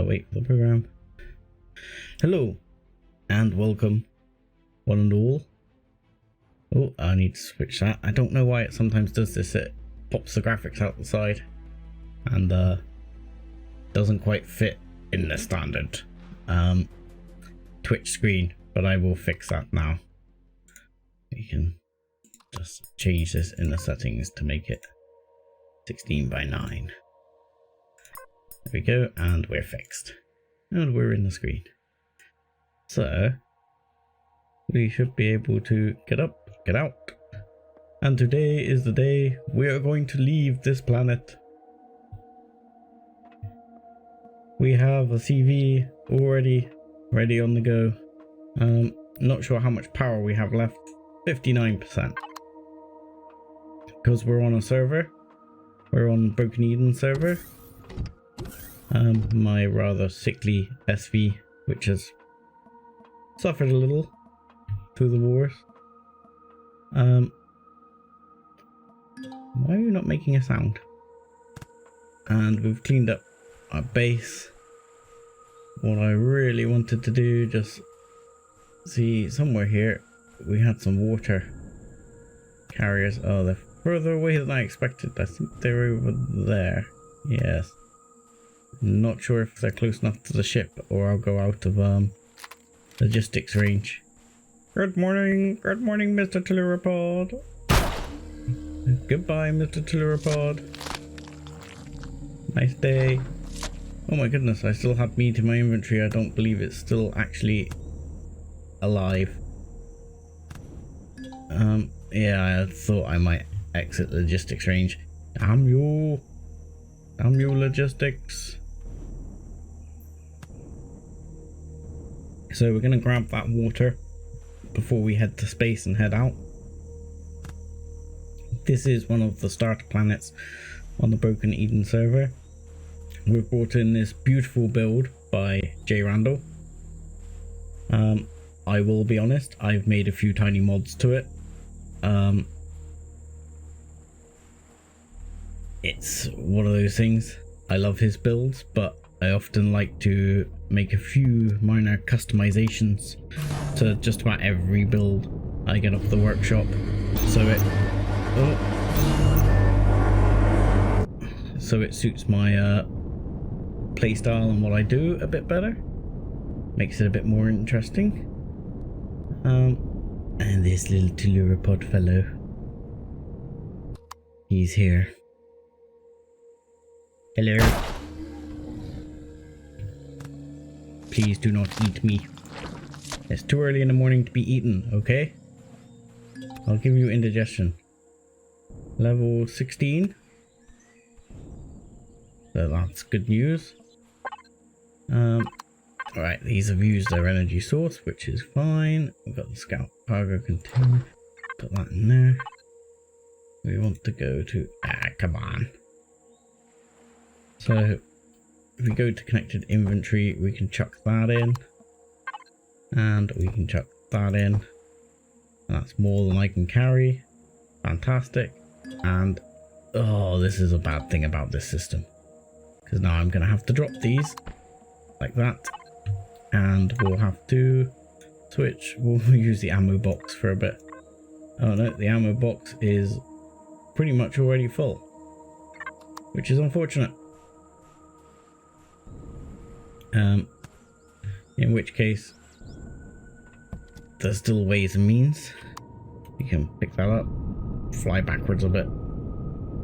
wait for the program. Hello and welcome, one and all. Oh, I need to switch that. I don't know why it sometimes does this. It pops the graphics out the side and doesn't quite fit in the standard Twitch screen, but I will fix that now. You can just change this in the settings to make it 16:9. There we go, and we're fixed. And we're in the screen. So we should be able to get up, get out. And today is the day we are going to leave this planet. We have a CV already ready on the go. Not sure how much power we have left. 59%. Because we're on a server. We're on Broken Eden server. My rather sickly SV, which has suffered a little through the wars. Why are you not making a sound? And we've cleaned up our base. What I really wanted to do, just see somewhere here, we had some water carriers. Oh, they're further away than I expected. I think they're over there. Yes. Not sure if they're close enough to the ship or I'll go out of logistics range. Good morning, Mr. Tellurapod. Goodbye, Mr. Tellurapod. Nice day. Oh my goodness, I still have meat in my inventory. I don't believe it's still actually alive. Yeah, I thought I might exit logistics range. Damn you logistics. So we're gonna grab that water before we head to space and head out. This is one of the starter planets on the Broken Eden server. We've brought in this beautiful build by J. Randall. I will be honest, I've made a few tiny mods to it. It's one of those things. I love his builds, but I often like to make a few minor customizations to just about every build I get off the workshop. So it suits my playstyle and what I do a bit better. Makes it a bit more interesting. And this little Tellurapod fellow, he's here. Hello. Please do not eat me. It's too early in the morning to be eaten, okay? I'll give you indigestion. Level 16. So that's good news. Alright, these have used their energy source, which is fine. We've got the scout cargo container. Put that in there. We want to go to... come on. So, if we go to connected inventory, we can chuck that in. And we can chuck that in. And that's more than I can carry. Fantastic. And, oh, this is a bad thing about this system. Because now I'm going to have to drop these. Like that. And we'll have to switch. We'll use the ammo box for a bit. Oh no, the ammo box is pretty much already full. Which is unfortunate. In which case, there's still ways and means. You can pick that up, fly backwards a bit.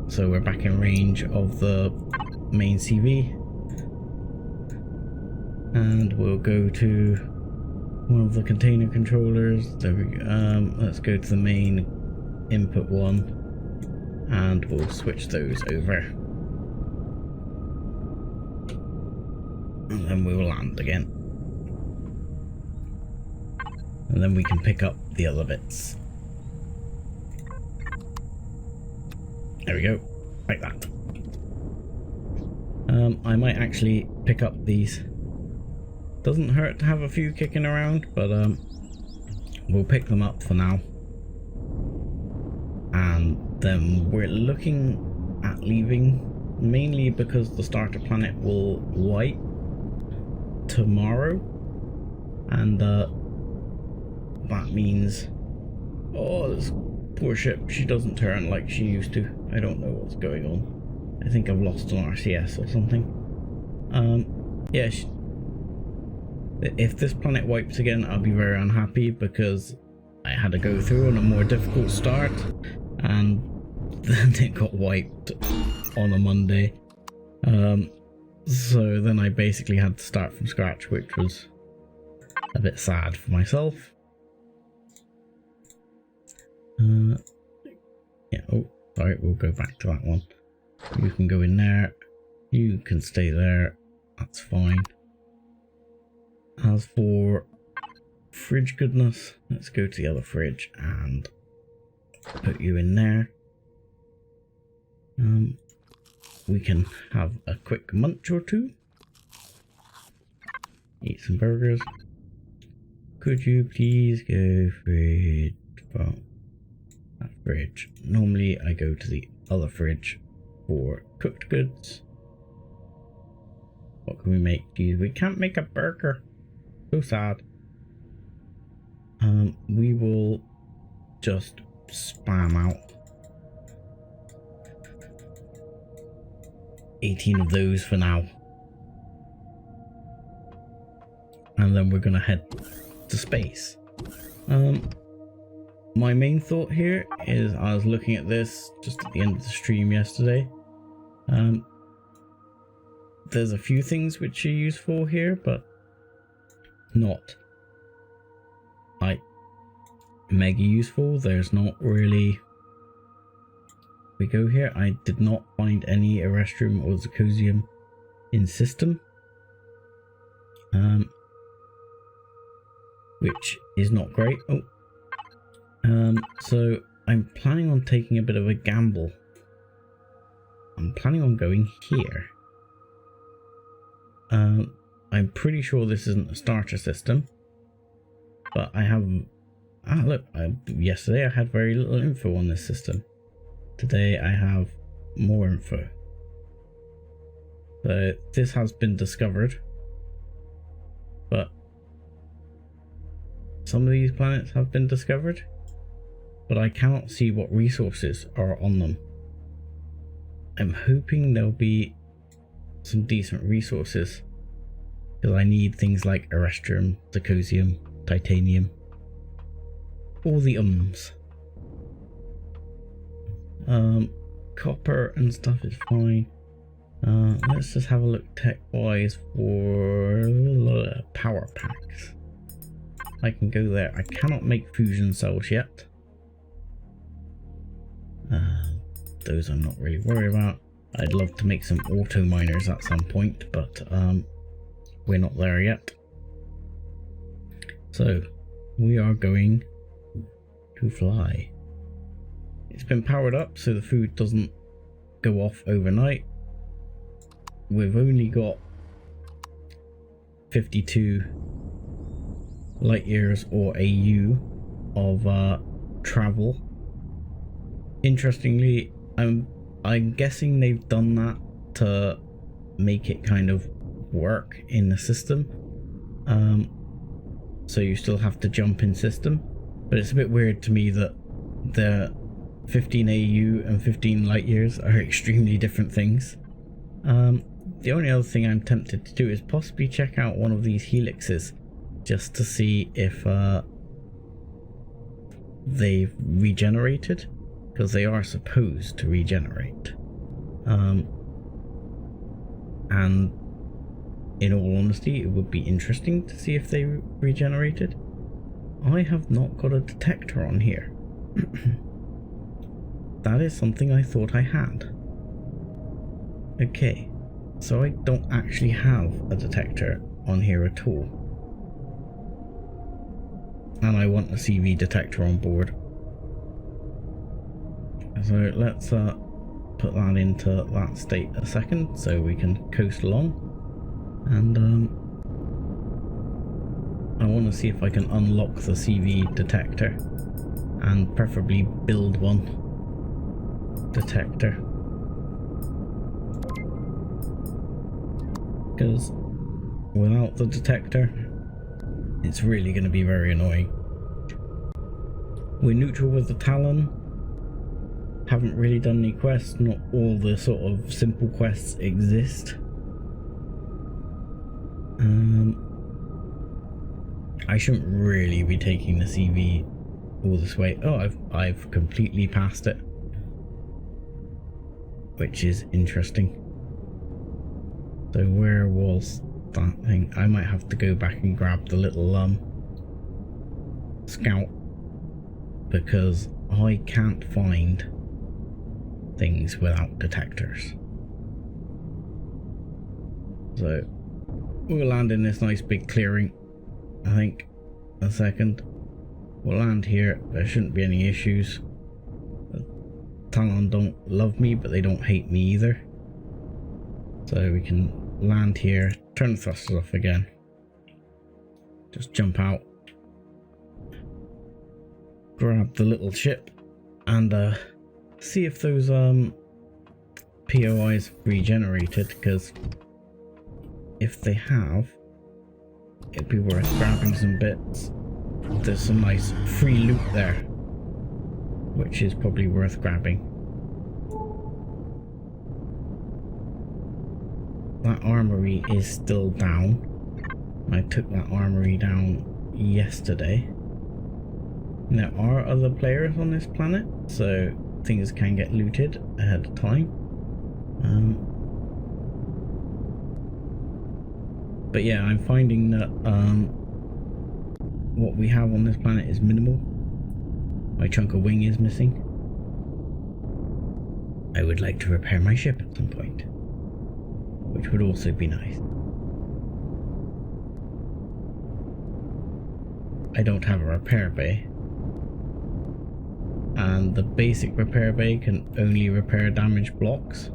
So we're back in range of the main CV. And we'll go to one of the container controllers. There we go. Let's go to the main input one. And we'll switch those over. And then we will land again. And then we can pick up the other bits. There we go. Like that. I might actually pick up these. Doesn't hurt to have a few kicking around, but we'll pick them up for now. And then we're looking at leaving, mainly because the starter planet will wipe tomorrow, and that means, oh, this poor ship, she doesn't turn like she used to. I don't know what's going on. I think I've lost an RCS or something. Yeah, if this planet wipes again, I'll be very unhappy, because I had to go through on a more difficult start, and then it got wiped on a Monday. So then I basically had to start from scratch, which was a bit sad for myself. Yeah, oh, sorry, we'll go back to that one. You can go in there, you can stay there, that's fine. As for fridge goodness, let's go to the other fridge and put you in there. We can have a quick munch or two. Eat some burgers. Could you please go fridge from that fridge? Normally I go to the other fridge for cooked goods. What can we make? We can't make a burger. So sad. We will just spam out 18 of those for now. And then we're gonna head to space. My main thought here is, I was looking at this just at the end of the stream yesterday. There's a few things which are useful here, but not like mega useful. There's not really. We go here. I did not find any Erestrium or Zirconium in system, which is not great. So I'm planning on taking a bit of a gamble. I'm planning on going here. I'm pretty sure this isn't a starter system, but I have. Look, yesterday I had very little info on this system. Today I have more info. So this has been discovered, but some of these planets have been discovered, but I cannot see what resources are on them. I'm hoping there'll be some decent resources, because I need things like Erestrium, Zirconium, Titanium, all the copper and stuff is fine. Let's just have a look tech wise for power packs. I can go there. I cannot make fusion cells yet. Those I'm not really worried about. I'd love to make some auto miners at some point, but we're not there yet. So we are going to fly. It's been powered up so the food doesn't go off overnight. We've only got 52 light years or AU of travel. Interestingly, I'm guessing they've done that to make it kind of work in the system. So you still have to jump in system, but it's a bit weird to me that the 15 AU and 15 light years are extremely different things. The only other thing I'm tempted to do is possibly check out one of these helixes just to see if they've regenerated, because they are supposed to regenerate. And in all honesty, it would be interesting to see if they regenerated. I have not got a detector on here. That is something I thought I had. Okay, so I don't actually have a detector on here at all. And I want a CV detector on board. So let's put that into that state a second so we can coast along. And I want to see if I can unlock the CV detector and preferably build one detector, because without the detector, it's really going to be very annoying. We're neutral with the Talon. Haven't really done any quests. Not all the sort of simple quests exist. I shouldn't really be taking the CV all this way. Oh, I've completely passed it, which is interesting. So where was that thing? I might have to go back and grab the little scout, because I can't find things without detectors. So we'll land in this nice big clearing. I think a second. We'll land here. There shouldn't be any issues. The Talon don't love me, but they don't hate me either. So we can land here, turn the thrusters off again. Just jump out. Grab the little ship and see if those POIs regenerated, because if they have, it'd be worth grabbing some bits. There's some nice free loot there, which is probably worth grabbing. That armory is still down. I took that armory down yesterday. There are other players on this planet, so things can get looted ahead of time. But yeah, I'm finding that what we have on this planet is minimal. My chunk of wing is missing. I would like to repair my ship at some point, which would also be nice. I don't have a repair bay, and the basic repair bay can only repair damaged blocks,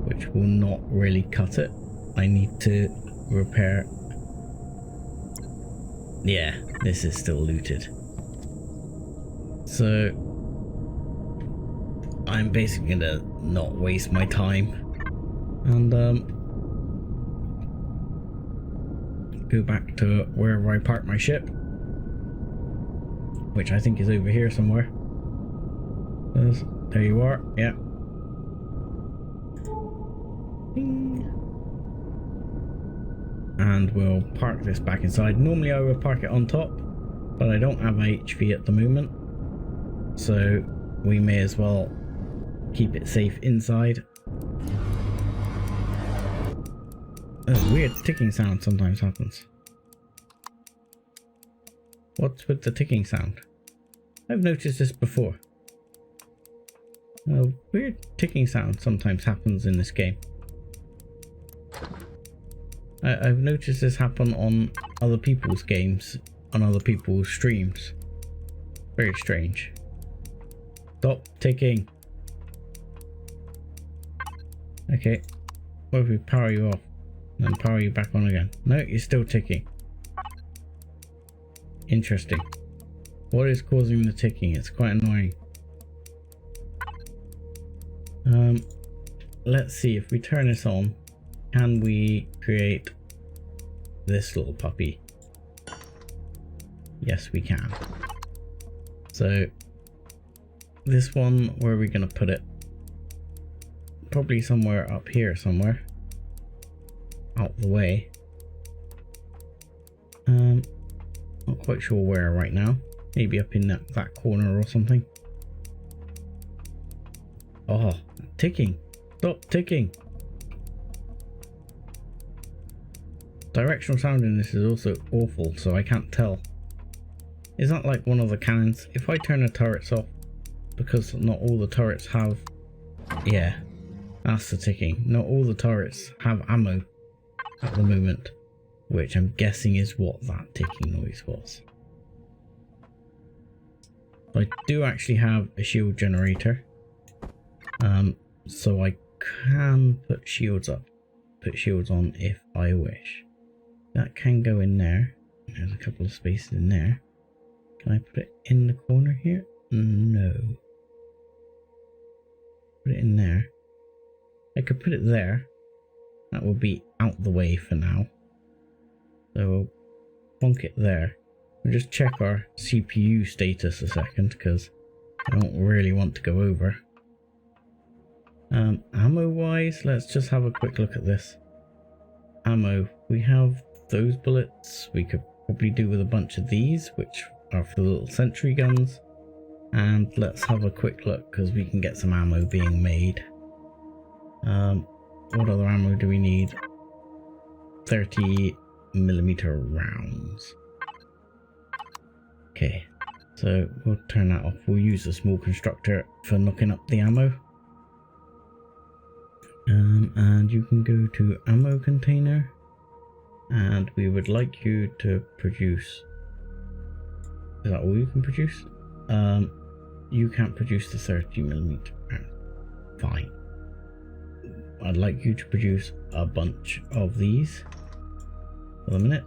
which will not really cut it. I need to repair. Yeah, this is still looted. So I'm basically gonna not waste my time and go back to wherever I parked my ship, which I think is over here somewhere. There you are. Yeah. Ding. And we'll park this back inside. Normally I would park it on top, but I don't have HV at the moment, so we may as well keep it safe inside. A weird ticking sound sometimes happens. What's with the ticking sound? I've noticed this before. A weird ticking sound sometimes happens in this game. I've noticed this happen on other people's games, on other people's streams. Very strange. Stop ticking. Okay. What if we power you off and then power you back on again? No, you're still ticking. Interesting. What is causing the ticking? It's quite annoying. Let's see, if we turn this on, can we create this little puppy? Yes, we can. So this one, where are we going to put it? Probably somewhere up here somewhere. Out the way. Not quite sure where right now. Maybe up in that corner or something. Oh, ticking. Stop ticking. Directional sound in this is also awful, so I can't tell. Is that like one of the cannons? If I turn the turrets off, because not all the turrets have... Yeah, that's the ticking. Not all the turrets have ammo at the moment, which I'm guessing is what that ticking noise was. I do actually have a shield generator, so I can put shields up, put shields on if I wish. That can go in there. There's a couple of spaces in there. Can I put it in the corner here? No. Put it in there. I could put it there. That would be out the way for now. So we'll plonk it there. We'll just check our CPU status a second because I don't really want to go over. Ammo wise, let's just have a quick look at this. Ammo, we have those bullets. We could probably do with a bunch of these, which are for the little sentry guns. And let's have a quick look because we can get some ammo being made. What other ammo do we need? 30mm rounds. Okay, so we'll turn that off. We'll use the small constructor for knocking up the ammo. And you can go to ammo container, and we would like you to produce. Is that all you can produce? You can't produce the 30mm round. Fine. I'd like you to produce a bunch of these for the minute.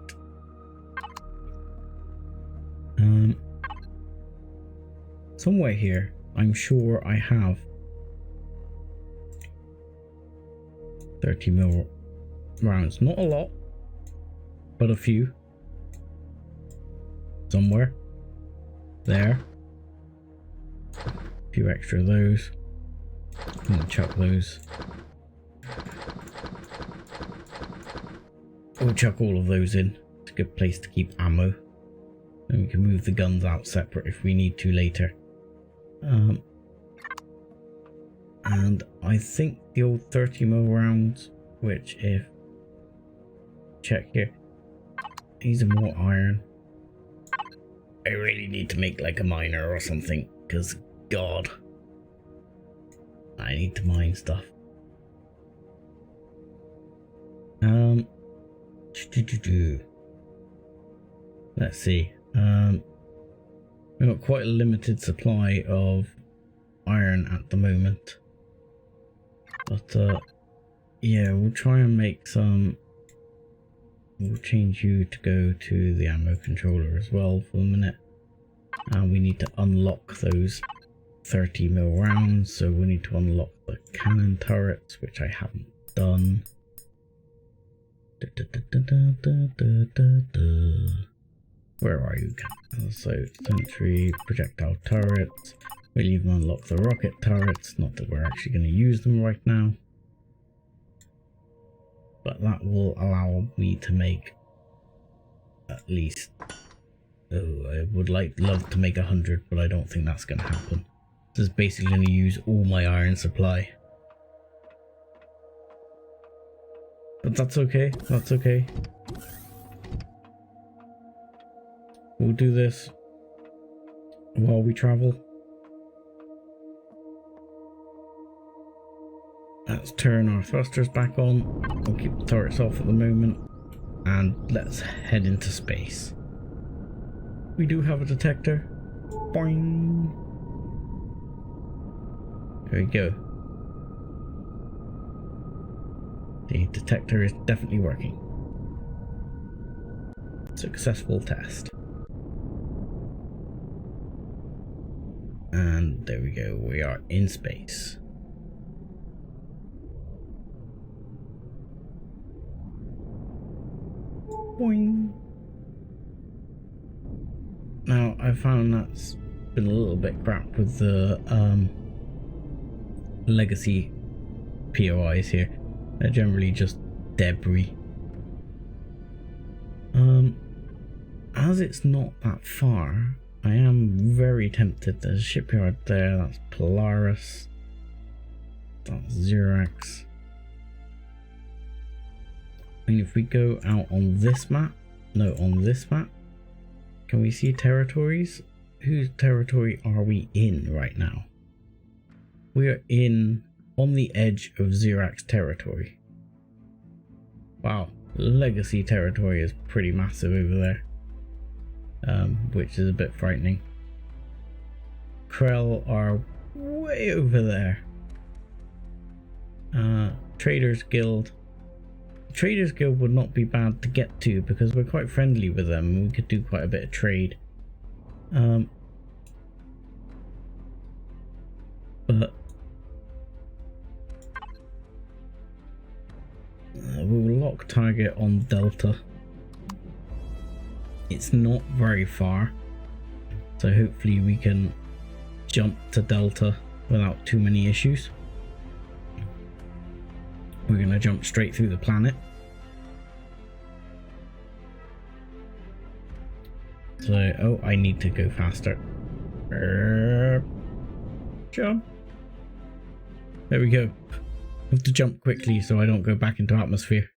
Somewhere here, I'm sure I have 30mm rounds. Not a lot, but a few. Somewhere. There. A few extra of those. I'm gonna chuck those. We'll chuck all of those in. It's a good place to keep ammo. And we can move the guns out separate if we need to later. And I think the old 30mm rounds, which if... check here. These are more iron. I really need to make like a miner or something, because God, I need to mine stuff. Let's see. We've got quite a limited supply of iron at the moment, but yeah, we'll try and make some. We'll change you to go to the ammo controller as well for a minute, and we need to unlock those 30mm rounds, so we need to unlock the cannon turrets, which I haven't done. Where are you? So sentry, projectile turrets. We'll even unlock the rocket turrets, not that we're actually going to use them right now, but that will allow me to make at least, I would love to make 100, but I don't think that's going to happen. This is basically going to use all my iron supply. But that's okay, that's okay. We'll do this while we travel. Let's turn our thrusters back on. We'll keep the turrets off at the moment. And let's head into space. We do have a detector. Boing. There we go. The detector is definitely working. Successful test. And there we go, we are in space. Boing. Now, I found that's been a little bit crap with the legacy POIs here. They're generally just debris. As it's not that far, I am very tempted. There's a shipyard there, that's Polaris. That's Xerax. And if we go out on this map, on this map, can we see territories? Whose territory are we in right now? We are on the edge of Xerax territory. Wow, legacy territory is pretty massive over there. Which is a bit frightening. Krell are way over there. Traders Guild. Traders Guild would not be bad to get to because we're quite friendly with them. We could do quite a bit of trade. But we will lock target on Delta. It's not very far, so hopefully we can jump to Delta without too many issues. We're going to jump straight through the planet. So, oh, I need to go faster. Jump. There we go. I have to jump quickly so I don't go back into atmosphere.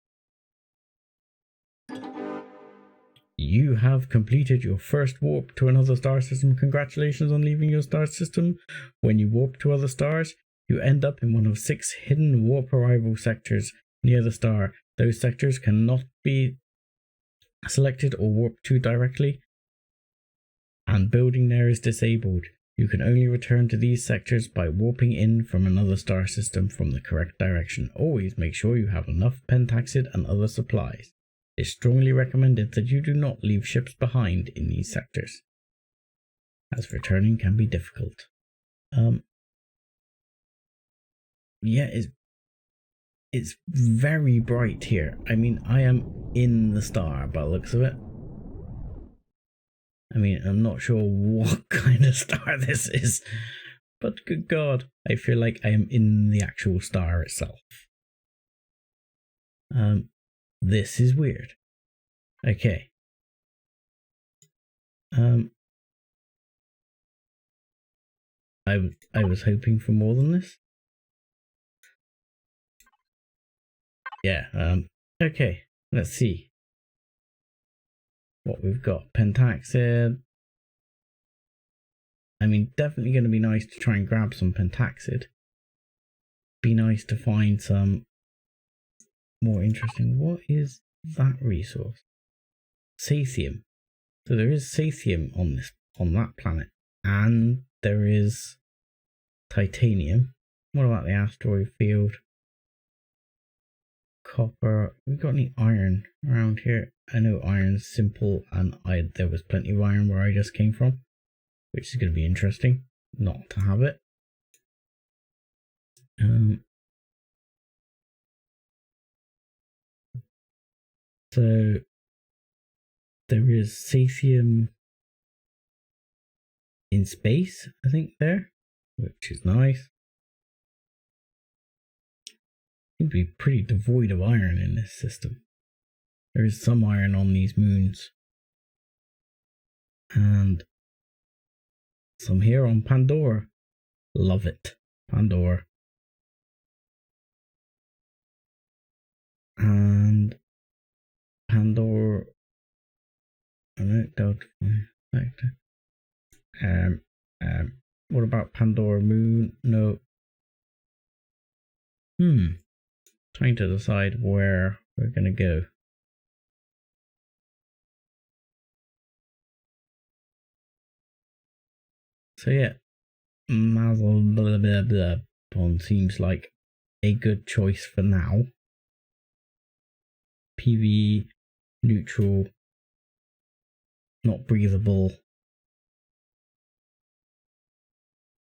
You have completed your first warp to another star system. Congratulations on leaving your star system. When you warp to other stars, you end up in one of 6 hidden warp arrival sectors near the star. Those sectors cannot be selected or warped to directly, and building there is disabled. You can only return to these sectors by warping in from another star system from the correct direction. Always make sure you have enough pentaxid and other supplies. It's strongly recommended that you do not leave ships behind in these sectors, as returning can be difficult. Yeah, it's very bright here. I mean, I am in the star by the looks of it. I mean, I'm not sure what kind of star this is, but good God, I feel like I am in the actual star itself. This is weird. Okay. I was hoping for more than this. Yeah, okay, let's see what we've got. Pentaxid. I mean, definitely going to be nice to try and grab some pentaxid. Be nice to find some more interesting. What is that resource? Sathium. So there is sathium on that planet, and there is titanium. What about the asteroid field? Copper. We got any iron around here? I know iron's simple, and there was plenty of iron where I just came from, which is going to be interesting not to have it. So there is sathium in space, I think, there, which is nice. Seems to be pretty devoid of iron in this system. There is some iron on these moons, and some here on Pandora. Love it, Pandora. And Pandora. I don't Delta. What about Pandora Moon? No. Trying to decide where we're gonna go. So yeah, Mazel blah blah blah Pond seems like a good choice for now. PV neutral, not breathable.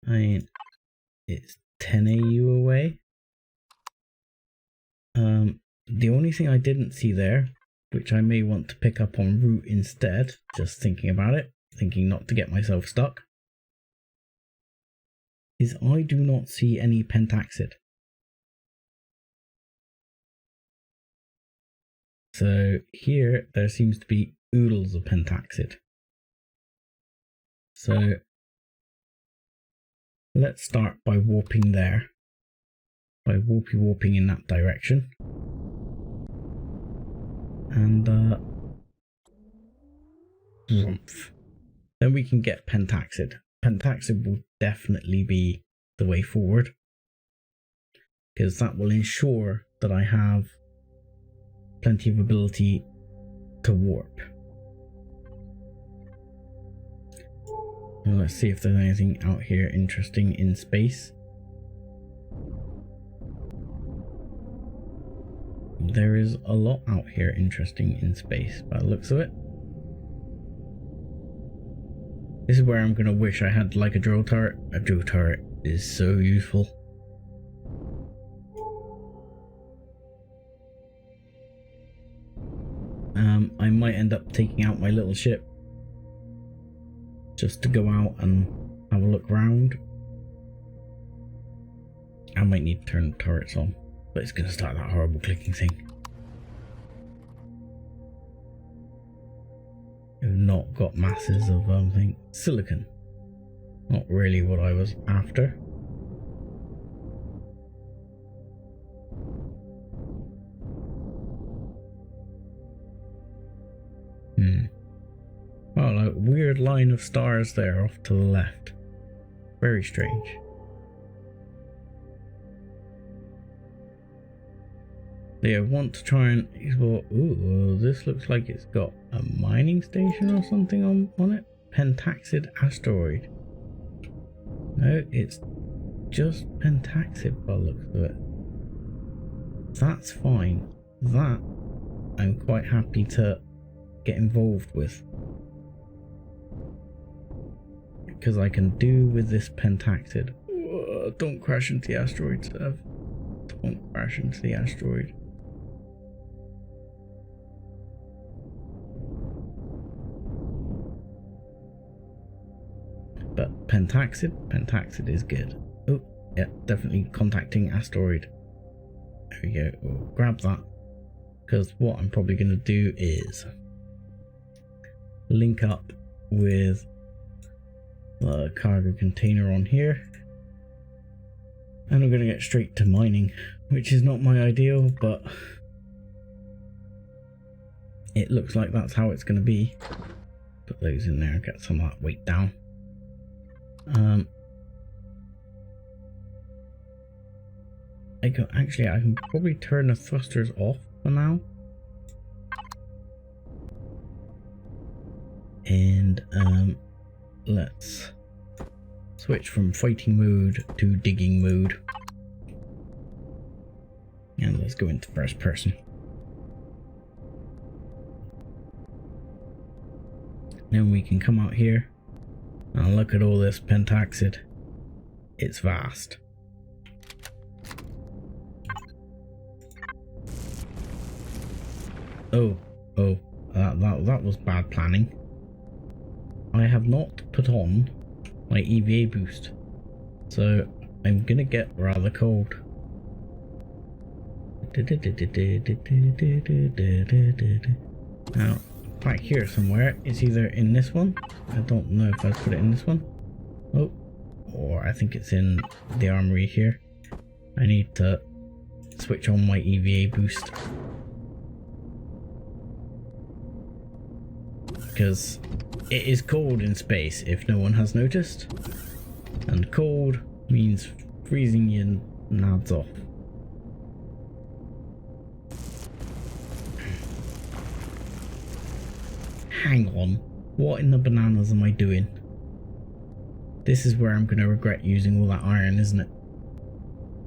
I mean, it's 10 AU away. The only thing I didn't see there, which I may want to pick up en route instead, just thinking about it, thinking not to get myself stuck, is I do not see any pentaxid. So here there seems to be oodles of pentaxid. So let's start by warping there, by warping in that direction, and then we can get pentaxid. Pentaxid will definitely be the way forward, because that will ensure that I have plenty of ability to warp. Now let's see if there's anything out here interesting in space. There is a lot out here interesting in space by the looks of it. This is where I'm going to wish I had like a drill turret. A drill turret is so useful. I might end up taking out my little ship just to go out and have a look around. I might need to turn the turrets on, but it's going to start that horrible clicking thing. I've not got masses of silicon. Not really what I was after. Oh, like weird line of stars there off to the left. Very strange. They want to try and explore. Ooh, this looks like it's got a mining station or something on it. Pentaxid asteroid. No, it's just Pentaxid by the looks of it. That's fine. That I'm quite happy to get involved with, because I can do with this Pentaxid. Whoa, don't crash into the asteroid, Sev. Don't crash into the asteroid. But Pentaxid is good. Oh, yeah, definitely contacting asteroid. There we go. We'll grab that, because what I'm probably going to do is link up with the cargo container on here, and we're going to get straight to mining, which is not my ideal, but it looks like that's how it's going to be. Put those in there and get some of that weight down. I can probably turn the thrusters off for now, and let's switch from fighting mode to digging mode, and let's go into first person. Then we can come out here and look at all this Pentaxid. It's vast. That was bad planning. I have not put on my EVA boost, so I'm gonna get rather cold. Now, back here somewhere, it's either in this one. I don't know if I put it in this one. Oh, or I think it's in the armory here. I need to switch on my EVA boost, because it is cold in space, if no one has noticed, and cold means freezing your nads off. Hang on, what in the bananas am I doing? This is where I'm going to regret using all that iron, isn't it?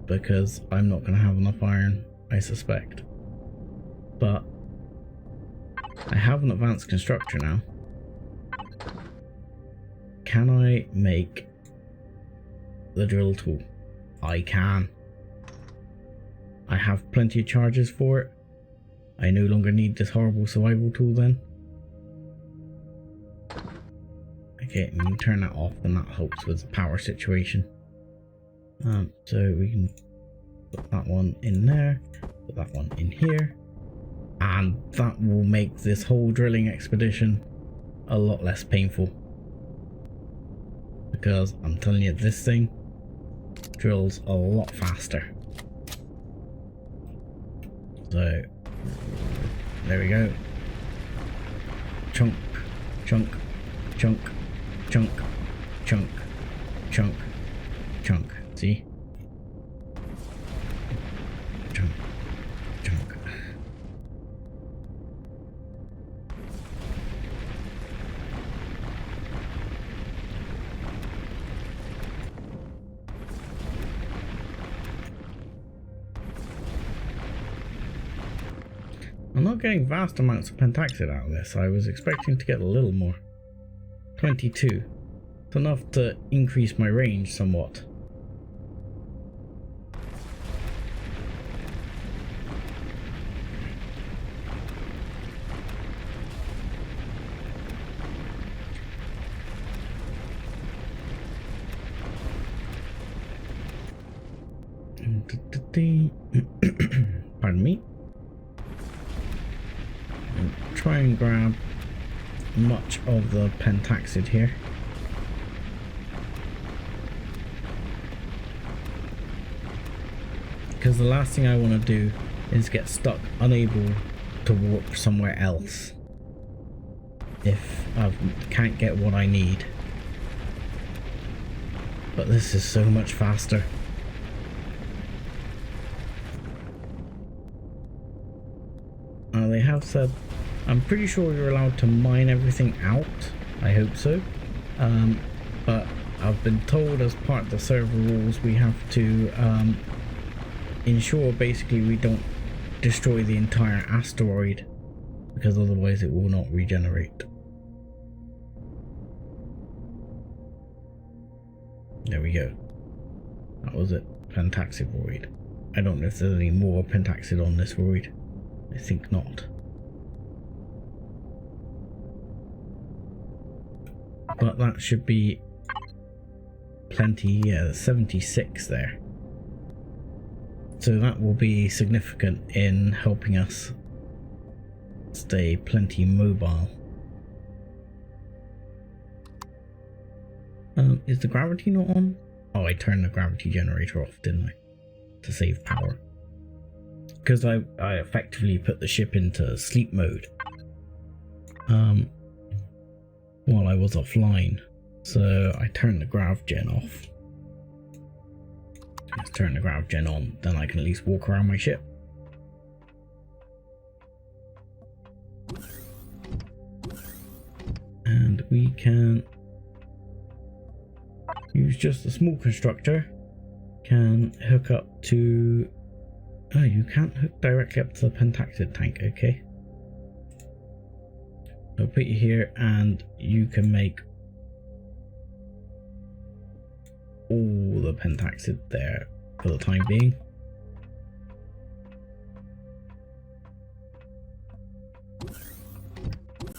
Because I'm not going to have enough iron, I suspect. But I have an advanced constructor now. Can I make the drill tool? I can. I have plenty of charges for it. I no longer need this horrible survival tool then. Okay, we can turn that off, and that helps with the power situation. So we can put that one in there, put that one in here, and that will make this whole drilling expedition a lot less painful. Because I'm telling you, this thing drills a lot faster. So there we go. Chunk, chunk, chunk, chunk, chunk, chunk, chunk. See? Chunk, chunk. I'm not getting vast amounts of Pentaxid out of this. I was expecting to get a little more. 22. It's enough to increase my range somewhat. Pardon me. And try and grab much of the pentaxid here. Because the last thing I want to do is get stuck unable to warp somewhere else if I can't get what I need. But this is so much faster. They have said, I'm pretty sure you're allowed to mine everything out. I hope so. But I've been told as part of the server rules we have to ensure basically we don't destroy the entire asteroid, because otherwise it will not regenerate. There we go. That was it. Pentaxid void. I don't know if there's any more pentaxid on this void. I think not. But that should be plenty. Yeah, 76 there. So that will be significant in helping us stay plenty mobile. Is the gravity not on? Oh, I turned the gravity generator off, didn't I? To save power. Because I effectively put the ship into sleep mode while I was offline. So I turned the grav gen off. Let's turn the grav gen on, then I can at least walk around my ship. And we can use just a small constructor. Can hook up to... Oh, you can't hook directly up to the pentaxid tank, okay. I'll put you here and you can make all the pentaxid there for the time being.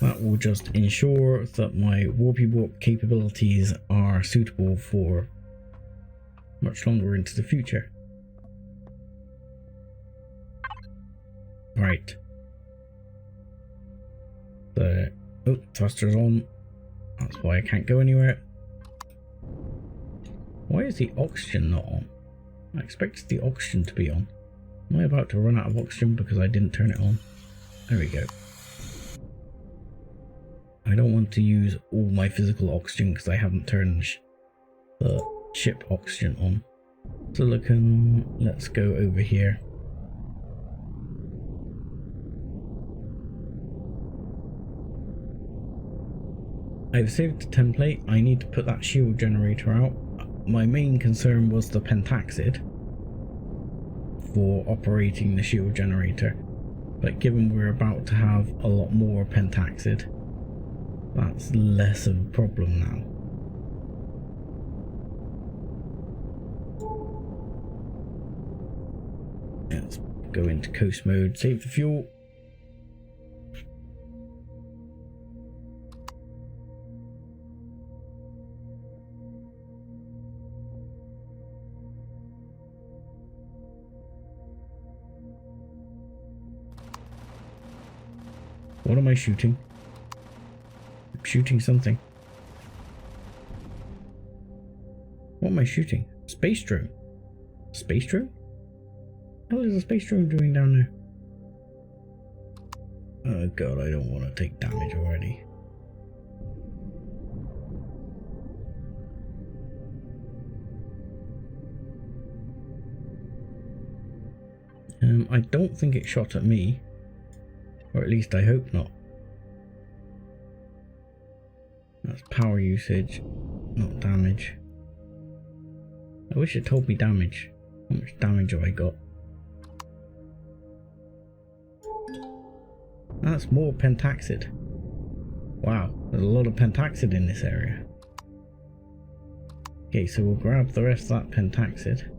That will just ensure that my warpy warp capabilities are suitable for much longer into the future. Right. The thruster's on. That's why I can't go anywhere. Why is the oxygen not on? I expected the oxygen to be on. Am I about to run out of oxygen because I didn't turn it on? There we go. I don't want to use all my physical oxygen because I haven't turned the ship oxygen on. Silicon, let's go over here. I've saved the template. I need to put that shield generator out. My main concern was the pentaxid for operating the shield generator, but given we're about to have a lot more pentaxid, that's less of a problem now. Let's go into coast mode, save the fuel. What am I shooting? I'm shooting something. What am I shooting? Space drone? Space drone? What is a space drone doing down there? Oh god, I don't want to take damage already. I don't think it shot at me. Or at least I hope not. That's power usage, not damage. I wish it told me damage. How much damage have I got? That's more pentaxid. Wow, there's a lot of pentaxid in this area. Okay, so we'll grab the rest of that pentaxid.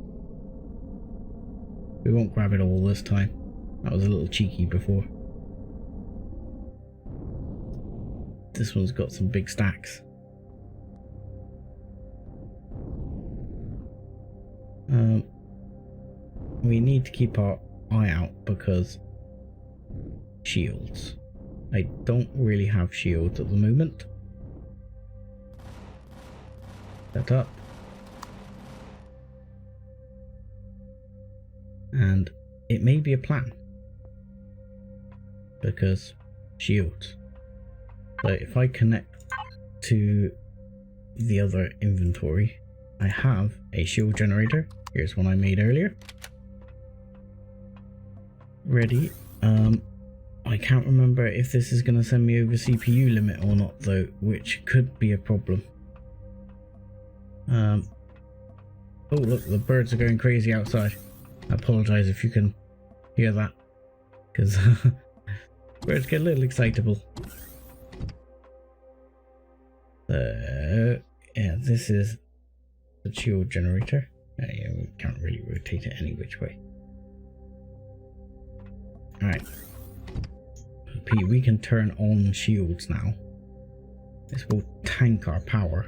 We won't grab it all this time. That was a little cheeky before. This one's got some big stacks. we need to keep our eye out because shields. I don't really have shields at the moment. Set up. And it may be a plan. Because shields. So if I connect to the other inventory, I have a shield generator. Here's one I made earlier. Ready. I can't remember if this is going to send me over CPU limit or not though, which could be a problem. Oh look, the birds are going crazy outside. I apologise if you can hear that, because birds get a little excitable. So yeah, this is the shield generator. Yeah, we can't really rotate it any which way. Alright. We can turn on shields now. This will tank our power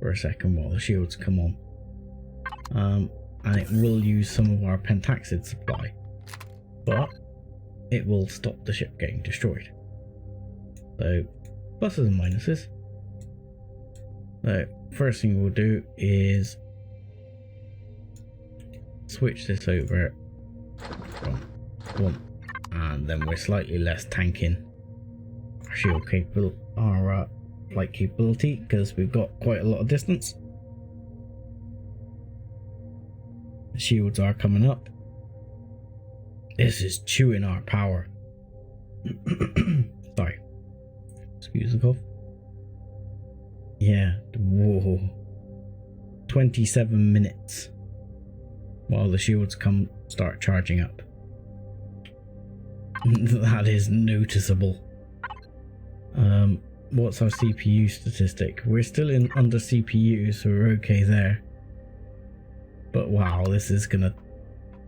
for a second while the shields come on. And it will use some of our pentaxid supply, but it will stop the ship getting destroyed. So, pluses and minuses. So, first thing we'll do is switch this over from 1, and then we're slightly less tanking our shield capable, our flight capability, because we've got quite a lot of distance. The shields are coming up. This is chewing our power. Sorry. Excuse the cough. Yeah. Whoa. 27 minutes while the shields start charging up. That is noticeable. What's our CPU statistic? We're still in under CPU, so we're okay there. But wow, this is gonna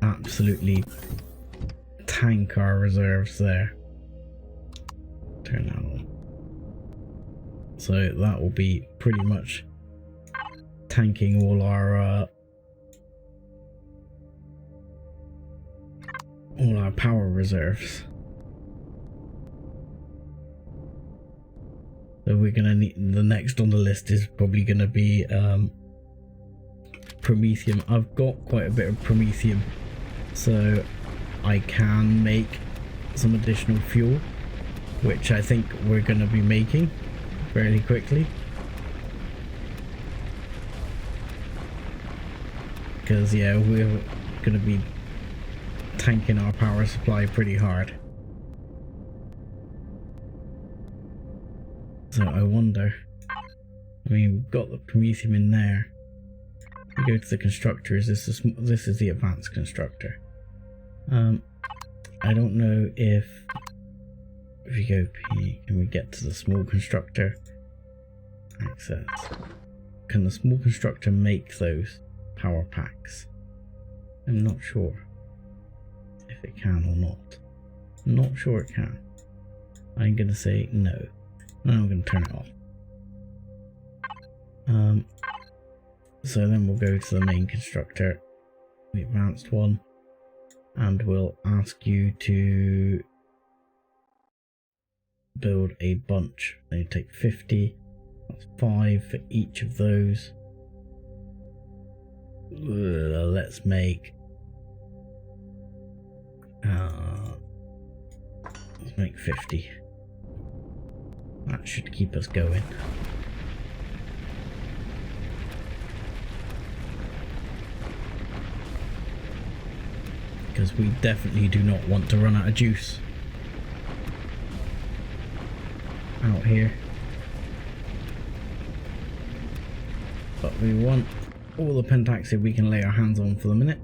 absolutely tank our reserves there. Turn that on. So that will be pretty much tanking all our power reserves. So we're gonna need, the next on the list is probably gonna be promethium. I've got quite a bit of promethium, so I can make some additional fuel, which I think we're going to be making fairly quickly, because yeah, we're going to be tanking our power supply pretty hard. So I wonder, I mean, we've got the promethium in there. We go to the constructor. Is this is the advanced constructor? I don't know if you go P, can we get to the small constructor? Access. Can the small constructor make those power packs? I'm not sure if it can or not. I'm not sure it can. I'm gonna say no. And I'm gonna turn it off. So then we'll go to the main constructor, the advanced one, and we'll ask you to build a bunch. They take 50, that's 5 for each of those. Let's make 50. That should keep us going. Because we definitely do not want to run out of juice out here. But we want all the pentaxid we can lay our hands on for the minute,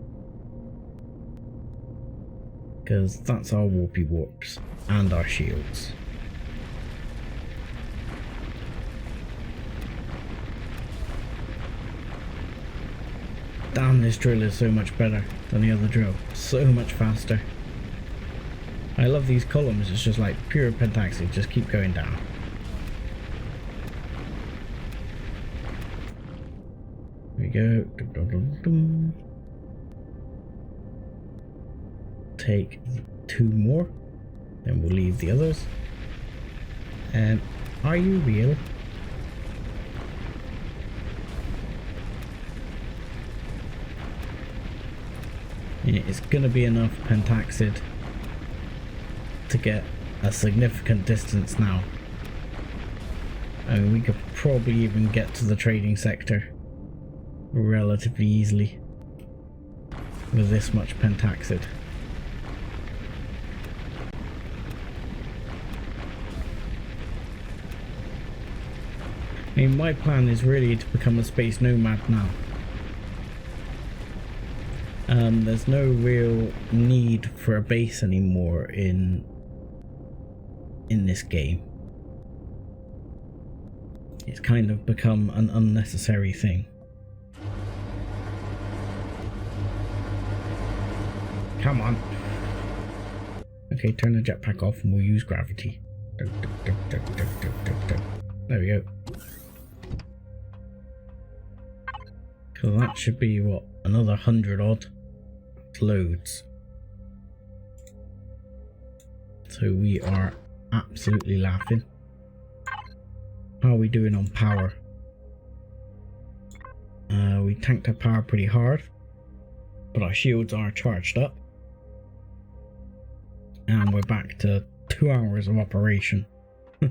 because that's our warpy warps and our shields. Damn, this drill is so much better than the other drill. So much faster. I love these columns. It's just like pure pentaxid. Just keep going down. Here we go. take 2 more, then we'll leave the others. And are you real? Yeah, it's gonna be enough pentaxid to get a significant distance now. I mean, we could probably even get to the trading sector relatively easily with this much pentaxid. I mean, my plan is really to become a space nomad now. There's no real need for a base anymore in this game. It's kind of become an unnecessary thing. Come on. Okay, turn the jetpack off and we'll use gravity. There we go. So that should be, what, another 100 odd? That's loads. So we are absolutely laughing. How are we doing on power? We tanked our power pretty hard, but our shields are charged up. And we're back to 2 hours of operation.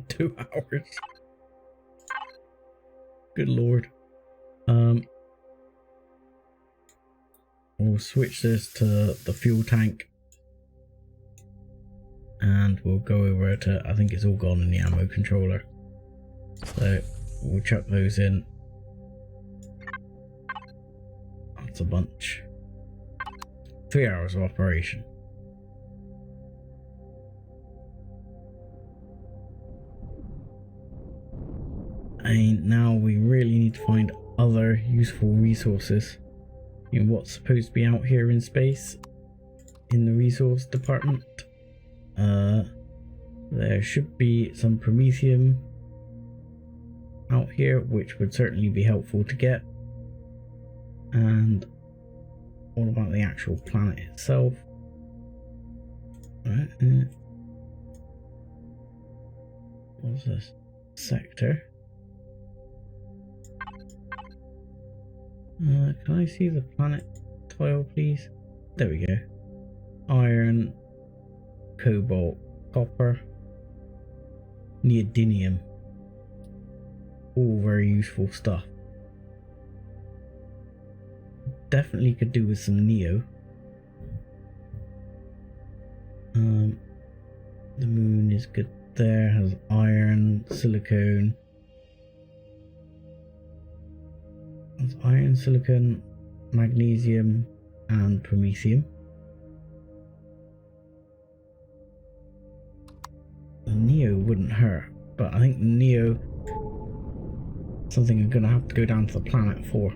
2 hours. Good lord. We'll switch this to the fuel tank. And we'll go over to, I think it's all gone in the ammo controller. So we'll chuck those in. That's a bunch. 3 hours of operation. And now we really need to find other useful resources. You know, what's supposed to be out here in space in the resource department. There should be some promethium out here, which would certainly be helpful to get. And what about the actual planet itself? Right, what's this? Sector. Can I see the planet tile, please? There we go. Iron, cobalt, copper, neodymium. All very useful stuff. Definitely could do with some neo. The moon is good there, has iron, silicone. Has iron, silicon, magnesium, and promethium. The neo wouldn't hurt, but I think neo something I'm gonna have to go down to the planet for.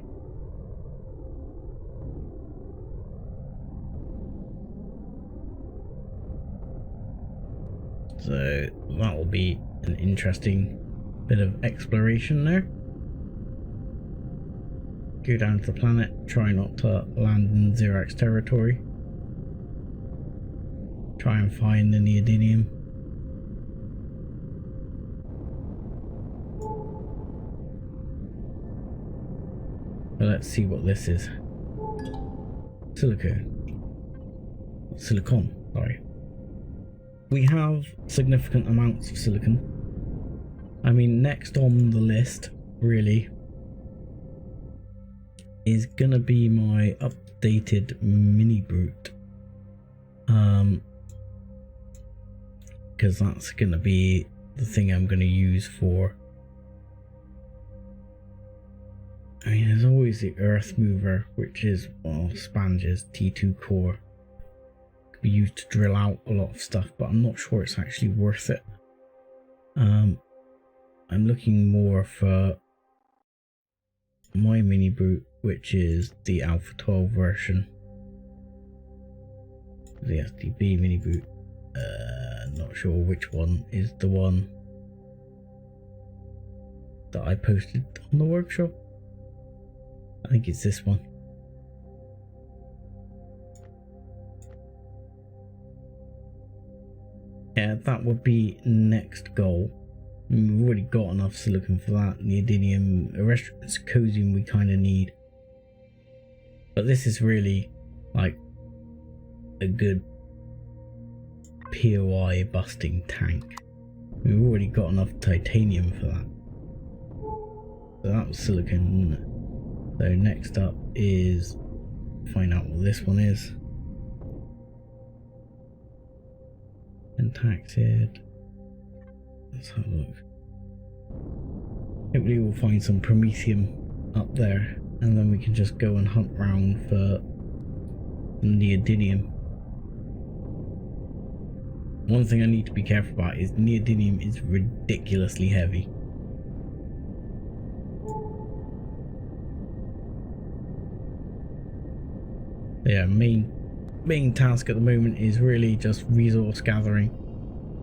So that will be an interesting bit of exploration there. Go down to the planet, try not to land in Xerax territory. Try and find the neodymium. But let's see what this is. Silicon, sorry. We have significant amounts of silicon. I mean, next on the list, really, is gonna be my updated mini brute. Because that's gonna be the thing I'm gonna use for. I mean, there's always the Earth Mover, which is, well, Spange's T2 core. Could be used to drill out a lot of stuff, but I'm not sure it's actually worth it. I'm looking more for my mini brute, which is the Alpha 12 version. The SDB mini brute. Not sure which one is the one that I posted on the workshop. I think it's this one. yeah, that would be next goal. I mean, we've already got enough silicon for that. Neodymium, zirconium we kind of need. But this is really like a good POI busting tank. We've already got enough titanium for that. So that was silicon, wasn't it? So next up is find out what this one is. Pentaxid. Let's have a look. Hopefully we'll find some promethium up there, and then we can just go and hunt round for neodymium. One thing I need to be careful about is neodymium is ridiculously heavy. Yeah, main task at the moment is really just resource gathering,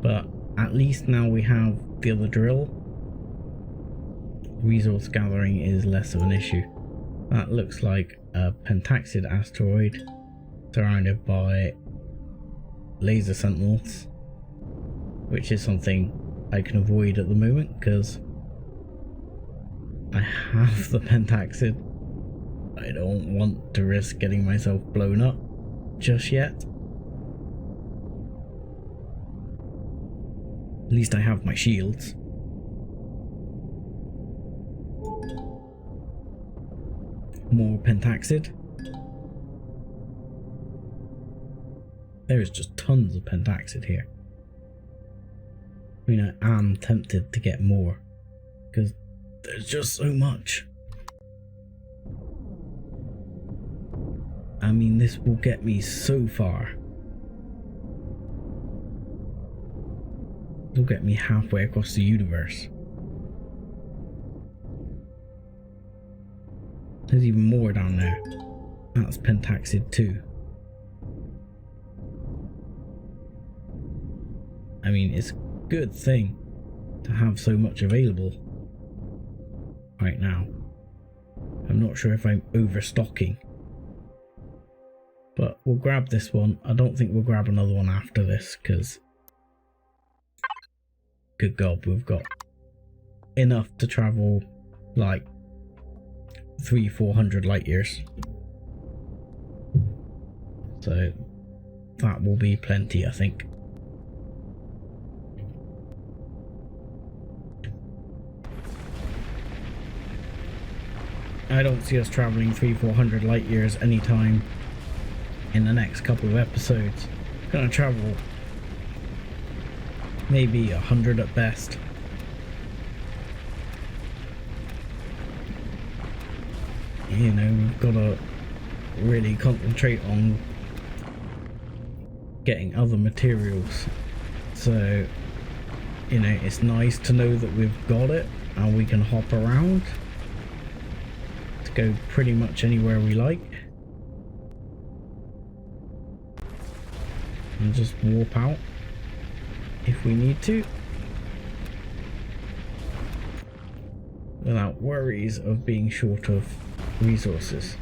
but at least now we have the other drill. Resource gathering is less of an issue. That looks like a pentaxid asteroid surrounded by laser sentinels, which is something I can avoid at the moment because I have the pentaxid. I don't want to risk getting myself blown up just yet. At least I have my shields. More pentaxid. There is just tons of pentaxid here. I mean, I am tempted to get more because there's just so much. I mean, this will get me so far. It'll get me halfway across the universe. There's even more down there. That's pentaxid too. I mean, it's a good thing to have so much available right now. I'm not sure if I'm overstocking, but we'll grab this one. I don't think we'll grab another one after this because, good God, we've got enough to travel like 300-400 light years. So that will be plenty, I think. I don't see us traveling 300-400 light years anytime in the next couple of episodes. Gonna travel maybe 100 at best. You know, we've got to really concentrate on getting other materials. So, you know, it's nice to know that we've got it and we can hop around to go pretty much anywhere we like. And just warp out if we need to, without worries of being short of resources.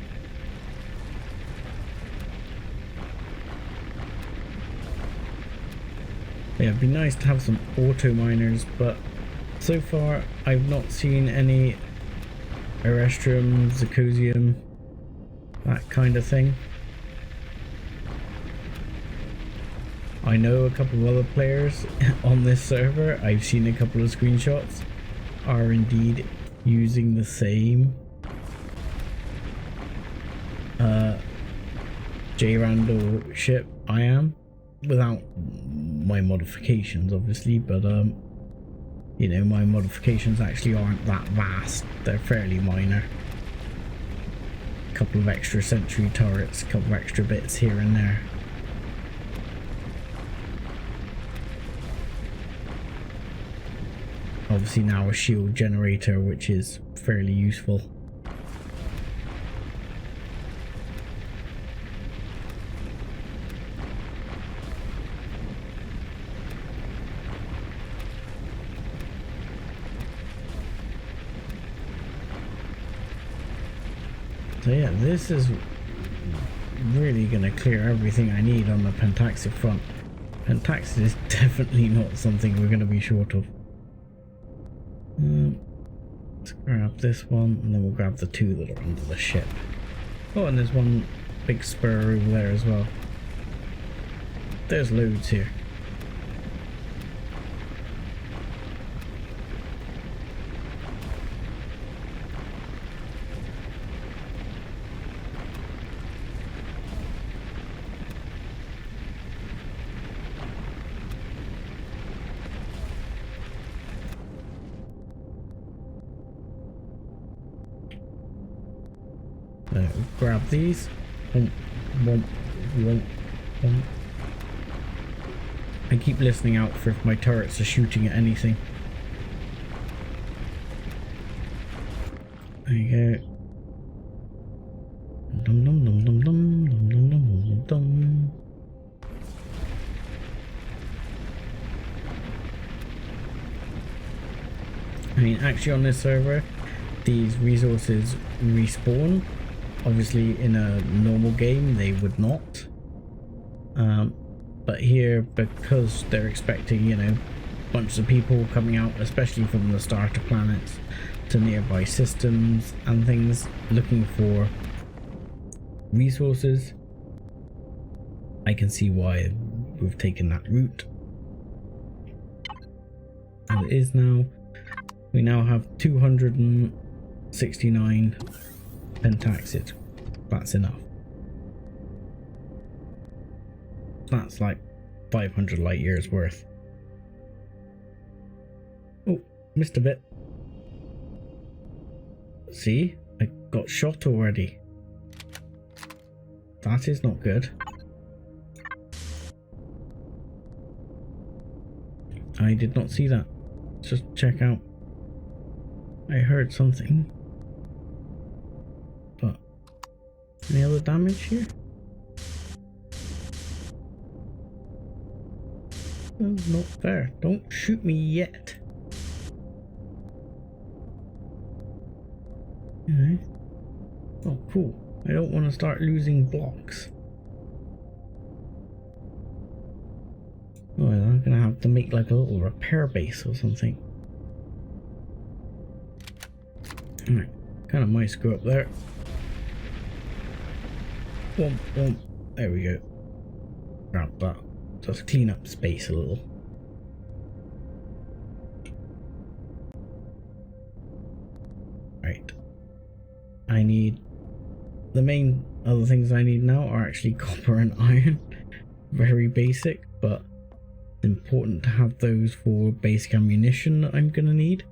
Yeah, it'd be nice to have some auto miners, but so far I've not seen any Erestrum, Zirconium, that kind of thing. I know a couple of other players on this server, I've seen a couple of screenshots, are indeed using the same J-Randall ship I am, without my modifications obviously, but you know, my modifications actually aren't that vast, they're fairly minor. A couple of extra sentry turrets, a couple of extra bits here and there. Obviously now a shield generator, which is fairly useful. So yeah, this is really going to clear everything I need on the pentaxid front. And taxes is definitely not something we're going to be short of. Let's grab this one, and then we'll grab the two that are under the ship. Oh, and there's one big spur over there as well. There's loads here. Grab these. I keep listening out for if my turrets are shooting at anything. There you go. Dum dum dum dum dum dum dum dum dum. I mean, actually on this server, these resources respawn. Obviously in a normal game they would not, but here, because they're expecting, you know, bunches of people coming out, especially from the starter planets to nearby systems and things, looking for resources, I can see why we've taken that route. As it is now, we now have 269 pentaxid. That's enough. That's like 500 light years worth. Oh, missed a bit. See, I got shot already. That is not good. I did not see that. Let's just check out. I heard something. But any other damage here? That's not fair. Don't shoot me yet. Okay. Oh, cool. I don't want to start losing blocks. Oh, I'm gonna have to make like a little repair base or something. Alright, kind of might screw up there. Boom, boom. There we go. Grab that. Just clean up space a little. Right. I need... The main other things I need now are actually copper and iron. Very basic, but it's important to have those for basic ammunition that I'm gonna need.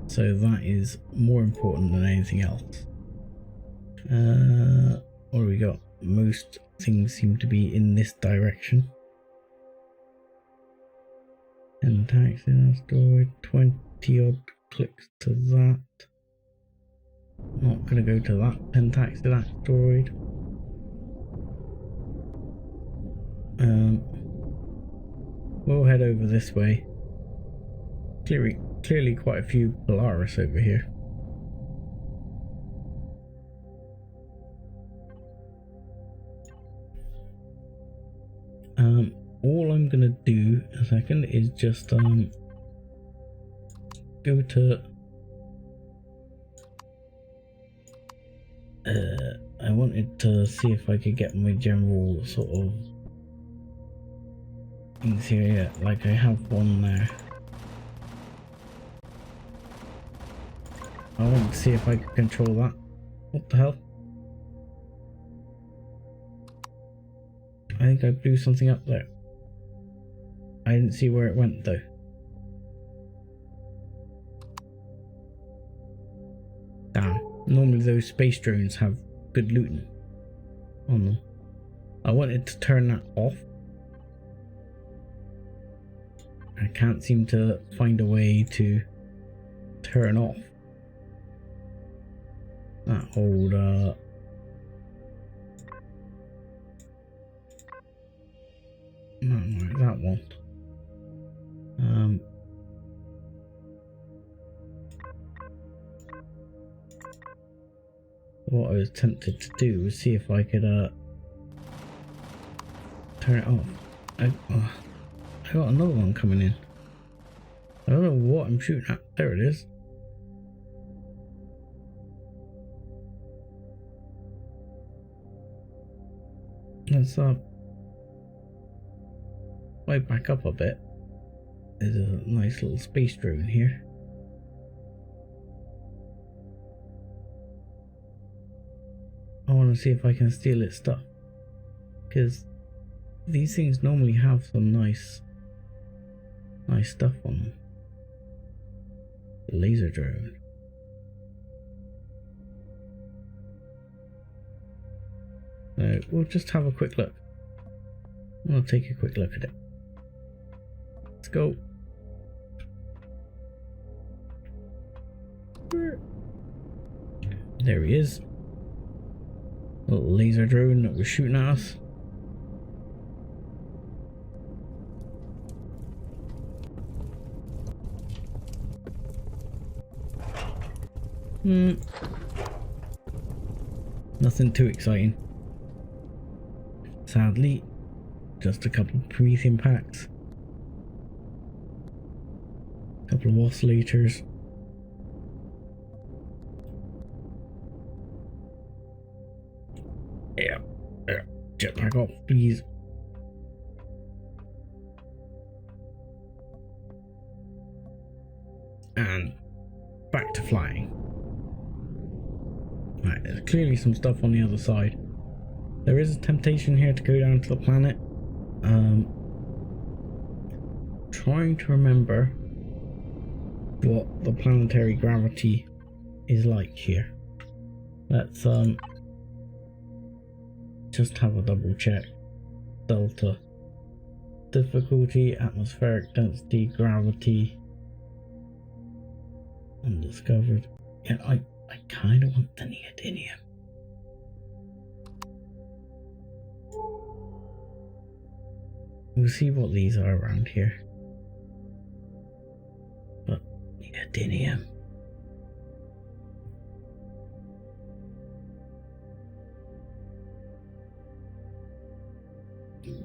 So that is more important than anything else. What do we got? Most things seem to be in this direction. And taxi asteroid, 20 odd clicks to that. Not gonna go to that pentaxid asteroid. We'll head over this way. Clearly quite a few Polaris over here. All I'm gonna do a second is just go to I wanted to see if I could get my general sort of things here. Yeah, like I have one there. I want to see if I could control that. What the hell? I think I blew something up there. I didn't see where it went though. Damn. Normally those space drones have good looting on them. I wanted to turn that off. I can't seem to find a way to turn off that old no, that one. What I was tempted to do was see if I could turn turn it off. I got another one coming in. I don't know what I'm shooting at. There it is. Let's way back up a bit. There's a nice little space drone here. I want to see if I can steal its stuff, because these things normally have some nice stuff on them. The laser drone. So we'll just have a quick look. We'll take a quick look at it. Let's go. There he is. Little laser drone that was shooting at us. Nothing too exciting. Sadly, just a couple of Promethean packs. A couple of oscillators. Yeah. Jetpack off, please. And back to flying. Right, there's clearly some stuff on the other side. There is a temptation here to go down to the planet. Trying to remember what the planetary gravity is like here. Let's just have a double check. Delta. Difficulty, atmospheric density, gravity. Undiscovered. Yeah, I kind of want the neodymium. We'll see what these are around here. But neodymium.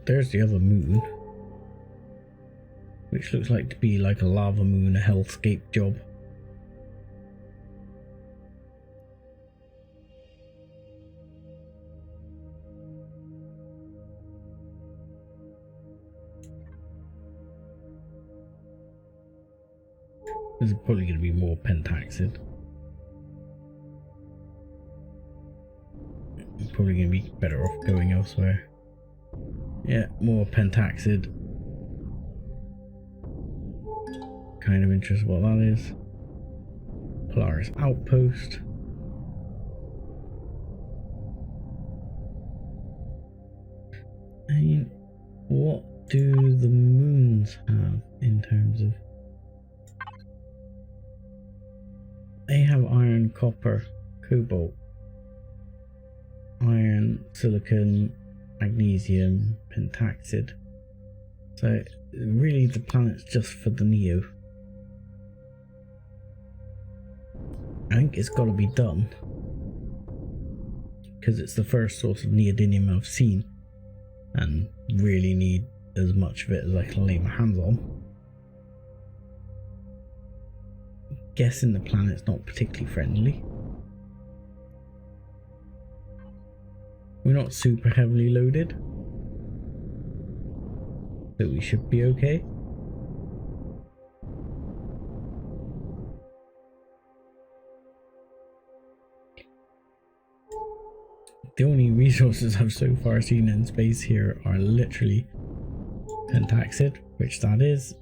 There's the other moon, which looks like to be like a lava moon, a hellscape job. There's probably going to be more pentaxid. I'm probably going to be better off going elsewhere. Yeah, more pentaxid. Kind of interested what that is. Polaris outpost. I mean, what do the moons have in terms of? They have iron, copper, cobalt, iron, silicon, magnesium, pentaxid. So really the planet's just for the Neo. I think it's got to be done, because it's the first source of neodymium I've seen, and really need as much of it as I can lay my hands on. Guessing the planet's not particularly friendly. We're not super heavily loaded, so we should be okay. The only resources I've so far seen in space here are literally pentaxid, which that is.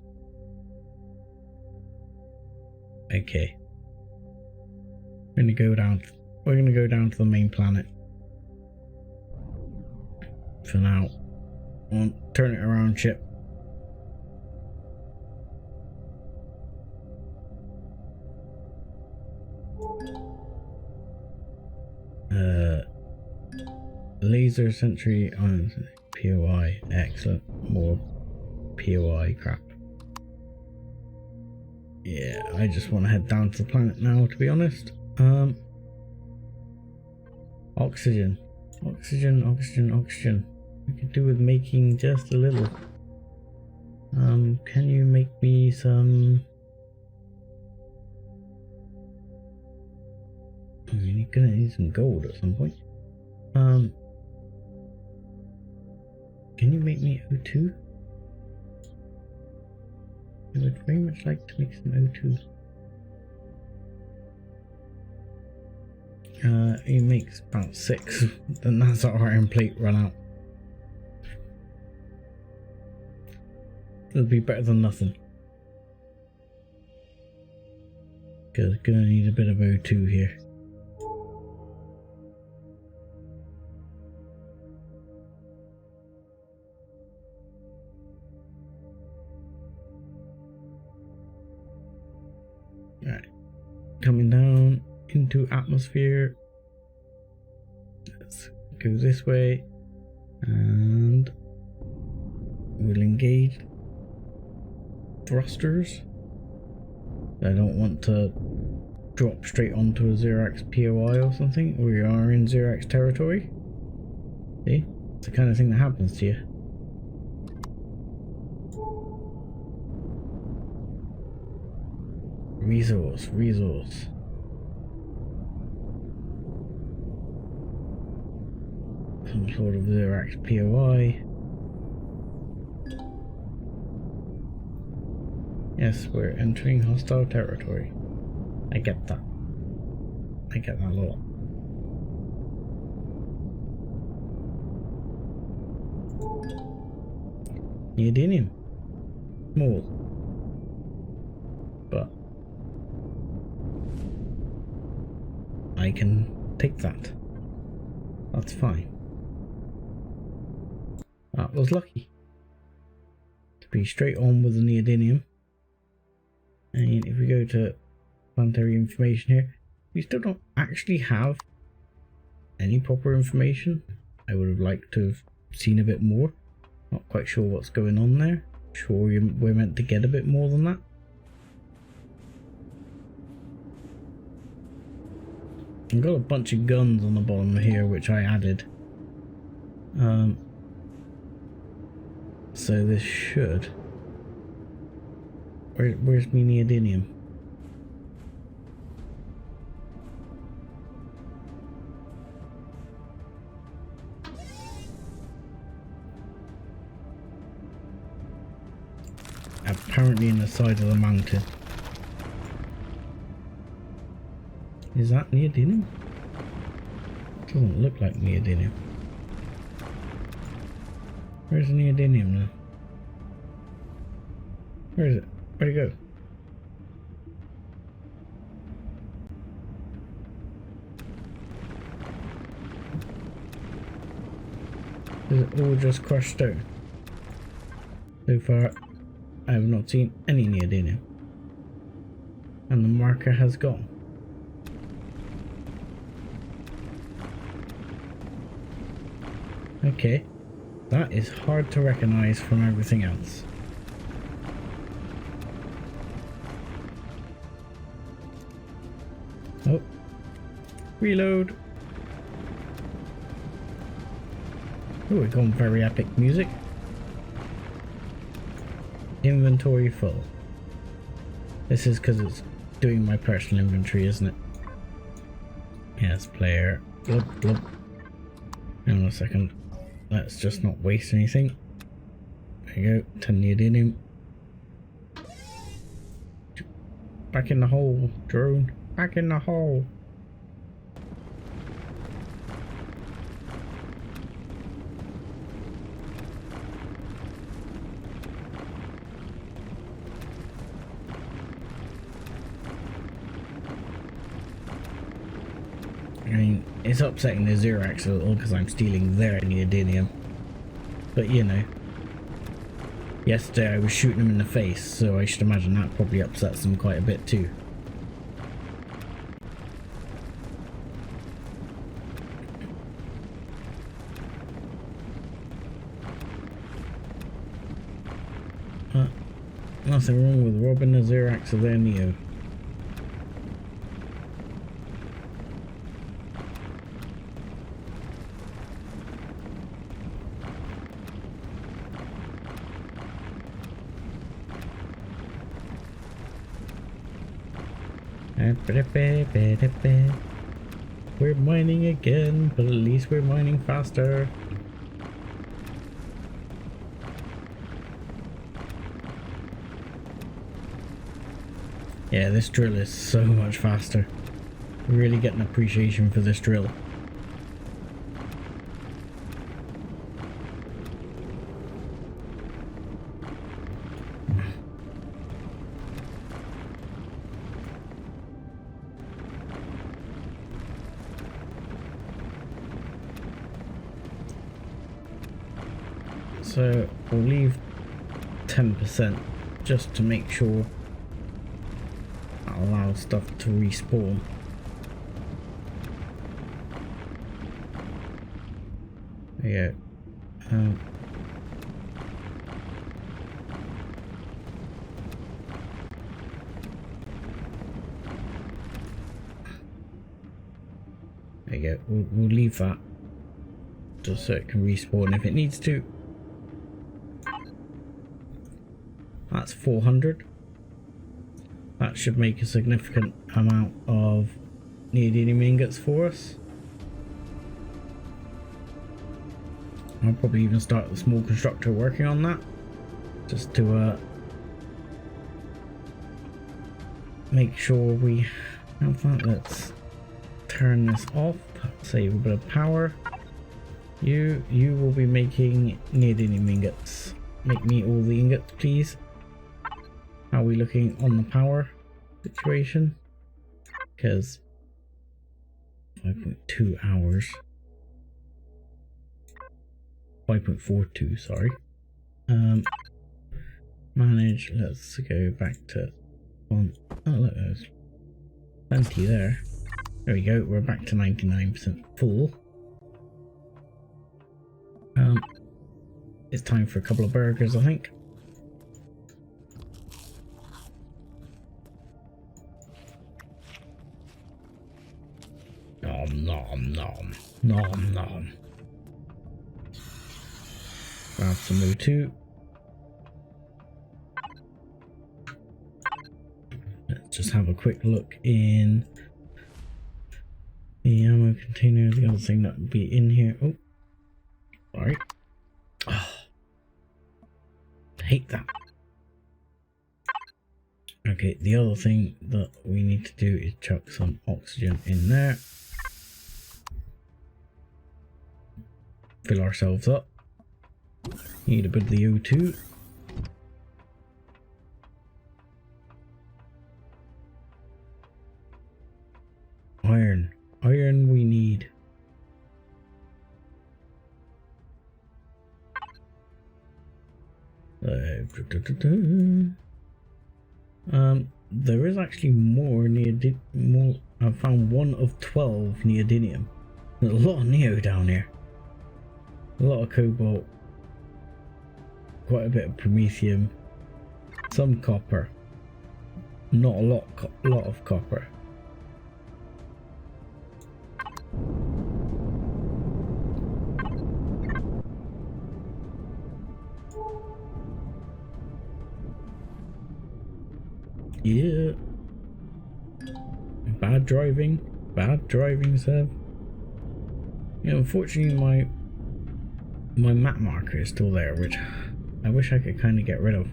Okay. We're gonna go down to the main planet. For now. Turn it around, ship. Laser sentry on POI. Excellent. More POI crap. Yeah, I just want to head down to the planet now, to be honest. Oxygen. I could do with making just a little. Can you make me some? I mean, you're gonna need some gold at some point. Can you make me O2? I would very much like to make some O2. He makes about 6, then that's our iron plate run out. It'll be better than nothing. Because gonna need a bit of O2 here. Alright, coming down into atmosphere. Let's go this way and we'll engage thrusters. I don't want to drop straight onto a 0x POI or something. We are in 0x territory. See? It's the kind of thing that happens to you. Resource. Some sort of 0x POI. Yes, we're entering hostile territory. I get that. I get that a lot. Neodymium. Small. But I can take that. That's fine. That was lucky. To be straight on with the neodymium. And if we go to planetary information here, we still don't actually have any proper information. I would have liked to have seen a bit more. Not quite sure what's going on there. Sure we're meant to get a bit more than that. I've got a bunch of guns on the bottom here which I added. So this should... Where's my neodymium? Apparently in the side of the mountain. Is that neodymium? Doesn't look like neodymium. Where's the neodymium now? Where is it? Where'd it go? Is it all just crushed stone? So far, I have not seen any neodymium. And the marker has gone. Okay, that is hard to recognize from everything else. Oh, reload. Oh, we're going very epic music. Inventory full. This is because it's doing my personal inventory, isn't it? Yes, player. Glub, glub. Hang on a second. Let's just not waste anything. There you go. 10 neodymium. Back in the hole, drone. Back in the hole. I mean, it's upsetting the 0x a little because I'm stealing their neodymium. But you know. Yesterday I was shooting them in the face, so I should imagine that probably upsets them quite a bit too. Nothing wrong with robbing the 0x of their neo. We're mining again, but at least we're mining faster. Yeah, this drill is so much faster. Really get an appreciation for this drill. So we'll leave 10% just to make sure that allows stuff to respawn. There you go. There you go. We'll leave that just so it can respawn if it needs to. That's 400. That should make a significant amount of neodymium ingots for us. I'll probably even start the small constructor working on that, just to make sure we have that. Let's turn this off, save a bit of power. You will be making neodymium ingots. Make me all the ingots, please. How are we looking on the power situation? Because 5.2 hours. 5.42, sorry. Manage, let's go back to one. Oh look, there's plenty there. There we go, we're back to 99% full. It's time for a couple of burgers, I think. Nom nom nom. Nom nom. Grab some O2. Let's just have a quick look in the ammo container. The other thing that would be in here. Oh, sorry. Oh, hate that. Okay, the other thing that we need to do is chuck some oxygen in there. Fill ourselves up. Need a bit of the O2. Iron. Iron we need. There is actually more more. I found one of 12 neodymium. There's a lot of neo down here. A lot of cobalt. Quite a bit of promethium. Some copper. Not a lot of copper. Yeah. Bad driving, sir. Yeah, unfortunately my map marker is still there, which I wish I could kind of get rid of.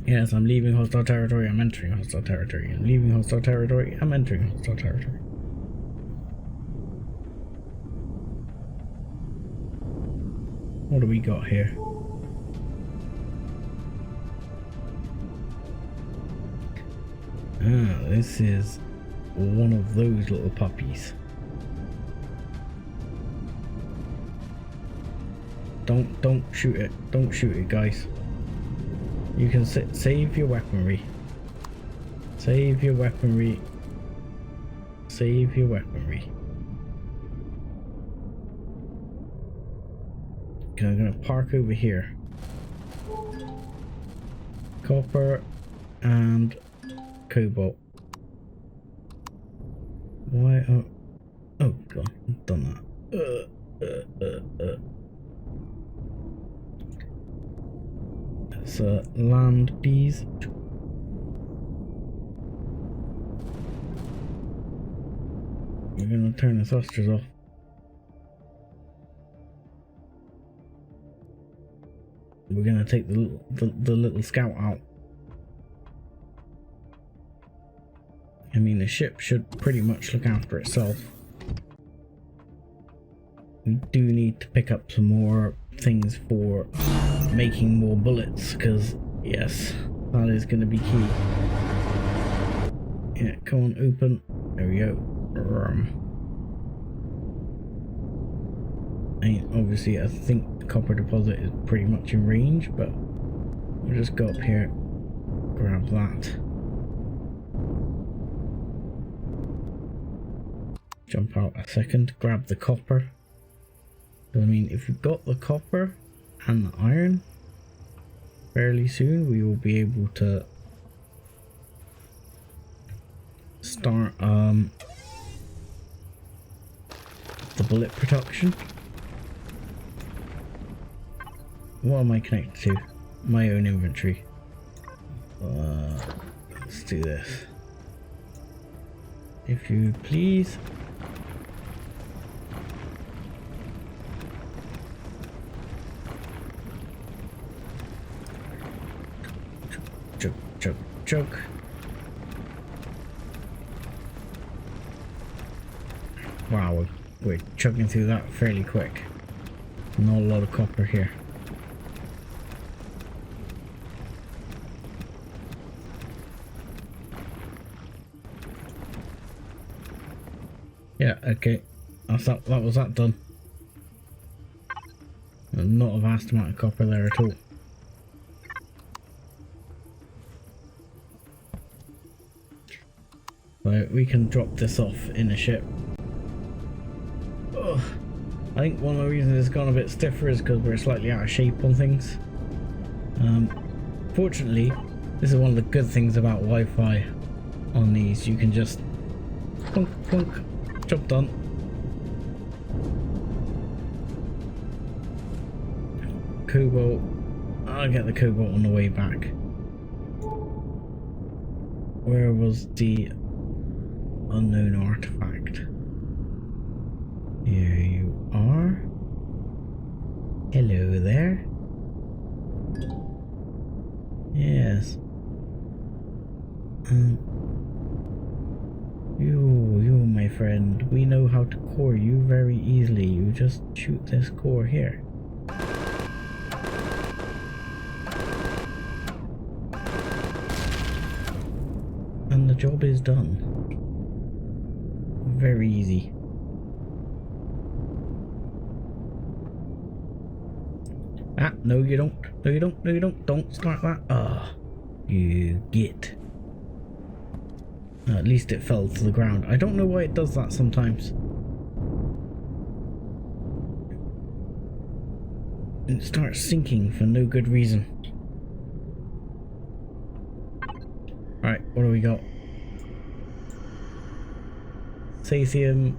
Yes, I'm leaving hostile territory, I'm entering hostile territory. I'm leaving hostile territory, I'm entering hostile territory. What do we got here? Ah, this is one of those little puppies. Don't shoot it. Don't shoot it, guys. You can save your weaponry. Save your weaponry. Save your weaponry. Okay, I'm gonna park over here. Copper and cobalt. Why? Oh god, I've done that. It's land bees. we're gonna turn the thrusters off. We're gonna take the little scout out. I mean, the ship should pretty much look after itself. We do need to pick up some more things for making more bullets, because yes, that is going to be key. Yeah, come on, open. There we go. Obviously, I think the copper deposit is pretty much in range, but we'll just go up here, grab that. Jump out a second, grab the copper. So, I mean, if we've got the copper and the iron, fairly soon we will be able to start the bullet production. What am I connected to? My own inventory. Let's do this. If you please. Choke. Wow, we're chugging through that fairly quick. Not a lot of copper here. Yeah, okay. That was that done. Not a vast amount of copper there at all. So we can drop this off in a ship. Ugh. I think one of the reasons it's gone a bit stiffer is because we're slightly out of shape on things. Fortunately, this is one of the good things about Wi-Fi on these. You can just plunk, plunk, job done. Cobalt. I'll get the cobalt on the way back. Where was the unknown artifact? Here you are. Hello there. Yes. You, my friend, we know how to core you very easily. You just shoot this core here. And the job is done. Very easy. Ah, no you don't. No you don't. No you don't. Don't start that. Ah, you get. At least it fell to the ground. I don't know why it does that sometimes. It starts sinking for no good reason. Alright, what do we got? Sathium,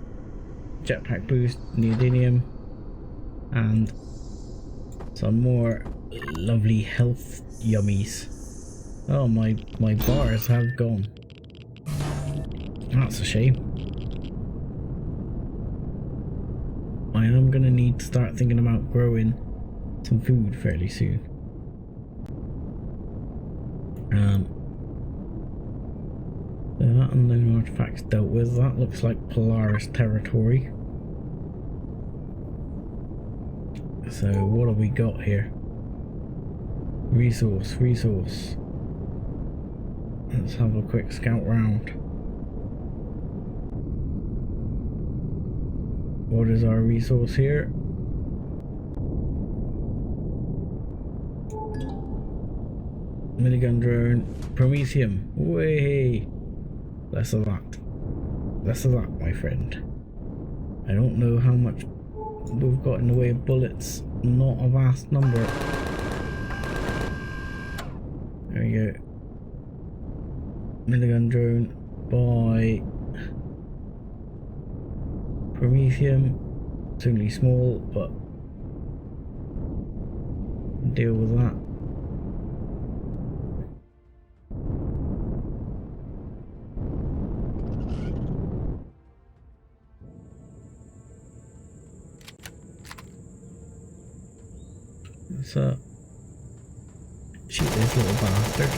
jetpack boost, neodymium, and some more lovely health yummies. Oh, my bars have gone. That's a shame. I am gonna need to start thinking about growing some food fairly soon. So that unknown artifact's dealt with. That looks like Polaris territory. So what have we got here? Resource. Let's have a quick scout round. What is our resource here? Minigun drone, Promethium. Way. Less of that. Less of that, my friend. I don't know how much we've got in the way of bullets. Not a vast number. There we go. Minigun drone by Promethium. It's only small, but deal with that. let's shoot this little bastard.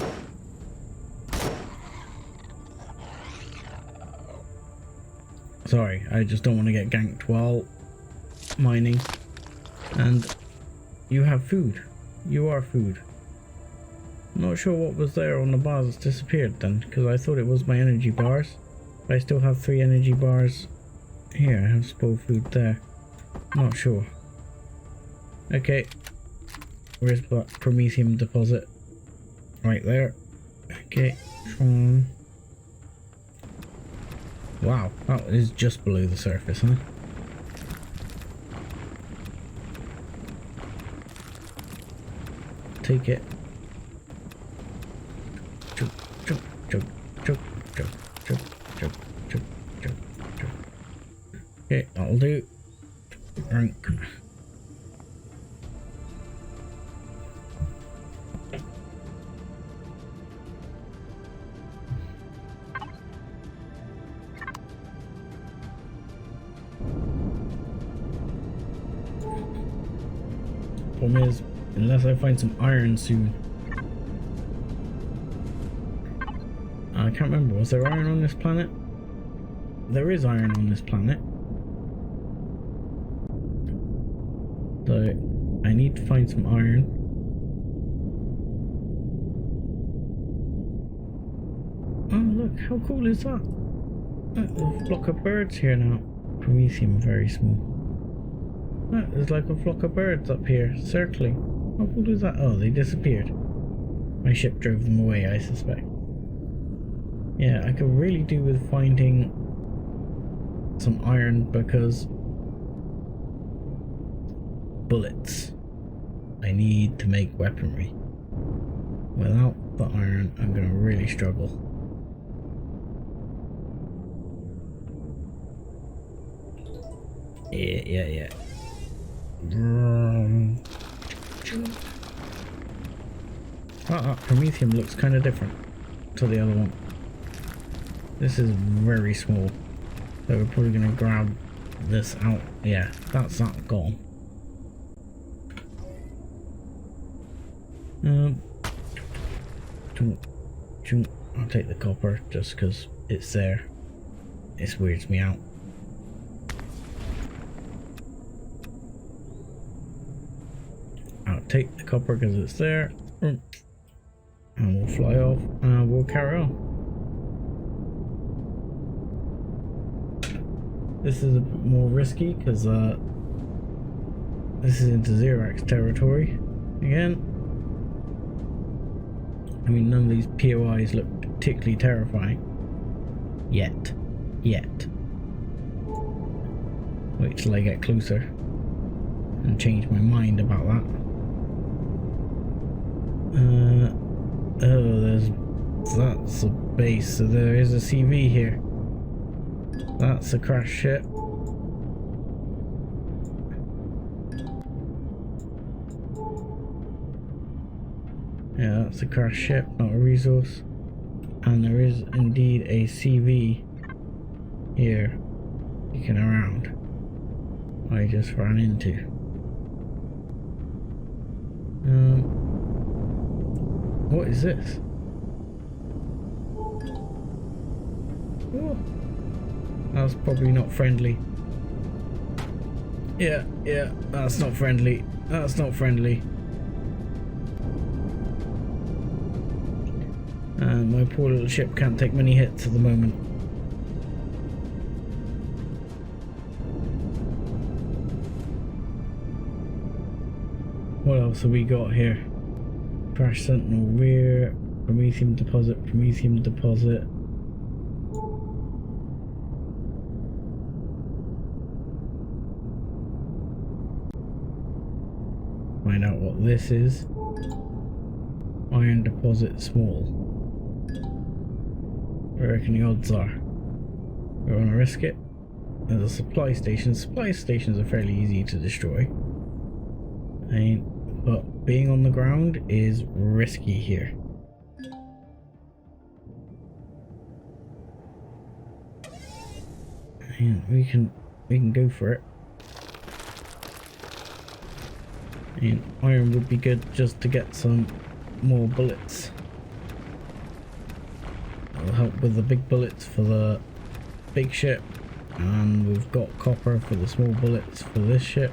Sorry, I just don't want to get ganked while mining. And you have food. You are food. Not sure what was there on the bars that's disappeared then, because I thought it was my energy bars. But I still have 3 energy bars here. I have spoiled food there. Not sure. Okay. Where's that Promethium deposit? Right there. Okay. Wow, that is just below the surface, huh? Take it. Chug, chug, chug, chug, chug, chug, chug, chug, chug, chug. Okay, that'll do. Rank. Problem is, unless I find some iron soon. I can't remember, was there iron on this planet? There is iron on this planet. So, I need to find some iron. Oh look, how cool is that? Look, there's a flock of birds here now. Promethium, very small. Oh, there's like a flock of birds up here, circling. How cool is that? Oh, they disappeared. My ship drove them away, I suspect. Yeah, I could really do with finding some iron because bullets. I need to make weaponry. Without the iron, I'm going to really struggle. Yeah. Promethium looks kind of different to the other one. This is very small, so we're probably going to grab this out. Yeah, that's that gone. I'll take the copper just because it's there. It weirds me out. I'll take the copper because it's there. And we'll fly off and we'll carry on. This is a bit more risky because this is into Xerax territory again. I mean, none of these POIs look particularly terrifying. Yet. Wait till I get closer and change my mind about that. That's a base, so there is a CV here. That's a crash ship. Yeah, that's a crash ship, not a resource. And there is indeed a CV here kicking around. I just ran into. What is this? Oh, that's probably not friendly. Yeah, that's not friendly. That's not friendly. And my poor little ship can't take many hits at the moment. What else have we got here? Crash Sentinel rear, Promethium deposit. Find out what this is. Iron deposit small. What do you reckon the odds are? We want to risk it. There's a supply station. Supply stations are fairly easy to destroy. But being on the ground is risky here. And we can go for it. And iron would be good just to get some more bullets. It'll help with the big bullets for the big ship. And we've got copper for the small bullets for this ship.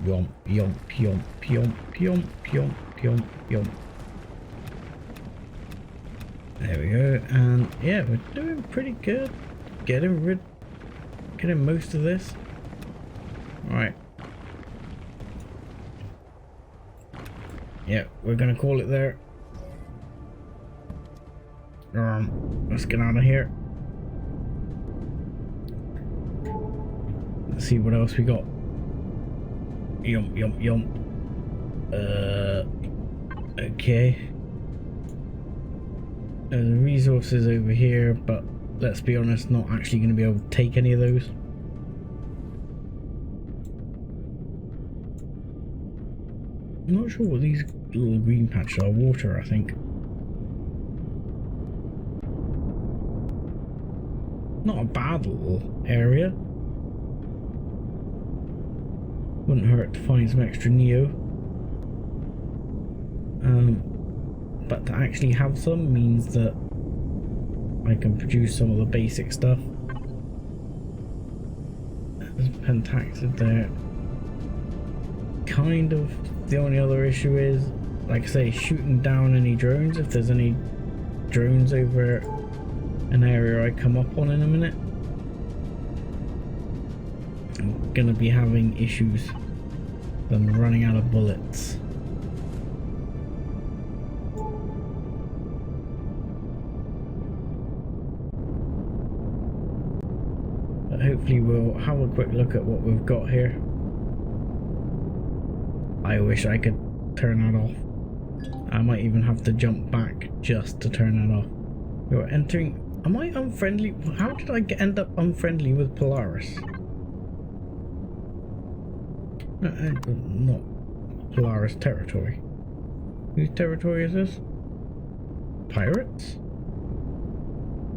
Yomp, yomp, yomp, yomp, yomp, yomp, yomp, yomp. There we go, and yeah, we're doing pretty good. Getting most of this. Alright. Yeah, we're gonna call it there. Let's get out of here. Let's see what else we got. Yump, yump, yump. Okay. There's resources over here, but let's be honest, not actually going to be able to take any of those. I'm not sure what these little green patches are. Water, I think. Not a bad little area. Wouldn't hurt to find some extra neo. But to actually have some means that I can produce some of the basic stuff. There's pentaxid there. Kind of the only other issue is, like I say, shooting down any drones. If there's any drones over an area I come up on in a minute, I'm gonna be having issues. I'm running out of bullets. But hopefully we'll have a quick look at what we've got here. I wish I could turn that off. I might even have to jump back just to turn that off. We're entering... Am I unfriendly? How did I end up unfriendly with Polaris? Not Polaris territory. Whose territory is this? Pirates?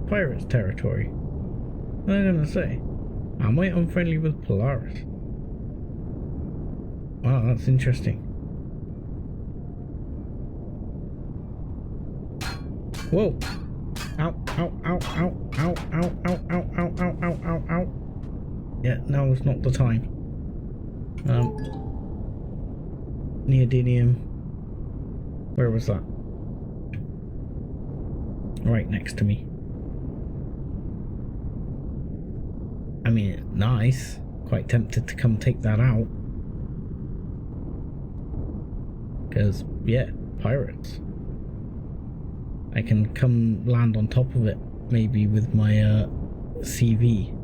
Pirates territory. What am I gonna say? Am I unfriendly with Polaris? Wow, that's interesting. Whoa! Ow, ow, ow, ow, ow, ow, ow, ow, ow, ow, ow, ow, ow. Yeah, now is not the time. Neodymium. Where was that? Right next to me. I mean, nice. Quite tempted to come take that out. Because, yeah, pirates. I can come land on top of it, maybe with my CV.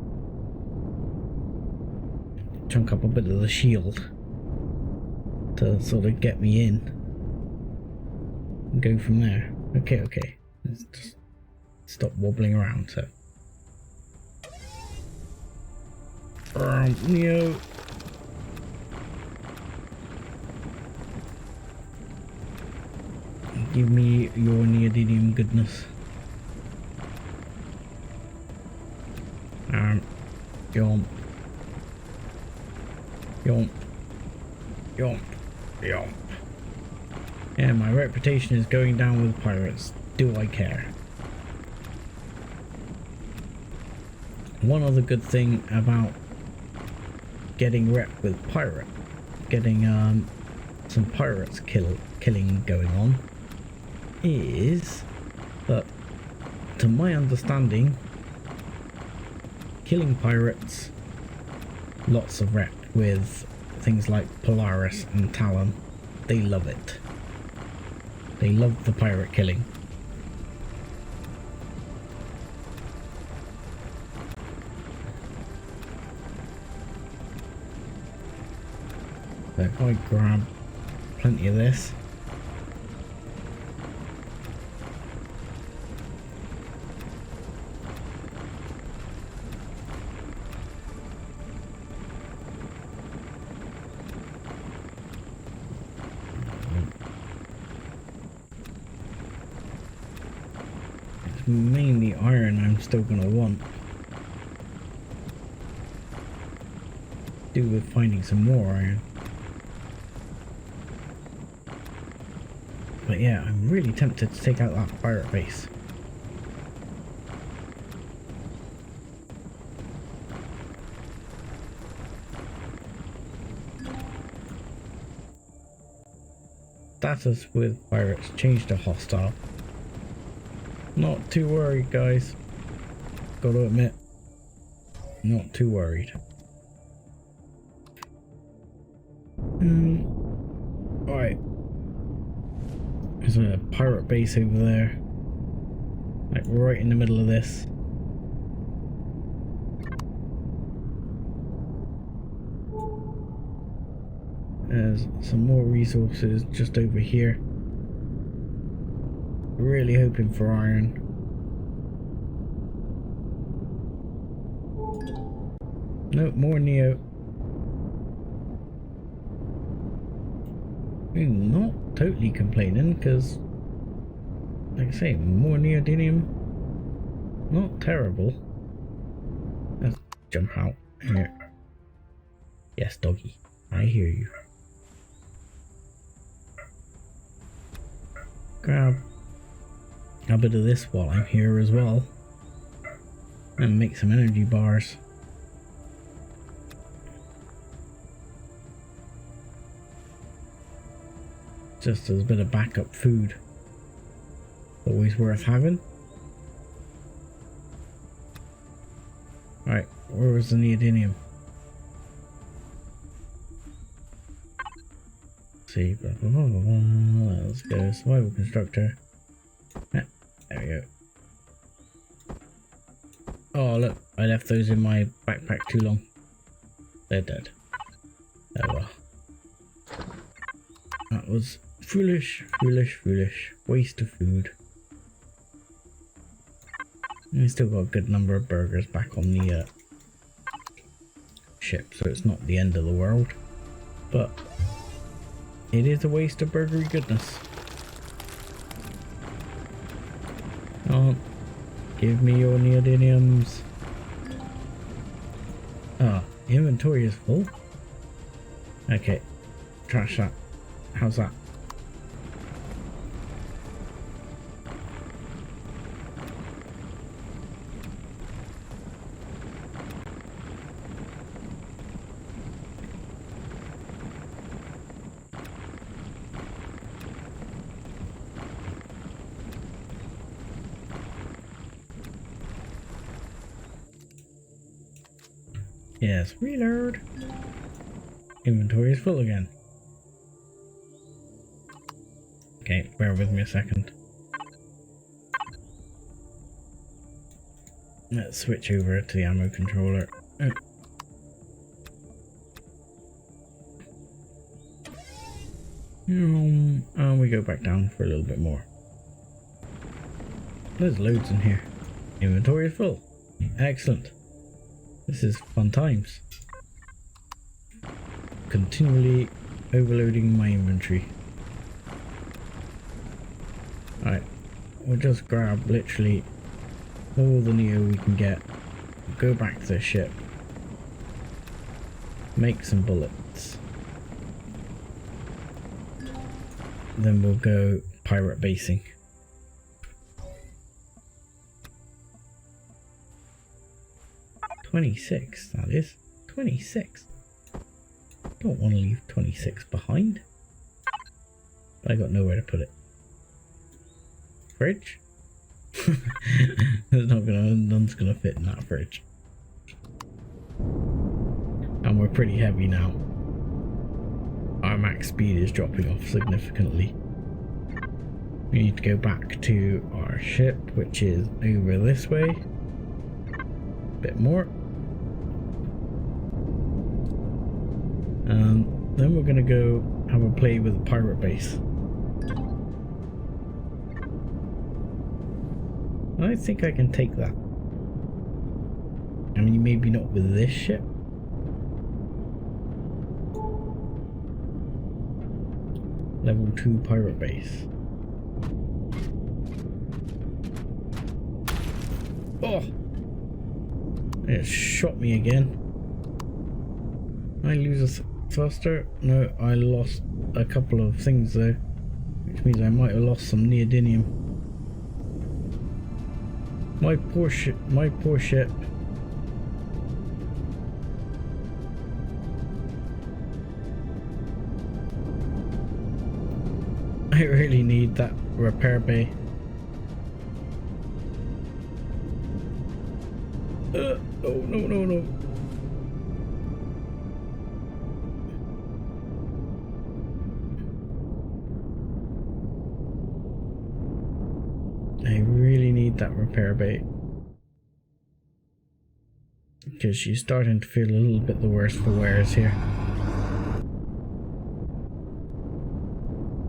Chunk up a bit of the shield to sort of get me in and go from there. Okay, okay. Let's just stop wobbling around. So, Neo. Give me your neodymium goodness. Yomp. Yomp. Yomp. Yomp. Yeah, my reputation is going down with pirates. Do I care? One other good thing about getting rep with pirate, getting some pirates killing going on, is that, to my understanding, killing pirates, lots of rep with things like Polaris and Talon. They love it. They love the pirate killing. So if I grab plenty of this, it's mainly iron I'm still gonna want. Do with finding some more iron. But yeah, I'm really tempted to take out that pirate base. Status with pirates changed to hostile. Not too worried, guys. Gotta admit, not too worried. Alright. There's a pirate base over there. Like right in the middle of this. There's some more resources just over here. Really hoping for iron. Nope, more Neo. I'm not totally complaining because, like I say, more neodymium. Not terrible. Let's jump out here. Yes, doggy. I hear you. Grab a bit of this while I'm here as well. And make some energy bars. Just as a bit of backup food. Always worth having. Right, where was the neodymium? See, blah, blah, blah, blah, blah. Let's go survival constructor. There we go. Oh look, I left those in my backpack too long. They're dead. Oh well. That was foolish, foolish, foolish. Waste of food. We still got a good number of burgers back on the ship, so it's not the end of the world. But it is a waste of burgery goodness. Oh, give me your neodymiums. Ah, inventory is full. Okay, trash that. How's that? Yes, reload. Inventory is full again. Okay, bear with me a second. Let's switch over to the ammo controller. And we go back down for a little bit more. There's loads in here. Inventory is full. Excellent. This is fun times. Continually overloading my inventory. Alright, we'll just grab literally all the Neo we can get, go back to the ship, make some bullets, then we'll go pirate basing. $26, that is. 26. Don't want to leave 26 behind. But I got nowhere to put it. Fridge? None's gonna fit in that fridge. And we're pretty heavy now. Our max speed is dropping off significantly. We need to go back to our ship, which is over this way. A bit more. And then we're gonna go have a play with the pirate base. I think I can take that. I mean, maybe not with this ship. Level 2 pirate base. Oh! It shot me again. I lose a thruster? No, I lost a couple of things though, which means I might have lost some neodymium. My poor ship, my poor ship. I really need that repair bay. Oh, no. I really need that repair bay. Because she's starting to feel a little bit the worse for wears here.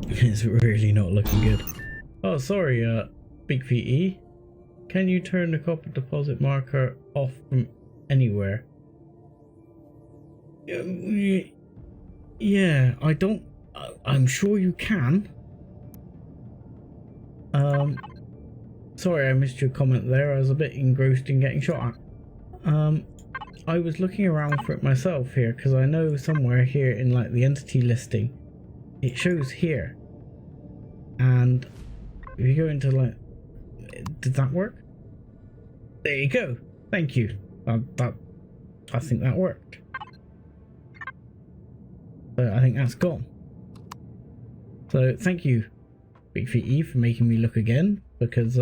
It's really not looking good. Oh, sorry, Big VE. Can you turn the copper deposit marker off from anywhere? Yeah, I'm sure you can. Sorry I missed your comment there. I was a bit engrossed in getting shot at. I was looking around for it myself here because I know somewhere here in like the entity listing it shows here, and if you go into like, did that work? There you go. Thank you. I think that worked. So I think that's gone. So thank you, Big Feet E, for making me look again, because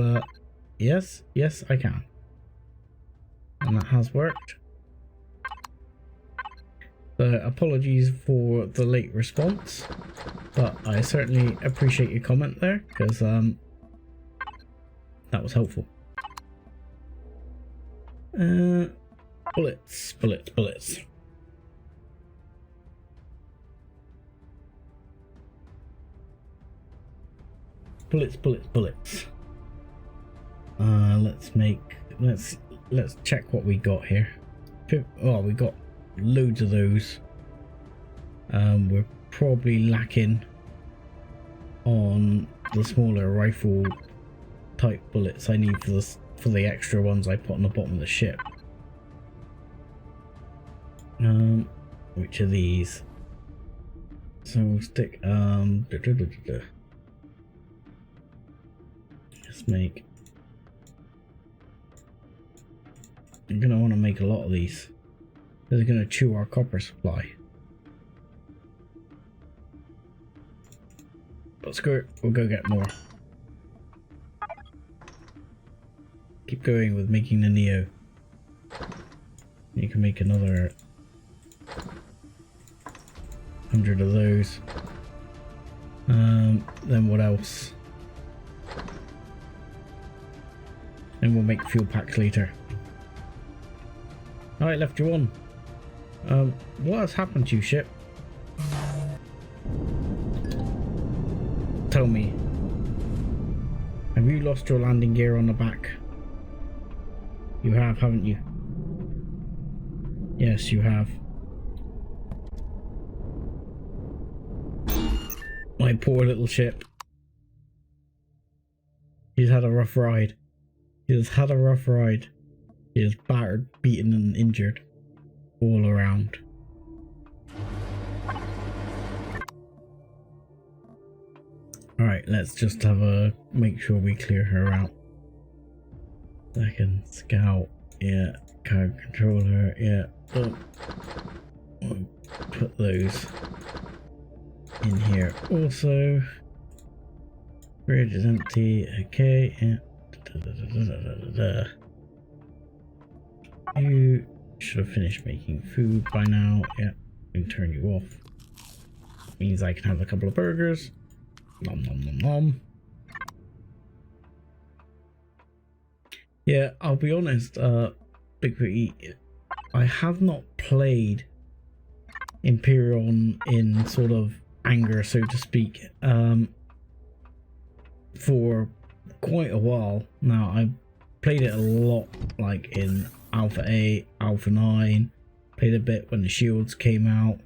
yes I can, and that has worked. So apologies for the late response, but I certainly appreciate your comment there, because that was helpful. Bullets. Bullets. Let's check what we got here. Oh, we got loads of those. We're probably lacking on the smaller rifle type bullets I need for the extra ones I put on the bottom of the ship. Which are these? So we'll stick let's make, I'm gonna want to make a lot of these. They're gonna chew our copper supply. But screw it, we'll go get more. Keep going with making the Neo. You can make another 100 of those. Then what else? And we'll make fuel packs later. I left you on. What has happened to you, ship? Tell me. Have you lost your landing gear on the back? You have, haven't you? Yes, you have. My poor little ship. He's had a rough ride. He has had a rough ride. He is battered, beaten and injured all around. Alright, let's just have a make sure we clear her out. Second scout, yeah. Cargo controller, yeah. Oh. We'll put those in here also. Bridge is empty, okay, yeah. You should have finished making food by now. Yeah, we can turn you off. Means I can have a couple of burgers. Nom nom nom nom. Yeah, I'll be honest, Big Pretty, I have not played Empyrion in sort of anger, so to speak, for quite a while now. I played it a lot, like in Alpha 8, Alpha 9, played a bit when the shields came out.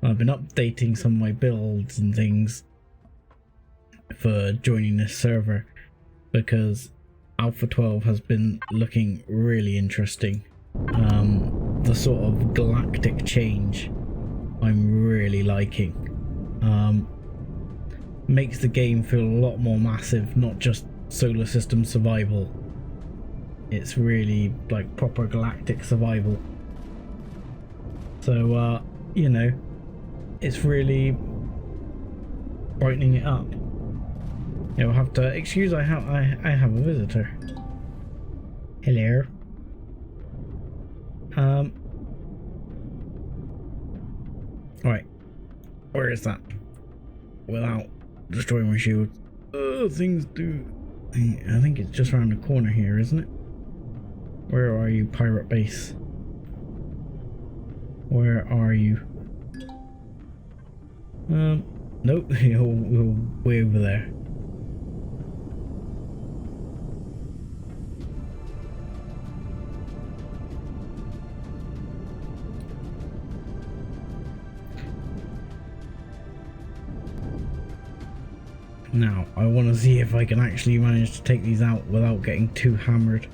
I've been updating some of my builds and things for joining this server, because Alpha 12 has been looking really interesting. The sort of galactic change I'm really liking. Makes the game feel a lot more massive, not just solar system survival. It's really like proper galactic survival. So, you know, it's really brightening it up. You'll have to excuse I have a visitor. Hello. Right. Where is that? Without destroying my shield. Things do. I think it's just around the corner here, isn't it? Where are you, pirate base? Where are you? Nope. You're way over there. Now, I want to see if I can actually manage to take these out without getting too hammered.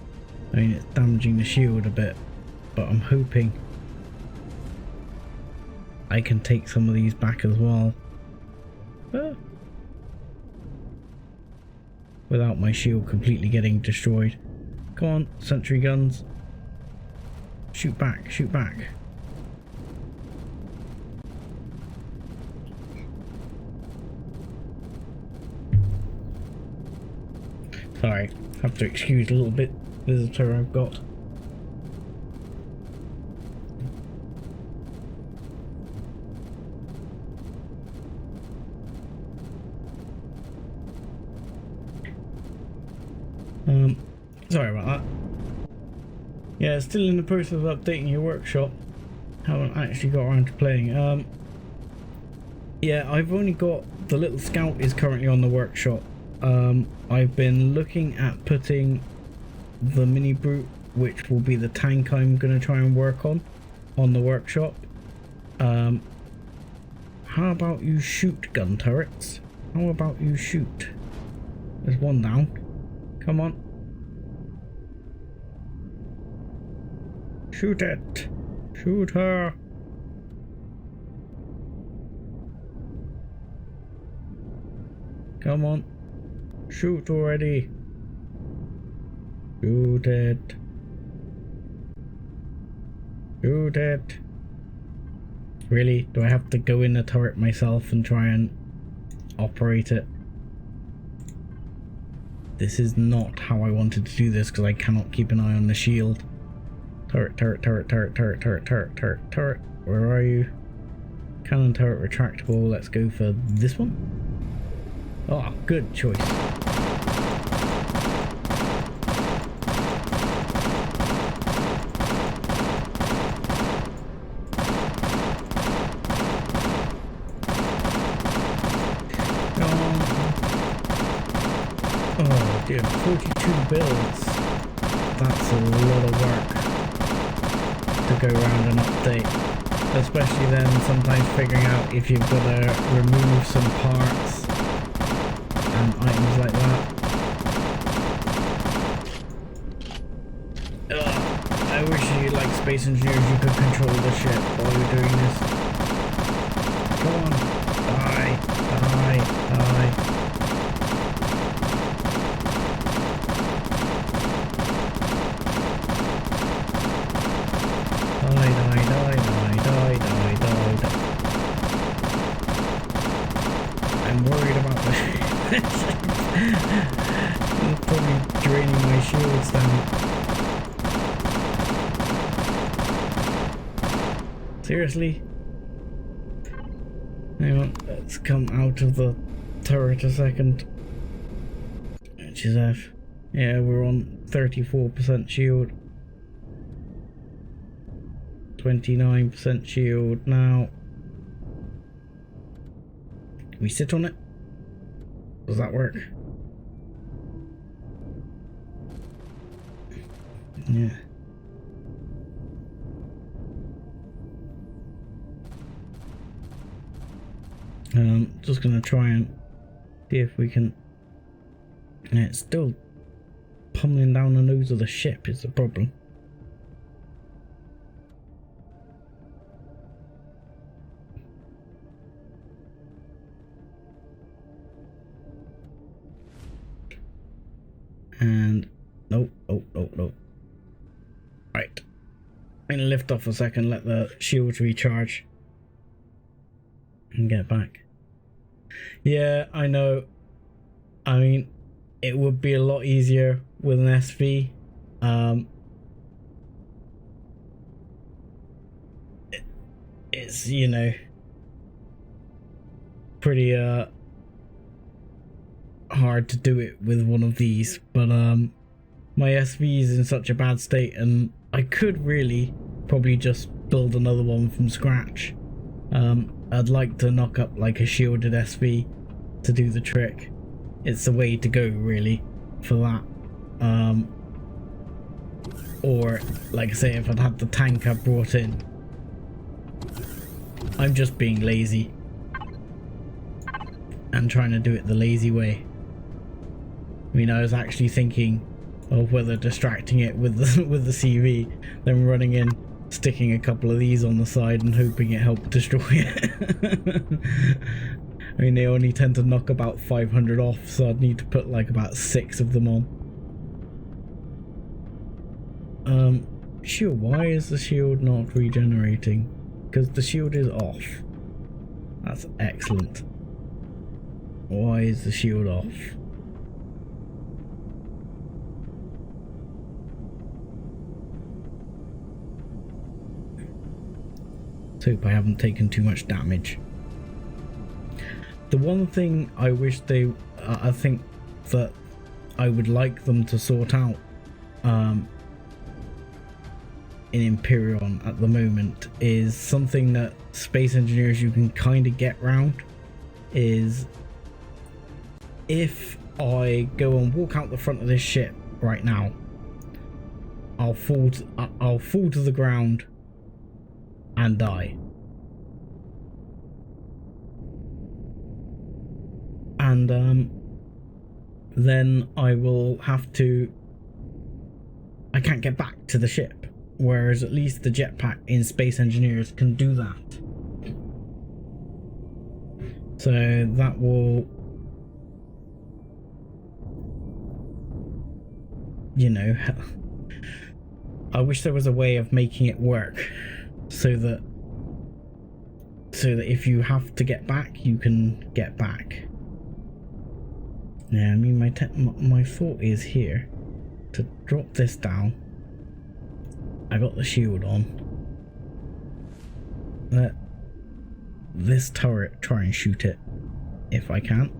I mean, it's damaging the shield a bit, but I'm hoping I can take some of these back as well. Without my shield completely getting destroyed. Come on, sentry guns. Shoot back, shoot back. Sorry, have to excuse a little bit visitor I've got. Sorry about that. Yeah, still in the process of updating your workshop. Haven't actually got around to playing. Yeah, I've only got the little scout is currently on the workshop. I've been looking at putting the mini brute, which will be the tank I'm going to try and work on the workshop. How about you shoot, gun turrets? How about you shoot? There's one down. Come on. Shoot it! Shoot her! Come on. Shoot already. Shoot it. Shoot it. Really? Do I have to go in the turret myself and try and operate it? This is not how I wanted to do this because I cannot keep an eye on the shield. Turret, turret, turret, turret, turret, turret, turret, turret, turret. Where are you? Cannon turret retractable. Let's go for this one. Oh, good choice. Oh dear, 42 builds. That's a lot of work to go around and update. Especially then sometimes figuring out if you've got to remove some parts and items like that. I wish you, like Space Engineers, you could control the ship while you're doing this. Come on. Die. Die. Die. I'm worried about the it's probably draining my shields down. Seriously? Hang on, let's come out of the turret a second. Which is F. Yeah, we're on 34% shield. 29% shield now. Can we sit on it? Does that work? Yeah. Just gonna try and see if we can. Yeah, it's still pummeling down the nose of the ship is the problem. And nope. Right. I'm gonna lift off a second, let the shields recharge, and get back. Yeah, I know. I mean, it would be a lot easier with an SV. It's, you know, pretty hard to do it with one of these, but my SV is in such a bad state, and I could really probably just build another one from scratch. I'd like to knock up like a shielded SV to do the trick. It's the way to go really for that. Or like I say, if I'd had the tank I brought in. I'm just being lazy and trying to do it the lazy way. I mean, I was actually thinking of whether distracting it with the CV, then running in, sticking a couple of these on the side and hoping it helped destroy it. I mean, they only tend to knock about 500 off, so I'd need to put like about 6 of them on. Shield, why is the shield not regenerating? Because the shield is off. That's excellent. Why is the shield off? Let's hope I haven't taken too much damage. The one thing I wish they, I think that I would like them to sort out in Empyrion at the moment is something that space engineers you can kind of get round, is if I go and walk out the front of this ship right now, I'll fall to the ground and die. And then I will have to, I can't get back to the ship, whereas at least the jetpack in Space Engineers can do that. So that will, you know, I wish there was a way of making it work so that if you have to get back, you can get back. Yeah, I mean, my thought is here to drop this down. I got the shield on. Let this turret try and shoot it if I can.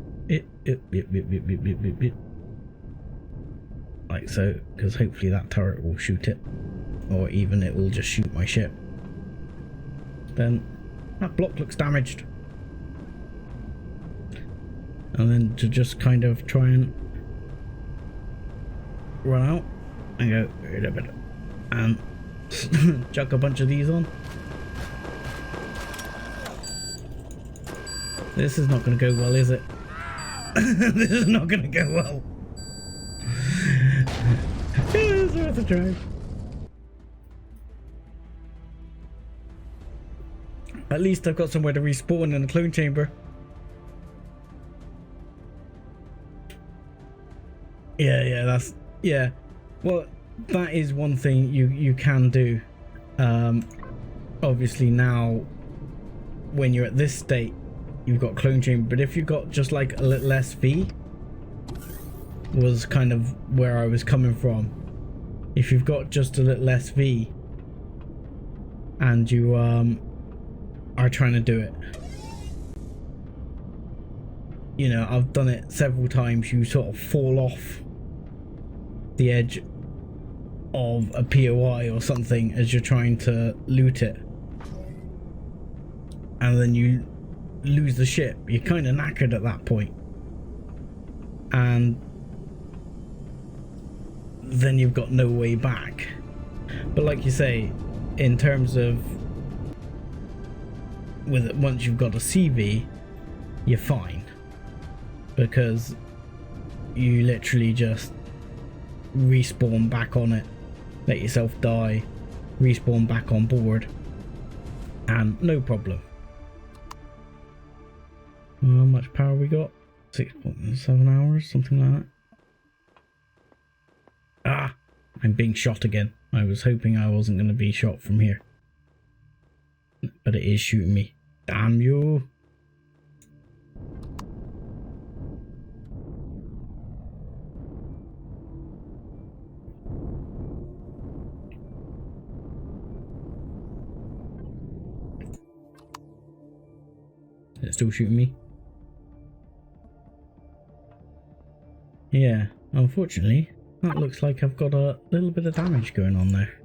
Like so, because hopefully that turret will shoot it, or even it will just shoot my ship. Then that block looks damaged. And then to just kind of try and run out and go and chuck a bunch of these on. This is not going to go well, is it? This is not going to go well. It's worth a try. At least I've got somewhere to respawn in a clone chamber. Yeah, well, that is one thing you can do. Obviously now when you're at this state you've got clone chamber, but if you've got just like a little SV, was kind of where I was coming from. If you've got just a little SV and you are trying to do it, you know, I've done it several times, you sort of fall off the edge of a POI or something as you're trying to loot it, and then you lose the ship. You're kind of knackered at that point, and then you've got no way back. But like you say, in terms of with it, once you've got a CV, you're fine, because you literally just respawn back on it, let yourself die, respawn back on board, and no problem. How much power we got? 6.7 hours, something like that. Ah, I'm being shot again. I was hoping I wasn't going to be shot from here, but it is shooting me. Damn you. Is it still shooting me? Yeah, unfortunately, that looks like I've got a little bit of damage going on there.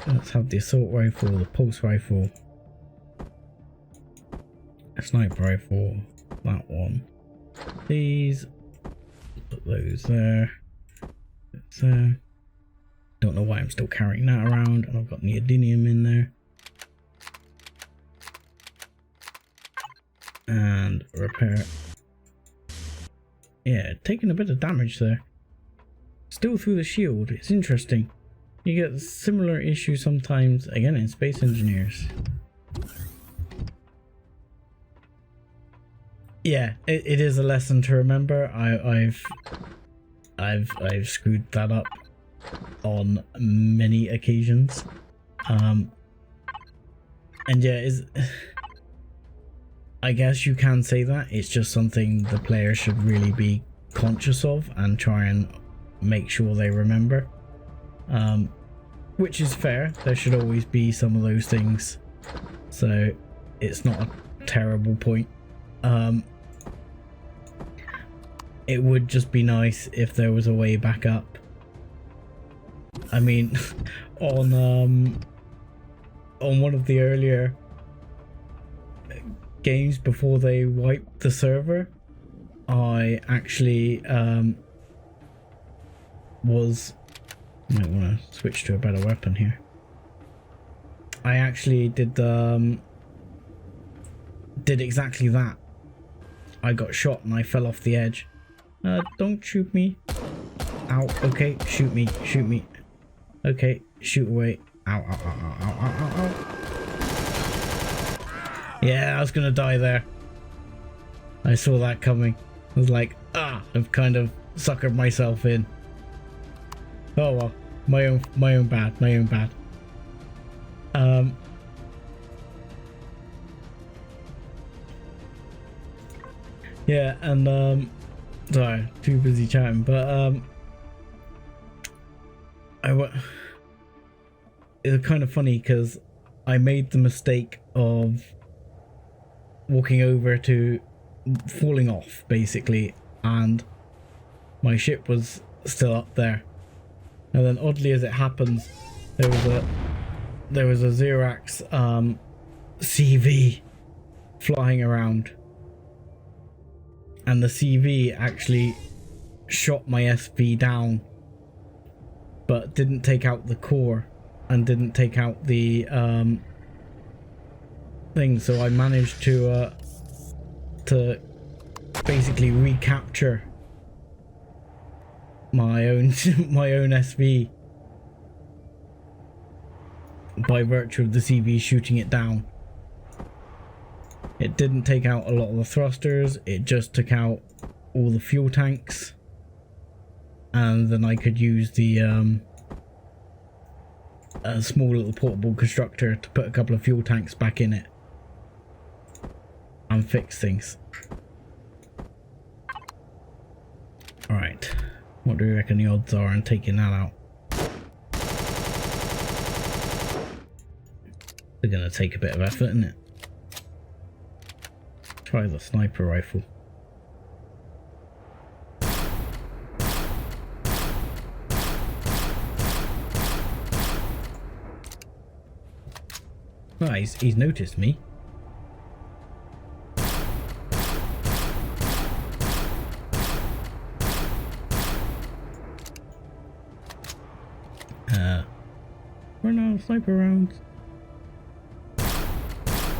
Let's have the assault rifle, the pulse rifle, a sniper rifle, that one. These, put those there. So, don't know why I'm still carrying that around, and I've got neodymium in there. And repair. Yeah, taking a bit of damage there. Still through the shield. It's interesting. You get a similar issue sometimes, again, in Space Engineers. Yeah, it is a lesson to remember. I've screwed that up on many occasions. And yeah, I guess you can say that. It's just something the player should really be conscious of and try and make sure they remember. Which is fair. There should always be some of those things. So it's not a terrible point. It would just be nice if there was a way back up. I mean, on one of the earlier games before they wiped the server, I actually might want to switch to a better weapon here. I actually did exactly that. I got shot and I fell off the edge. Don't shoot me. Ow. Okay, shoot me. Shoot me. Okay, shoot away. Ow, ow, ow, ow, ow, ow, ow, ow. Yeah, I was gonna die there. I saw that coming. I was like, I've kind of suckered myself in. Oh well, my own bad, my own bad. Yeah, and sorry, too busy chatting, but it's kind of funny because I made the mistake of walking over to falling off basically, and my ship was still up there, and then oddly as it happens, there was a Xerax CV flying around, and the CV actually shot my SV down but didn't take out the core and didn't take out the thing, so I managed to basically recapture my own SV by virtue of the CV shooting it down. It didn't take out a lot of the thrusters, it just took out all the fuel tanks, and then I could use the a small little portable constructor to put a couple of fuel tanks back in it and fix things. Alright, what do you reckon the odds are on taking that out? They're gonna take a bit of effort, isn't it? Try the sniper rifle. Oh, he's noticed me. Run out of sniper rounds.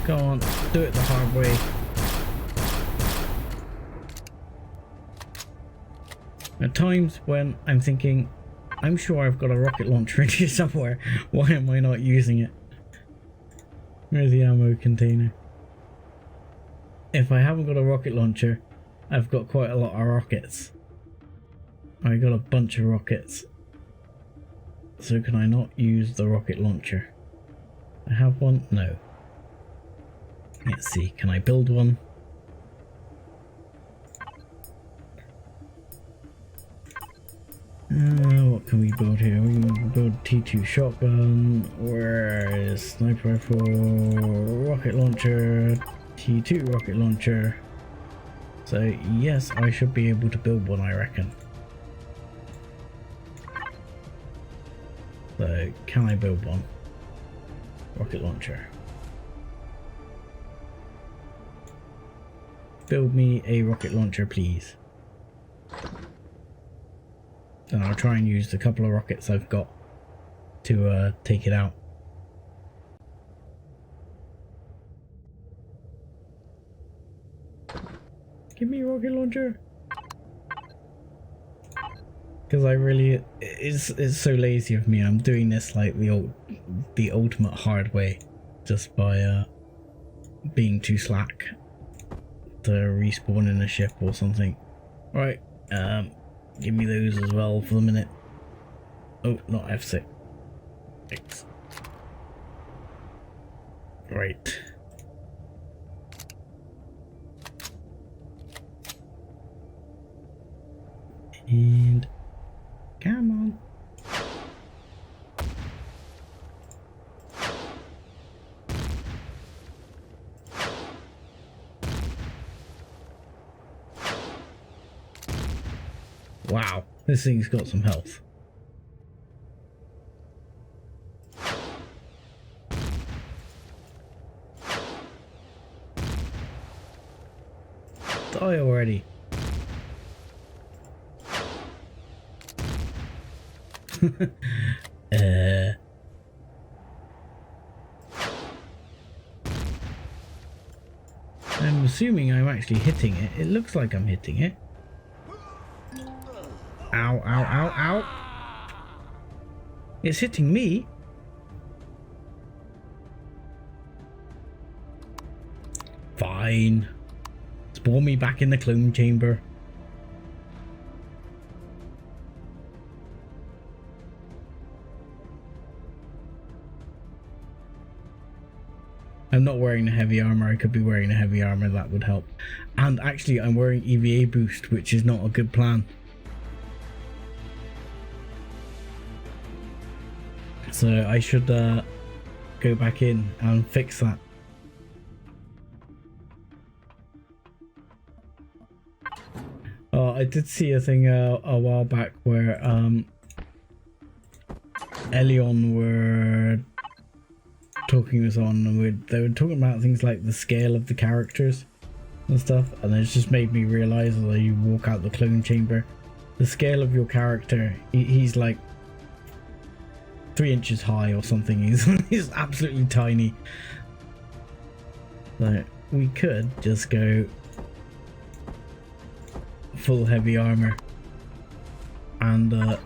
Go on, do it the hard way. At times when I'm thinking, I'm sure I've got a rocket launcher in here somewhere, why am I not using it? Where's the ammo container? If I haven't got a rocket launcher, I've got quite a lot of rockets. I got a bunch of rockets. So can I not use the rocket launcher? I have one? No. Let's see, can I build one? What can we build here? We can build T2 shotgun. Where is sniper rifle? Rocket launcher. T2 rocket launcher. So yes, I should be able to build one, I reckon. So can I build one? Rocket launcher. Build me a rocket launcher, please. And I'll try and use the couple of rockets I've got to take it out. Give me a rocket launcher. Because I really, it's so lazy of me. I'm doing this like the ultimate hard way, just by being too slack to respawn in a ship or something. Right, give me those as well for the minute. Oh, not F6. X. Right. And come on. Wow, this thing's got some health. Die already. I'm assuming I'm actually hitting it. It looks like I'm hitting it. Ow, ow, ow, ow. It's hitting me. Fine. Spawn me back in the clone chamber. I'm not wearing the heavy armor. I could be wearing the heavy armor. That would help. And actually, I'm wearing EVA boost, which is not a good plan. So I should go back in and fix that. I did see a thing a while back where Empyrion were talking with someone, and they were talking about things like the scale of the characters and stuff, and it's just made me realize as you walk out the clone chamber, the scale of your character, he's like 3 inches high or something. He's absolutely tiny. So we could just go full heavy armor and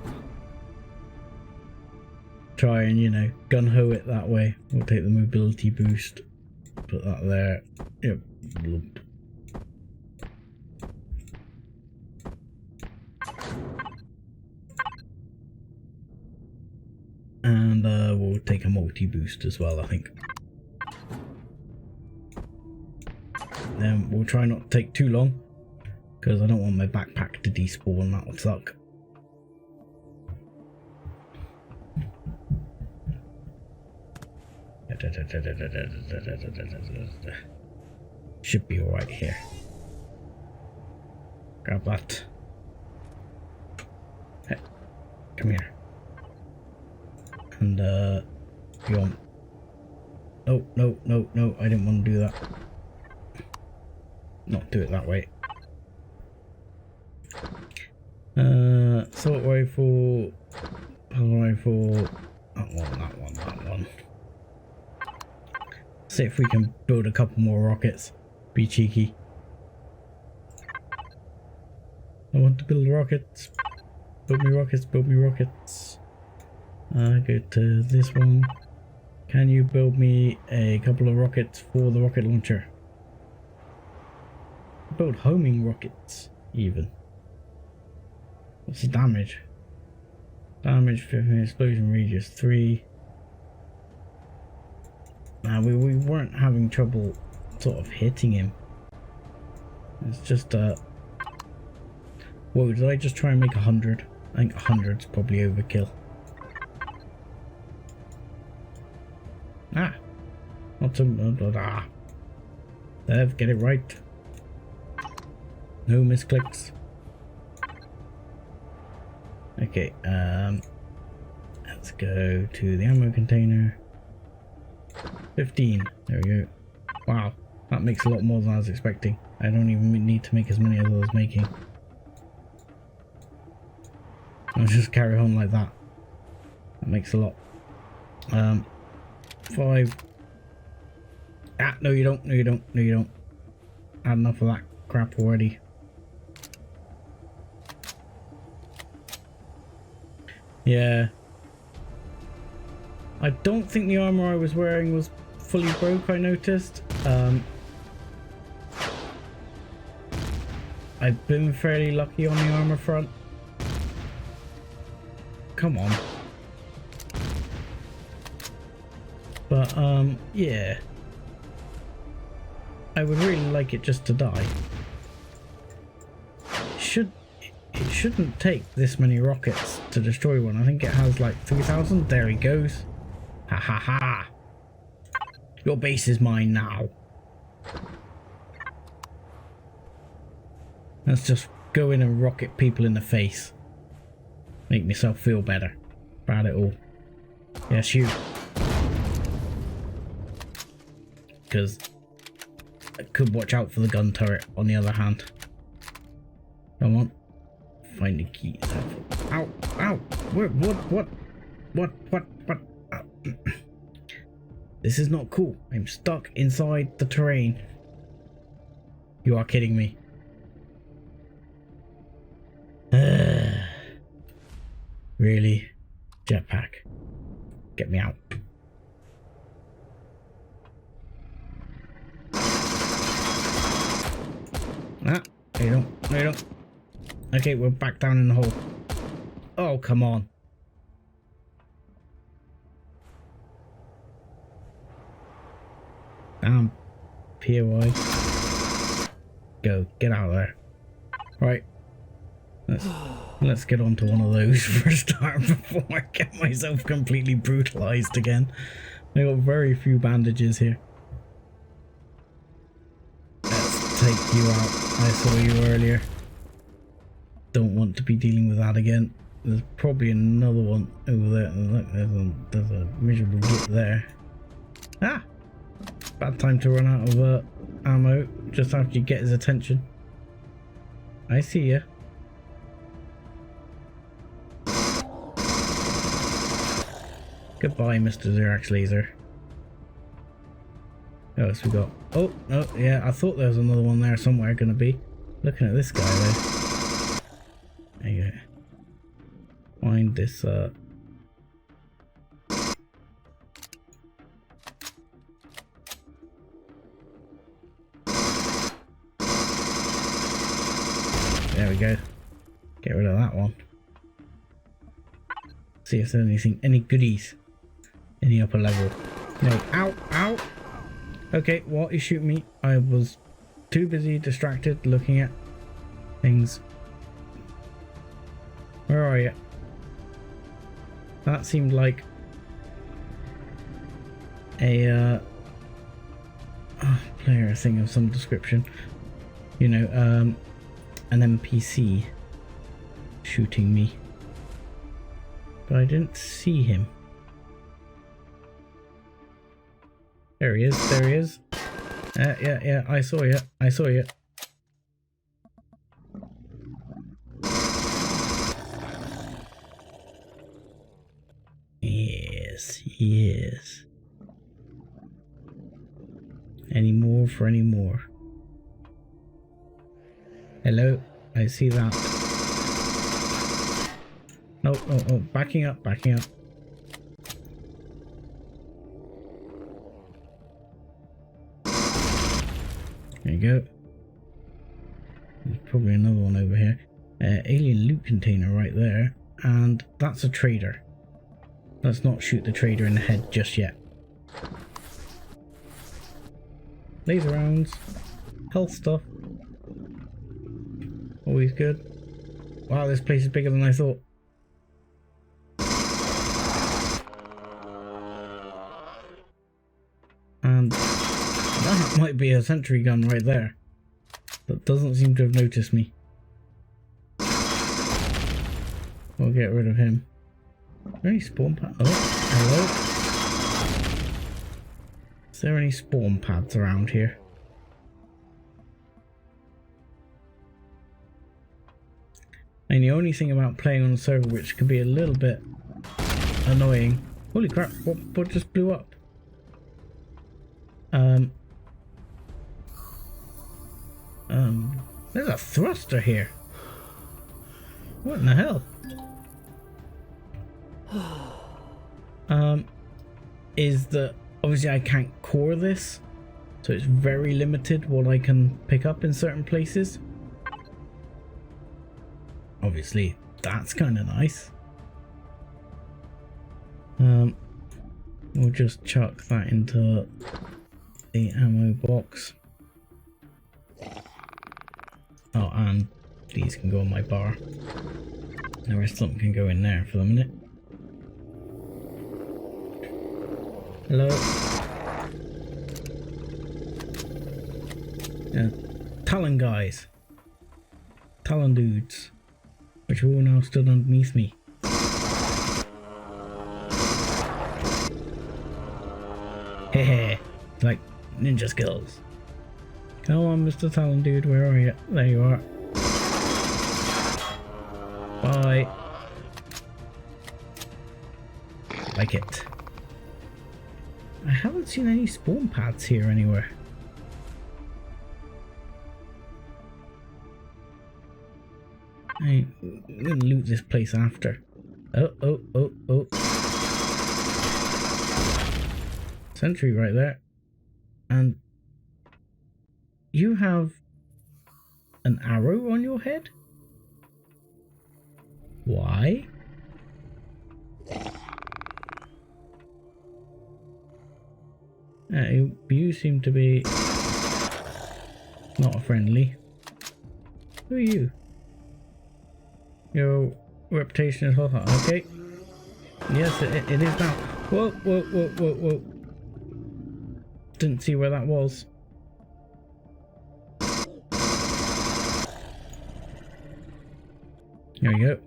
try and, you know, gun-ho it that way. We'll take the mobility boost, put that there. Yep. Bloop. And we'll take a multi-boost as well, I think. Then we'll try not to take too long, because I don't want my backpack to despawn. That would suck. Should be alright here. Grab that. Hey, come here. And beyond. Oh, no, no, no, I didn't want to do that. Not do it that way. Assault rifle, pulse rifle, that one. See if we can build a couple more rockets. Be cheeky. I want to build rockets. Build me rockets, build me rockets. Go to this one. Can you build me a couple of rockets for the rocket launcher? Build homing rockets, even. What's the damage? Damage, 15 explosion radius, 3. Now, we weren't having trouble sort of hitting him. It's just, whoa, did I just try and make 100? I think 100's probably overkill. Ah! Not some, Dev, get it right. No misclicks. Okay, let's go to the ammo container. 15. There we go. Wow, that makes a lot more than I was expecting. I don't even need to make as many as I was making. I'll just carry on like that. That makes a lot. 5. Ah, no you don't, no you don't, no you don't. Had enough of that crap already. Yeah. I don't think the armor I was wearing was fully broke, I noticed. I've been fairly lucky on the armor front. Come on. But, yeah. I would really like it just to die. It shouldn't take this many rockets to destroy one. I think it has like 3,000. There he goes. Ha ha ha. Your base is mine now. Let's just go in and rocket people in the face. Make myself feel better about it all. Yes, you. Because I could watch out for the gun turret on the other hand. Come on. Find the key. Ow! Ow! What? Ow. This is not cool. I'm stuck inside the terrain. You are kidding me. Really? Jetpack. Get me out. Ah, no you don't. No you don't. Okay, we're back down in the hole. Oh, come on. Damn. POI. Go. Get out of there. Right. Let's get on to one of those for a start before I get myself completely brutalized again. I got very few bandages here. Let's take you out. I saw you earlier. Don't want to be dealing with that again. There's probably another one over there. Look, there's a miserable git there. Ah! Bad time to run out of ammo just after you get his attention. I see ya. Goodbye, Mr. Xerax Laser. What else we got? Oh, no, yeah, I thought there was another one there somewhere gonna be. Looking at this guy there. There you go. Find this, There we go. Get rid of that one. See if there's anything, any goodies. Any upper level. No, ow, ow! Okay, what is shooting me? I was too busy, distracted, looking at things. Where are you? That seemed like a player thing of some description. You know, an NPC shooting me. But I didn't see him. There he is, there he is. Yeah, I saw you, I saw you. Yes, yes. Any more for any more. Hello, I see that. Oh, oh, oh, backing up, backing up. There you go. There's probably another one over here. Alien loot container right there. And that's a trader. Let's not shoot the trader in the head just yet. Laser rounds. Health stuff. Always good. Wow, this place is bigger than I thought. And that might be a sentry gun right there. That doesn't seem to have noticed me. We'll get rid of him. Are there any spawn pads? Oh, hello? Is there any spawn pads around here? And the only thing about playing on the server which can be a little bit annoying. Holy crap, what just blew up? There's a thruster here. What in the hell? Is that obviously I can't core this, so it's very limited what I can pick up in certain places. Obviously, that's kind of nice. We'll just chuck that into the ammo box. Oh, and these can go on my bar. The rest of them can go in there for the minute. Hello. Talon guys. Talon dudes. Which are all now stood underneath me. Hehe. Like ninja skills. Come on, Mr. Talon dude, where are you? There you are. Bye. Like it. I haven't seen any spawn pads here anywhere. I'm gonna loot this place after. Oh. Sentry right there. And you have an arrow on your head? Why? You seem to be not friendly. Who are you? Your reputation is hot. Okay. Yes, it is now. Whoa. Didn't see where that was. There we go.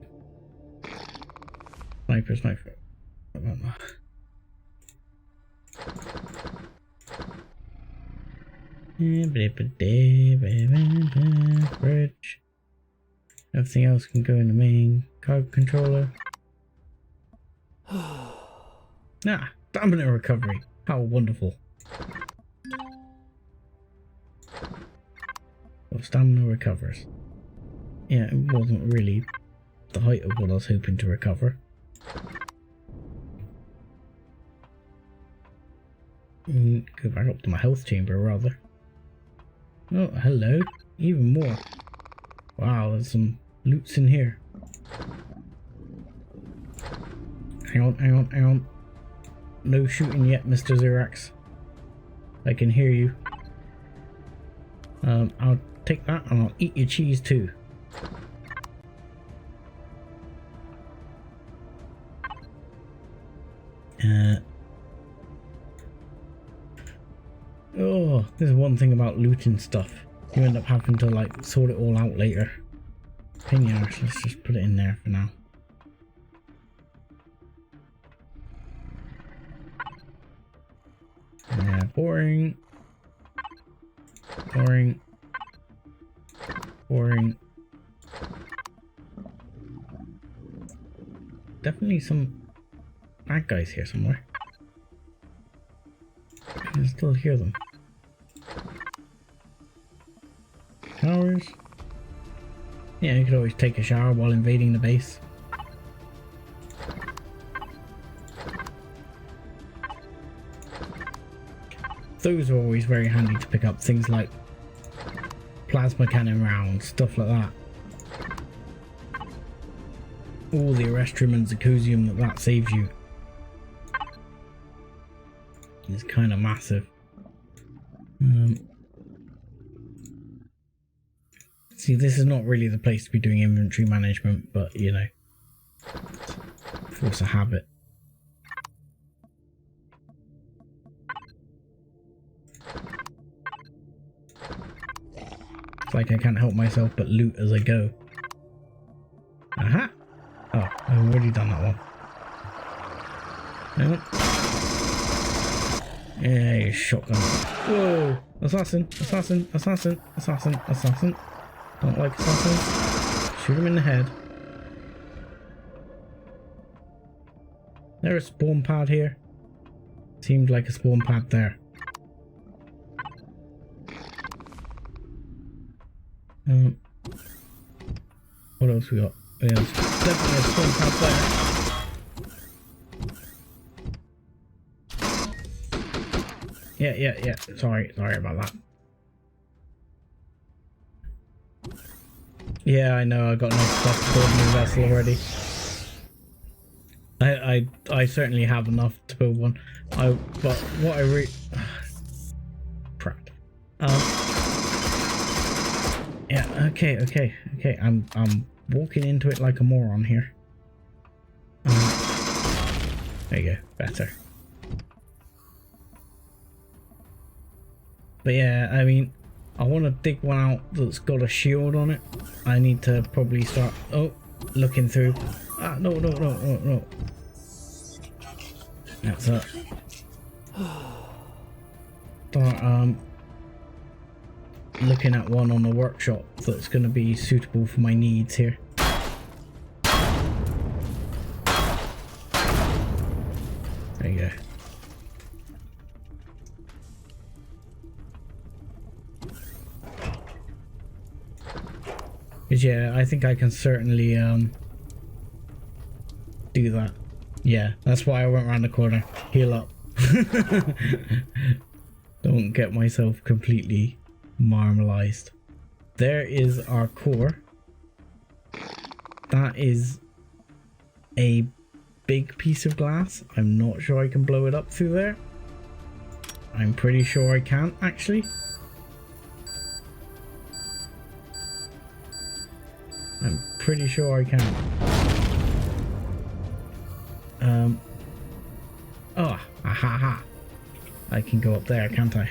Sniper. Bridge. Everything else can go in the main cargo controller. Stamina recovery. How wonderful. Well, stamina recovers. Yeah, it wasn't really the height of what I was hoping to recover. Go back up to my health chamber rather. Oh, hello. Even more. Wow, there's some loots in here. Hang on. No shooting yet, Mr. Xerax. I can hear you. I'll take that and I'll eat your cheese too. Oh, there's one thing about looting stuff. You end up having to like sort it all out later. Pain in the arse. Let's just put it in there for now. Boring. Definitely some bad guys here somewhere. I can still hear them. Showers. Yeah, you could always take a shower while invading the base. those are always very handy to pick up. Things like plasma cannon rounds, stuff like that. All the Erestrium and Zircosium that saves you is kind of massive. See, this is not really the place to be doing inventory management, but you know, force a habit. It's like I can't help myself but loot as I go. Aha! Oh, I've already done that one. Yeah, shotgun. Whoa! Assassin! Assassin! Assassin! Assassin! Assassin! Don't like assassins. Shoot him in the head. There's a spawn pad here. Seemed like a spawn pad there. What else we got? Yeah, there's definitely a spawn pad there. Yeah. Sorry about that. Yeah, I know. I got enough stuff to build a new vessel already. I certainly have enough to build one. But what I crap. Yeah. Okay. I'm walking into it like a moron here. There you go. Better. But yeah, I mean, I want to dig one out that's got a shield on it. I need to probably start looking through. Ah, no. That's it. Start looking at one on the workshop that's going to be suitable for my needs here. There you go. Because yeah, I think I can certainly do that. Yeah, that's why I went around the corner. Heal up. Don't get myself completely marmalized. There is our core. That is a big piece of glass. I'm not sure I can blow it up through there. I'm pretty sure I can't actually. I'm pretty sure I can. Oh, aha. I can go up there, can't I?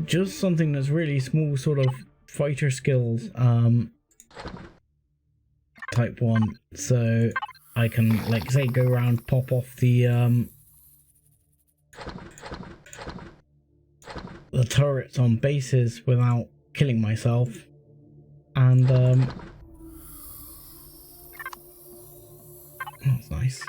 Just something that's really small, sort of fighter skills, type one. So I can, like, say, go around, pop off the turrets on bases without killing myself, and that's nice.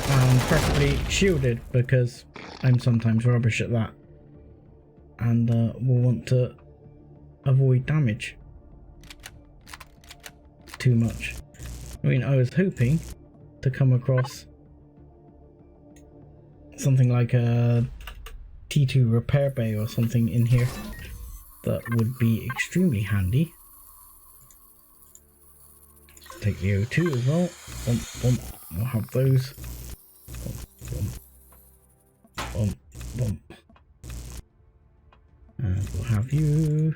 And preferably shielded, because I'm sometimes rubbish at that, and will want to avoid damage too much. I mean, I was hoping to come across something like a T2 repair bay or something in here that would be extremely handy. Take the O2 as well. We'll have those. And we'll have you.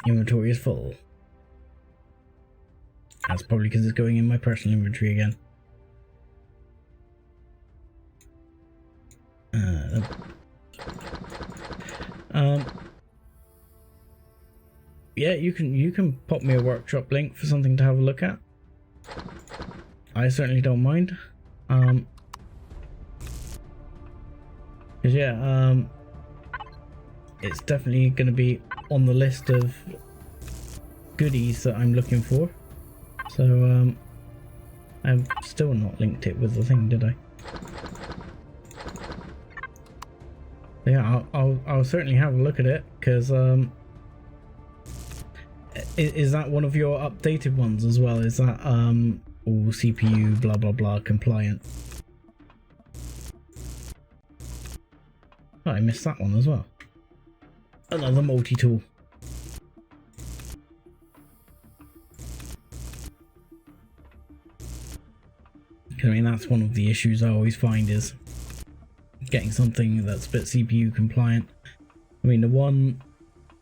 Inventory is full. That's probably because it's going in my personal inventory again. Yeah, you can pop me a workshop link for something to have a look at. I certainly don't mind. Cause yeah, it's definitely going to be on the list of goodies that I'm looking for. So I've still not linked it with the thing, did I? Yeah, I'll certainly have a look at it, because is that one of your updated ones as well? Is that all CPU blah blah blah compliant? Oh, I missed that one as well. Another multi-tool. I mean, that's one of the issues I always find, is getting something that's a bit CPU compliant. I mean,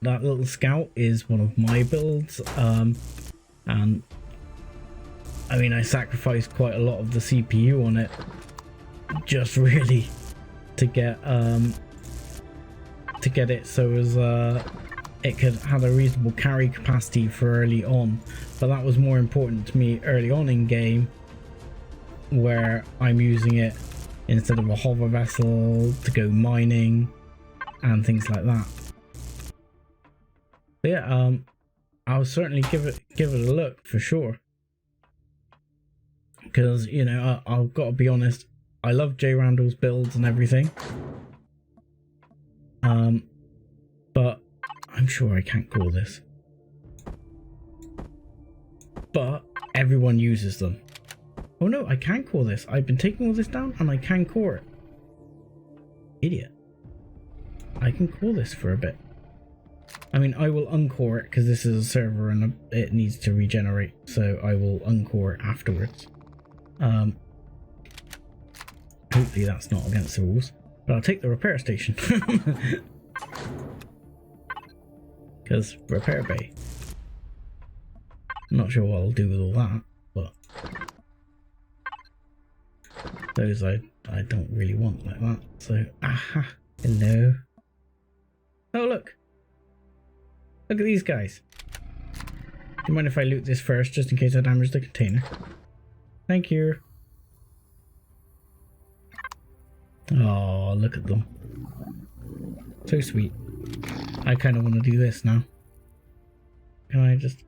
that little scout is one of my builds, and I mean, I sacrificed quite a lot of the CPU on it just really to get it so as it could have a reasonable carry capacity for early on. But that was more important to me early on in game, where I'm using it instead of a hover vessel to go mining and things like that. But yeah, I'll certainly give it a look for sure, because you know, I've got to be honest, I love J Randall's builds and everything, but I'm sure I can't call this, but everyone uses them. Oh no, I can core this. I've been taking all this down and I can core it. Idiot. I can core this for a bit. I mean, I will uncore it because this is a server and it needs to regenerate. So I will uncore it afterwards. Hopefully that's not against the rules. But I'll take the repair station. Because repair bay. I'm not sure what I'll do with all that, but those I don't really want like that. So, aha, hello. Oh look! Look at these guys. Do you mind if I loot this first, just in case I damage the container? Thank you. Oh, look at them. So sweet. I kind of want to do this now. Can I just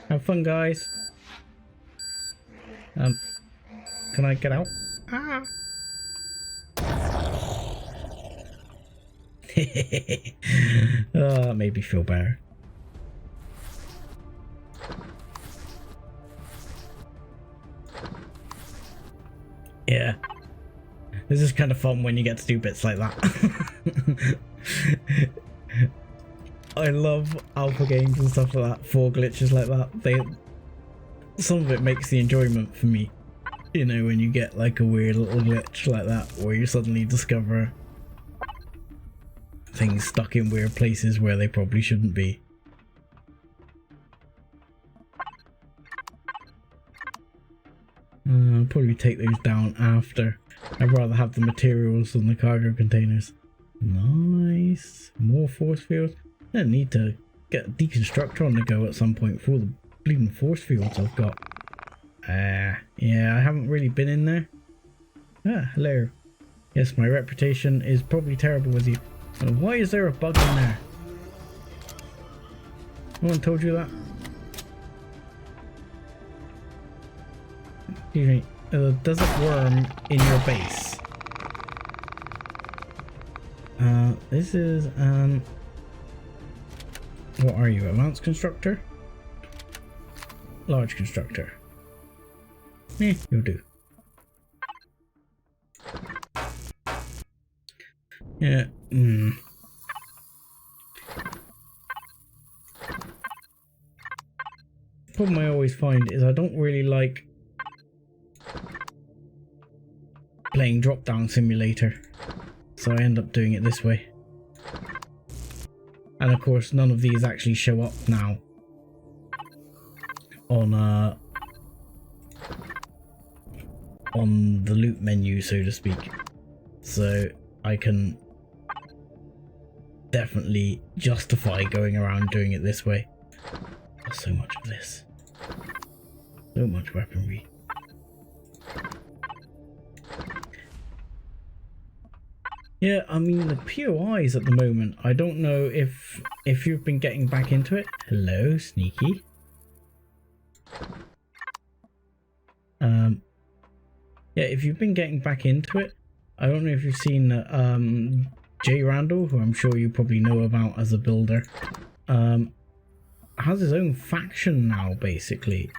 have fun, guys? Can I get out? Ah! Oh, that made me feel better. Yeah. This is kind of fun when you get to do bits like that. I love alpha games and stuff like that, for glitches like that. Some of it makes the enjoyment for me. You know, when you get like a weird little glitch like that, where you suddenly discover things stuck in weird places where they probably shouldn't be. I'll probably take those down after. I'd rather have the materials than the cargo containers. Nice. More force fields. I need to get a deconstructor on the go at some point for all the bleeding force fields I've got. Yeah, I haven't really been in there. Ah, hello. Yes, my reputation is probably terrible with you. Why is there a bug in there? No one told you that? Excuse me. Does it worm in your base? This is, what are you? Advanced constructor? Large constructor. You'll do. Yeah. Problem I always find is I don't really like playing drop-down simulator, so I end up doing it this way. And of course, none of these actually show up now on the loot menu, so to speak. So I can definitely justify going around doing it this way. Oh, so much of this. So much weaponry. Yeah, I mean, the POIs at the moment, I don't know if you've been getting back into it. Hello, sneaky. Yeah, if you've been getting back into it, I don't know if you've seen Jay Randall, who I'm sure you probably know about as a builder. Has his own faction now, basically.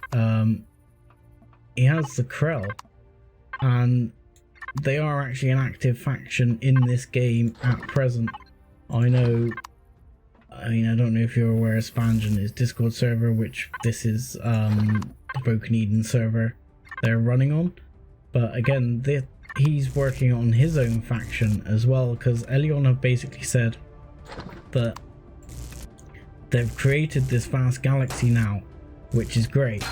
He has the Krell, and they are actually an active faction in this game at present. I know, I mean, I don't know if you're aware of Spangen, his Discord server, which this is the Broken Eden server they're running on. But again, he's working on his own faction as well, because Empyrion have basically said that they've created this vast galaxy now, which is great,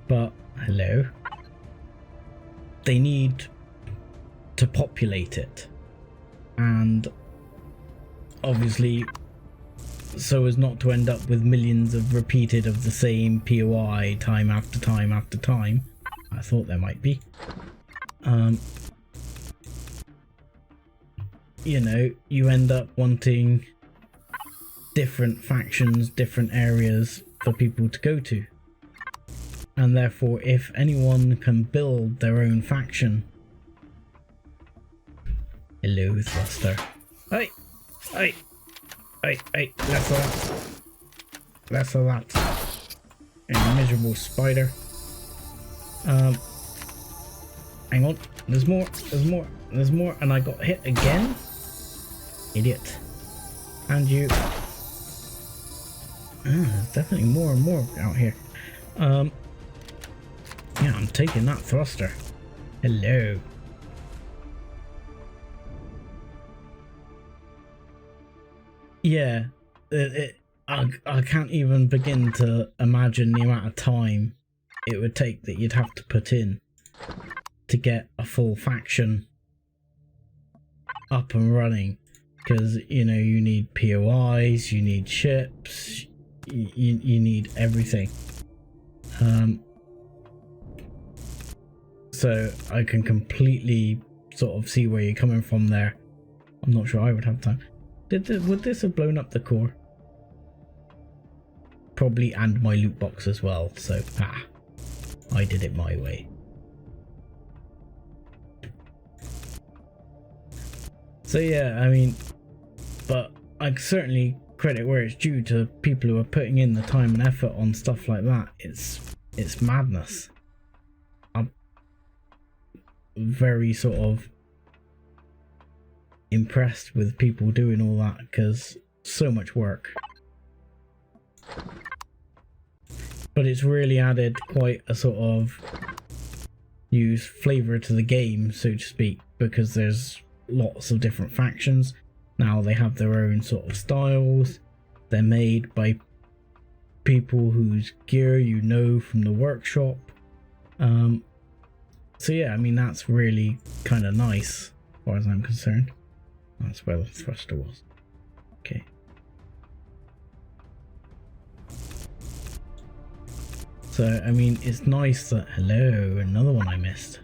but hello, they need to populate it, and obviously so as not to end up with millions of repeated of the same POI time after time after time. I thought there might be. You know, you end up wanting different factions, different areas for people to go to. And therefore, if anyone can build their own faction... Hello, Thruster. Hey! Hey! Hey! Hey! Less of that. Less of that. You miserable spider. Hang on. There's more. There's more. There's more. And I got hit again? Idiot. And you... there's definitely more and more out here. Yeah, I'm taking that thruster. Hello. Yeah, I can't even begin to imagine the amount of time it would take that you'd have to put in to get a full faction up and running. Because, you know, you need POIs, you need ships, you need everything. So I can completely sort of see where you're coming from there. I'm not sure I would have time. Would this have blown up the core? Probably, and my loot box as well. So, I did it my way. So yeah, I mean, but I certainly credit where it's due to people who are putting in the time and effort on stuff like that. It's madness. I'm very sort of impressed with people doing all that, because so much work. But it's really added quite a sort of new flavour to the game, so to speak, because there's lots of different factions. Now they have their own sort of styles. They're made by people whose gear you know from the workshop. So yeah, I mean, that's really kind of nice as far as I'm concerned. That's where the thruster was. Okay. So, I mean, it's nice that... Hello, another one I missed.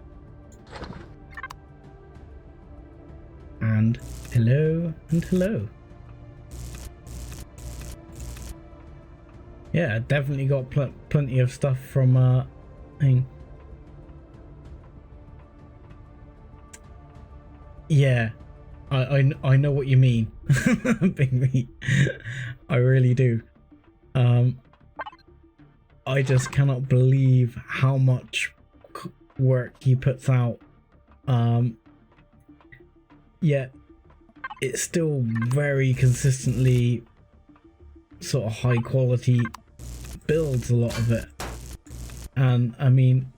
And hello, and hello. Yeah, definitely got plenty of stuff from, thing. Yeah, I know what you mean, Big Meat. I really do. I just cannot believe how much work he puts out. Yet it's still very consistently sort of high quality builds, a lot of it. And I mean,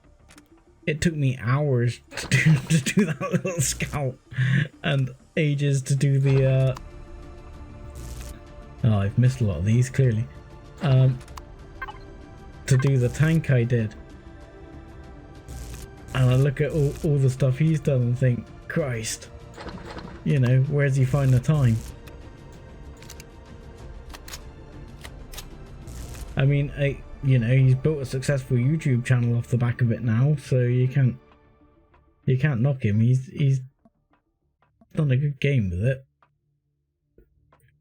it took me hours to do that little scout, and ages to do the oh, I've missed a lot of these clearly. To do the tank I did, and I look at all the stuff he's done and think, Christ, you know, where's he find the time? I mean, you know, he's built a successful YouTube channel off the back of it now, so you can't knock him. He's done a good game with it,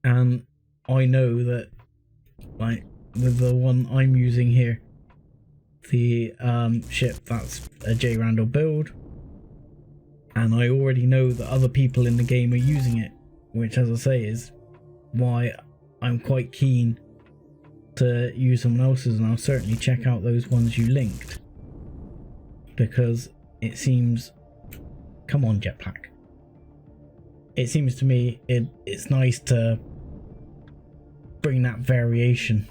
and I know that, like, with the one I'm using here, the ship that's a J Randall build, and I already know that other people in the game are using it, which, as I say, is why I'm quite keen to use someone else's, and I'll certainly check out those ones you linked, because it seems, come on Jetpack, it seems to me it's nice to bring that variation.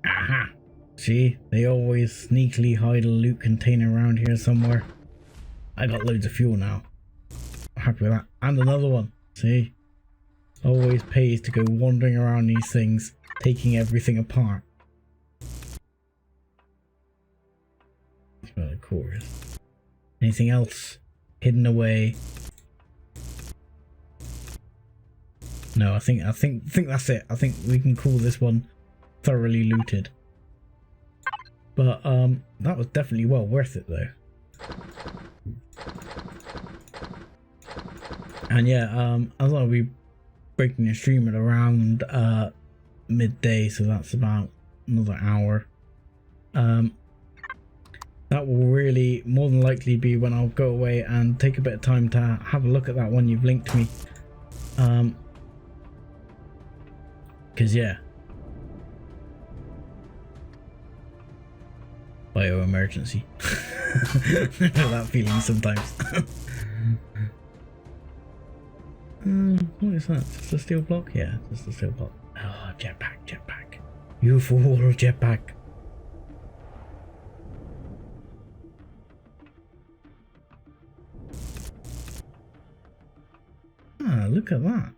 Aha! See, they always sneakily hide a loot container around here somewhere. I got loads of fuel now. I'm happy with that. And another one. See? Always pays to go wandering around these things, taking everything apart. That's where the core is. Anything else hidden away? No, I think that's it. I think we can call this one thoroughly looted. But that was definitely well worth it though. And yeah, I'll be breaking the stream at around midday, so that's about another hour. That will really more than likely be when I'll go away and take a bit of time to have a look at that one you've linked me. Because yeah, bio emergency. That feeling sometimes. What is that? Just a steel block? Yeah, just a steel block. Oh, jetpack, jetpack. You fool, jetpack. Ah, look at that.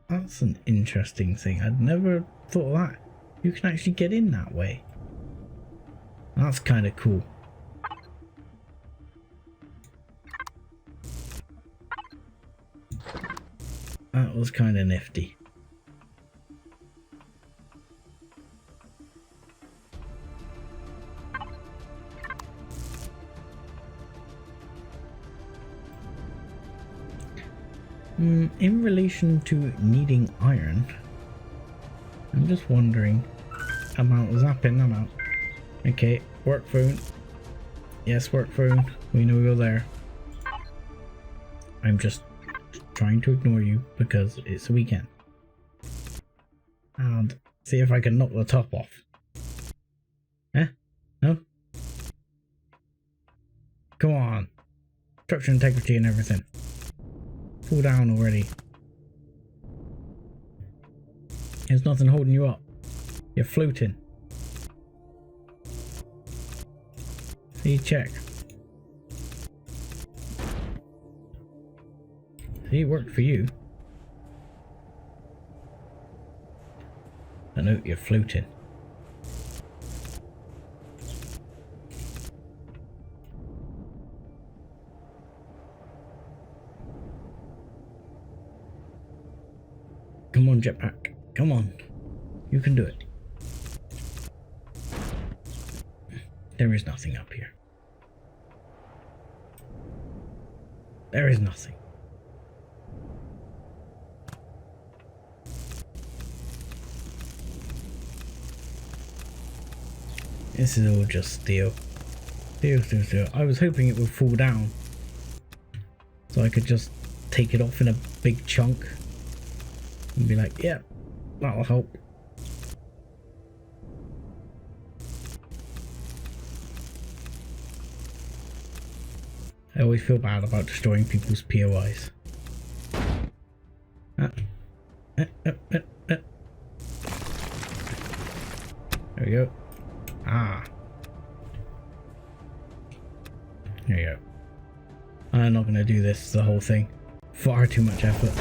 That's an interesting thing. I'd never thought of that. You can actually get in that way. That's kind of cool. That was kind of nifty. In relation to needing iron, I'm just wondering about zapping them out. Okay, work phone. Yes, work phone. We know you're there. I'm just trying to ignore you because it's a weekend. And see if I can knock the top off. Eh? No? Come on. Structure integrity and everything. Fall down already. There's nothing holding you up. You're floating. See, check. See, it worked for you. I know you're floating. Come on, jetpack. Come on. You can do it. There is nothing up here. There is nothing. This is all just steel. Steel, steel, steel. I was hoping it would fall down, so I could just take it off in a big chunk and be like, yeah, that'll help. I always feel bad about destroying people's POIs. There we go. Ah. There you go. I'm not going to do this, the whole thing. Far too much effort.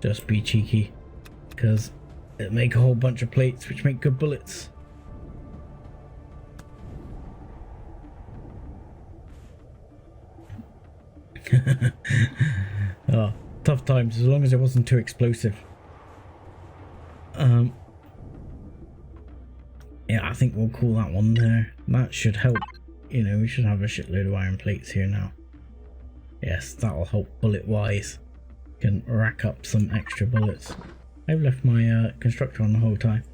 Just be cheeky, because it'll make a whole bunch of plates which make good bullets. Oh, tough times, as long as it wasn't too explosive. Yeah, I think we'll call that one there. That should help. You know, we should have a shitload of iron plates here now. Yes, that'll help bullet wise. Can rack up some extra bullets. I've left my constructor on the whole time,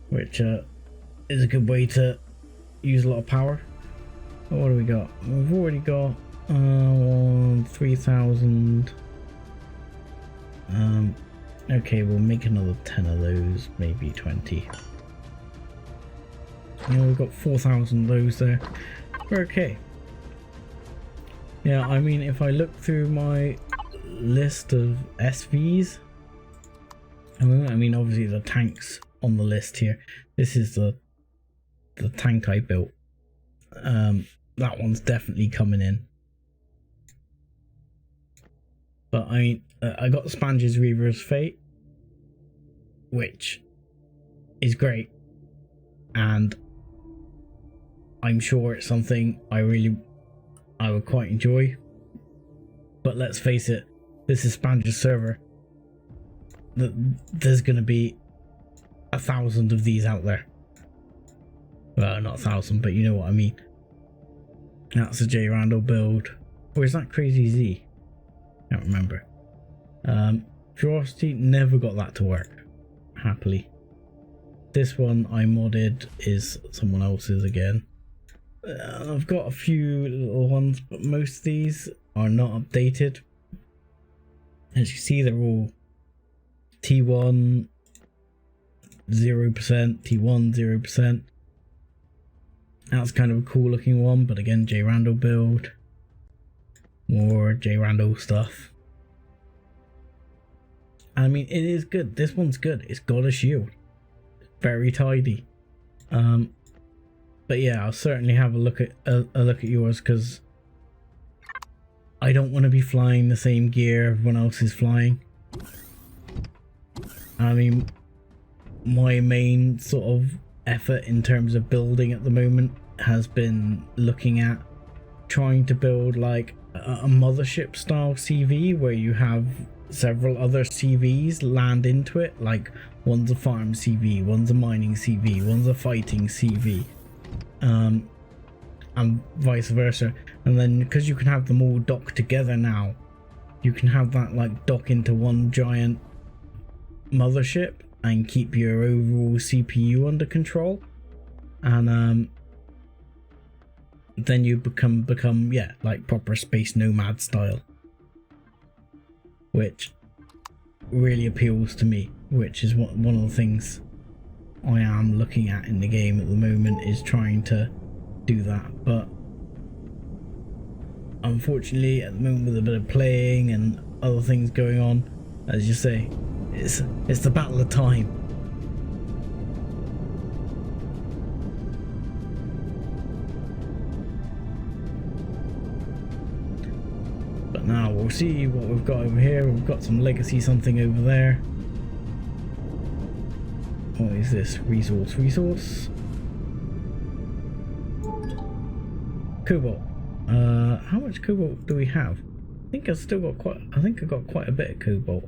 which is a good way to use a lot of power. But what do we got? We've already got 3,000. Okay, we'll make another 10 of those, maybe 20. You know, we've got 4,000 of those there. We're okay. Yeah, I mean, if I look through my list of SVs, I mean, obviously the tanks on the list here. This is the tank I built. That one's definitely coming in. But I mean, I got Spange's Reaver's Fate, which is great, and I'm sure it's something I would quite enjoy. But let's face it, this is Spange's server. There's going to be 1,000 of these out there. Well, not 1,000, but you know what I mean. That's a J Randall build. Or is that Crazy Z? Can't remember. Ferocity, never got that to work. Happily. This one I modded is someone else's again. I've got a few little ones, but most of these are not updated. As you see, they're all T1 0%, T1 0%. That's kind of a cool looking one, but again, J Randall build. More J Randall stuff. I mean, it is good. This one's good. It's got a shield. Very tidy. But yeah, I'll certainly have a look at yours, because I don't want to be flying the same gear everyone else is flying. I mean, my main sort of effort in terms of building at the moment has been looking at trying to build like a mothership style CV where you have several other CVs land into it, like one's a farm CV, one's a mining CV, one's a fighting CV, and vice versa. And then because you can have them all dock together now, you can have that like dock into one giant mothership and keep your overall CPU under control, and then you become yeah, like proper space nomad style, which really appeals to me, which is one of the things I am looking at in the game at the moment, is trying to do that. But unfortunately at the moment, with a bit of playing and other things going on, as you say, it's the battle of time. But now we'll see what we've got over here. We've got some legacy something over there. What is this? Resource. Cobalt. How much cobalt do we have? I think I've still got quite a bit of cobalt.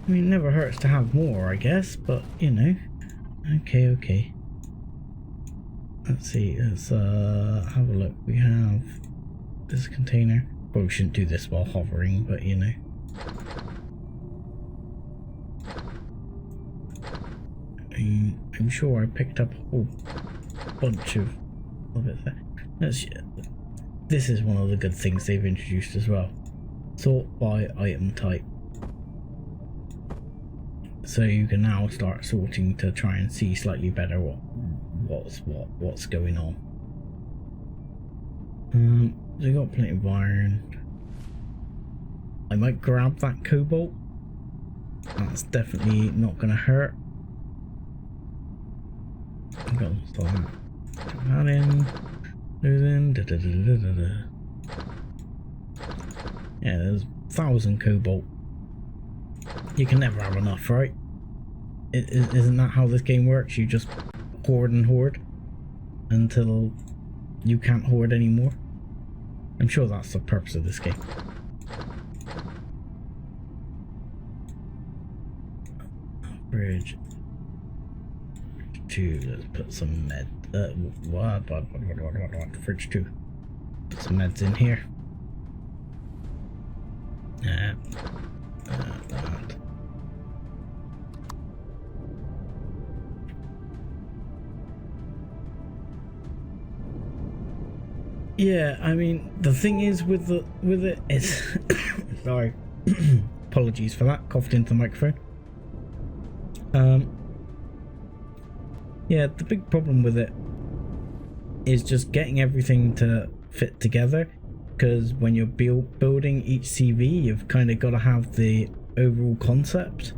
I mean, it never hurts to have more, I guess, but you know. Okay. Let's see, let's have a look. We have this container. Probably shouldn't do this while hovering, but you know. I'm sure I picked up a whole bunch of it there. This is one of the good things they've introduced as well. Sort by item type. So you can now start sorting to try and see slightly better what's going on. So we got plenty of iron. I might grab that cobalt. That's definitely not going to hurt. I'm going to start that in. Yeah, there's 1,000 cobalt. You can never have enough, right? Isn't that how this game works? You just hoard and hoard until you can't hoard anymore. I'm sure that's the purpose of this game. Bridge 2, let's put some med. Fridge 2. Put some meds in here. That. Yeah, I mean, the thing is with it is sorry, apologies for that, coughed into the microphone. Yeah, the big problem with it is just getting everything to fit together, because when you're building each CV, you've kind of got to have the overall concept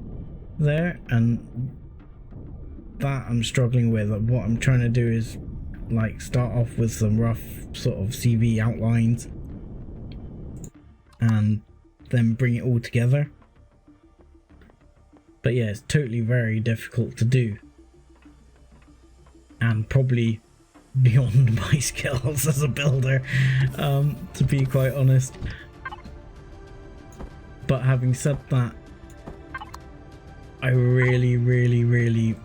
there, and that I'm struggling with. What I'm trying to do is like start off with some rough sort of CV outlines and then bring it all together. But yeah, it's totally very difficult to do, and probably beyond my skills as a builder, to be quite honest. But having said that, I really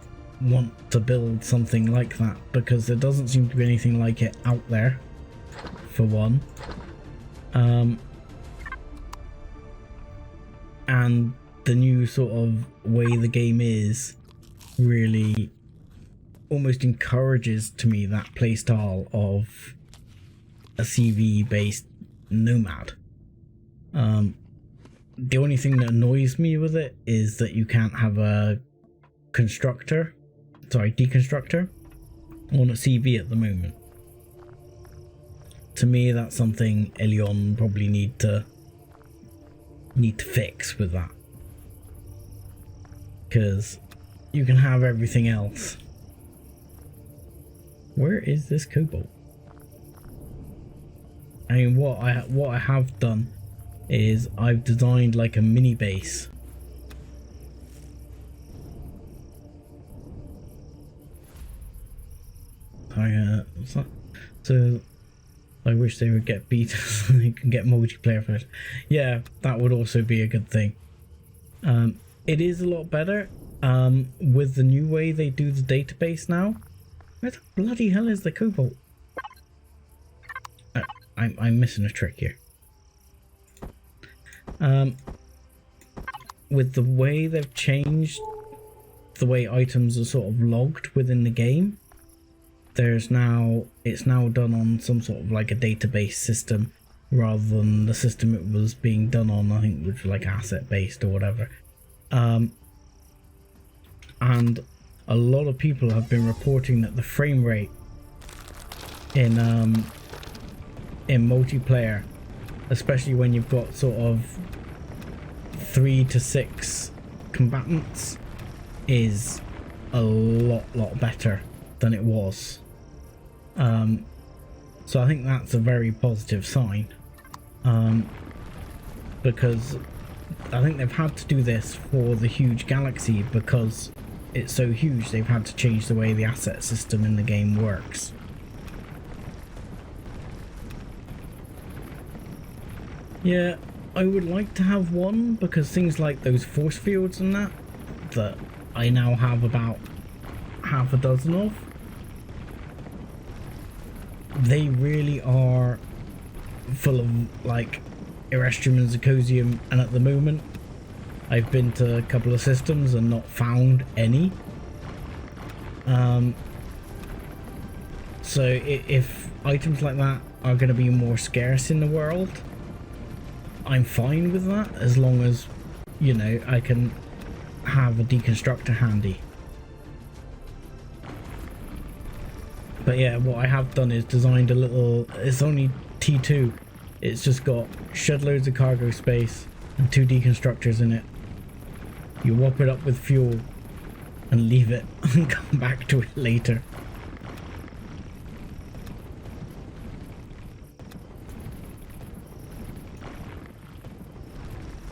want to build something like that, because there doesn't seem to be anything like it out there, for one. And the new sort of way the game is really almost encourages to me that playstyle of a CV based nomad. The only thing that annoys me with it is that you can't have a deconstructor on a CV at the moment. To me, that's something Empyrion probably need to fix with that, because you can have everything else. Where is this cobalt? I mean, what I have done is I've designed like a mini base. What's that? So I wish they would get beta so they can get multiplayer first. Yeah, that would also be a good thing. It is a lot better with the new way they do the database now. Where the bloody hell is the cobalt? I'm missing a trick here. With the way they've changed the way items are sort of logged within the game, it's now done on some sort of like a database system rather than the system it was being done on, I think, which was like asset based or whatever. And a lot of people have been reporting that the frame rate in multiplayer, especially when you've got sort of 3 to 6 combatants, is a lot better than it was. So I think that's a very positive sign, because I think they've had to do this for the huge galaxy, because it's so huge they've had to change the way the asset system in the game works. Yeah, I would like to have one, because things like those force fields and that I now have about half a dozen of, they really are full of like Erestrium and Zirconium, and at the moment I've been to a couple of systems and not found any. So if items like that are going to be more scarce in the world, I'm fine with that, as long as, you know, I can have a deconstructor handy. But yeah, what I have done is designed a little, it's only T2, it's just got shed loads of cargo space and 2 deconstructors in it. You whop it up with fuel and leave it and come back to it later.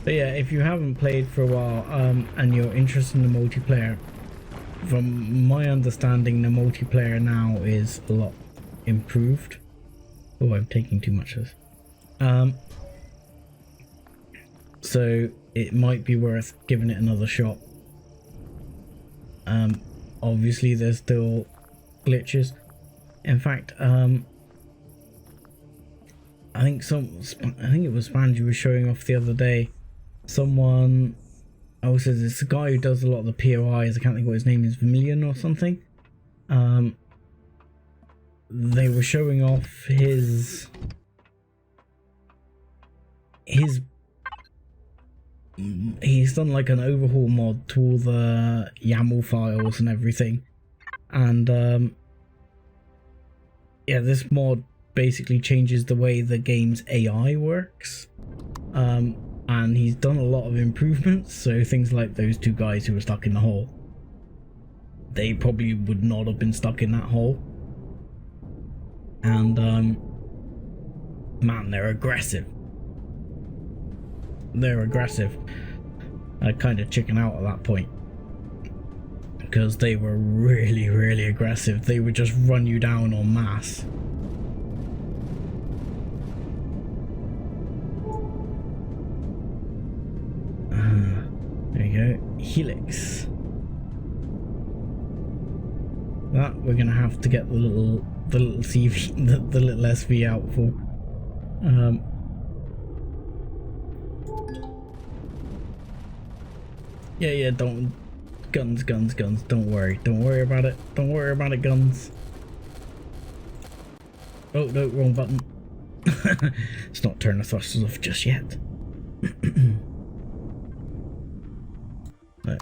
But yeah, if you haven't played for a while and you're interested in the multiplayer, from my understanding the multiplayer now is a lot improved. Oh, I'm taking too much of this. So it might be worth giving it another shot. Obviously there's still glitches. In fact, I think it was Spanji was showing off the other day. Someone says it's a guy who does a lot of the POIs. I can't think what his name is, Vermilion or something. they were showing off he's done like an overhaul mod to all the YAML files and everything, and yeah, this mod basically changes the way the game's AI works, and he's done a lot of improvements. So things like those two guys who were stuck in the hole, they probably would not have been stuck in that hole. And man, they're aggressive. I kind of chicken out at that point because they were really aggressive. They would just run you down en masse. There you go, Helix. That we're gonna have to get the little CV, the little SV out for. Yeah, don't guns. Don't worry about it. Guns. Oh no, wrong button. Let's not turn the thrusters off just yet. Right.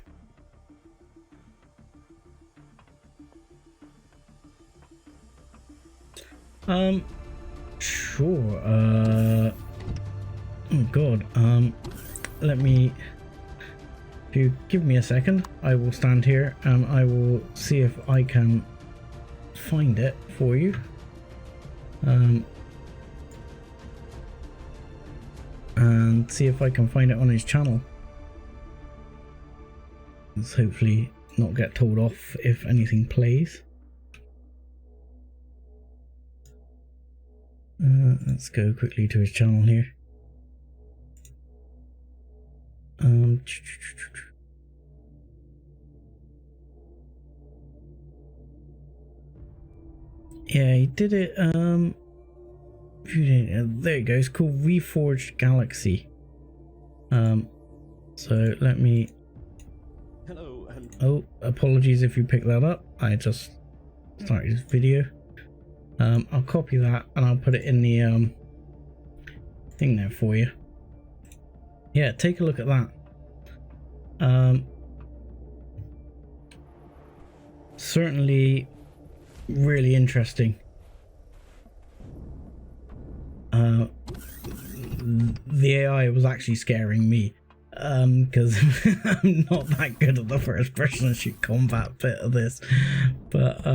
Sure. Oh god. Let me. If you give me a second, I will stand here and I will see if I can find it for you. And see if I can find it on his channel. Let's hopefully not get told off if anything plays. Let's go quickly to his channel here. Yeah, he did it. There it goes. Called Reforged Galaxy. So let me. Hello. Oh, apologies if you picked that up. I just started this video. I'll copy that and I'll put it in the thing there for you. Yeah, take a look at that. Certainly really interesting. The AI was actually scaring me because I'm not that good at the first person shoot combat bit of this, but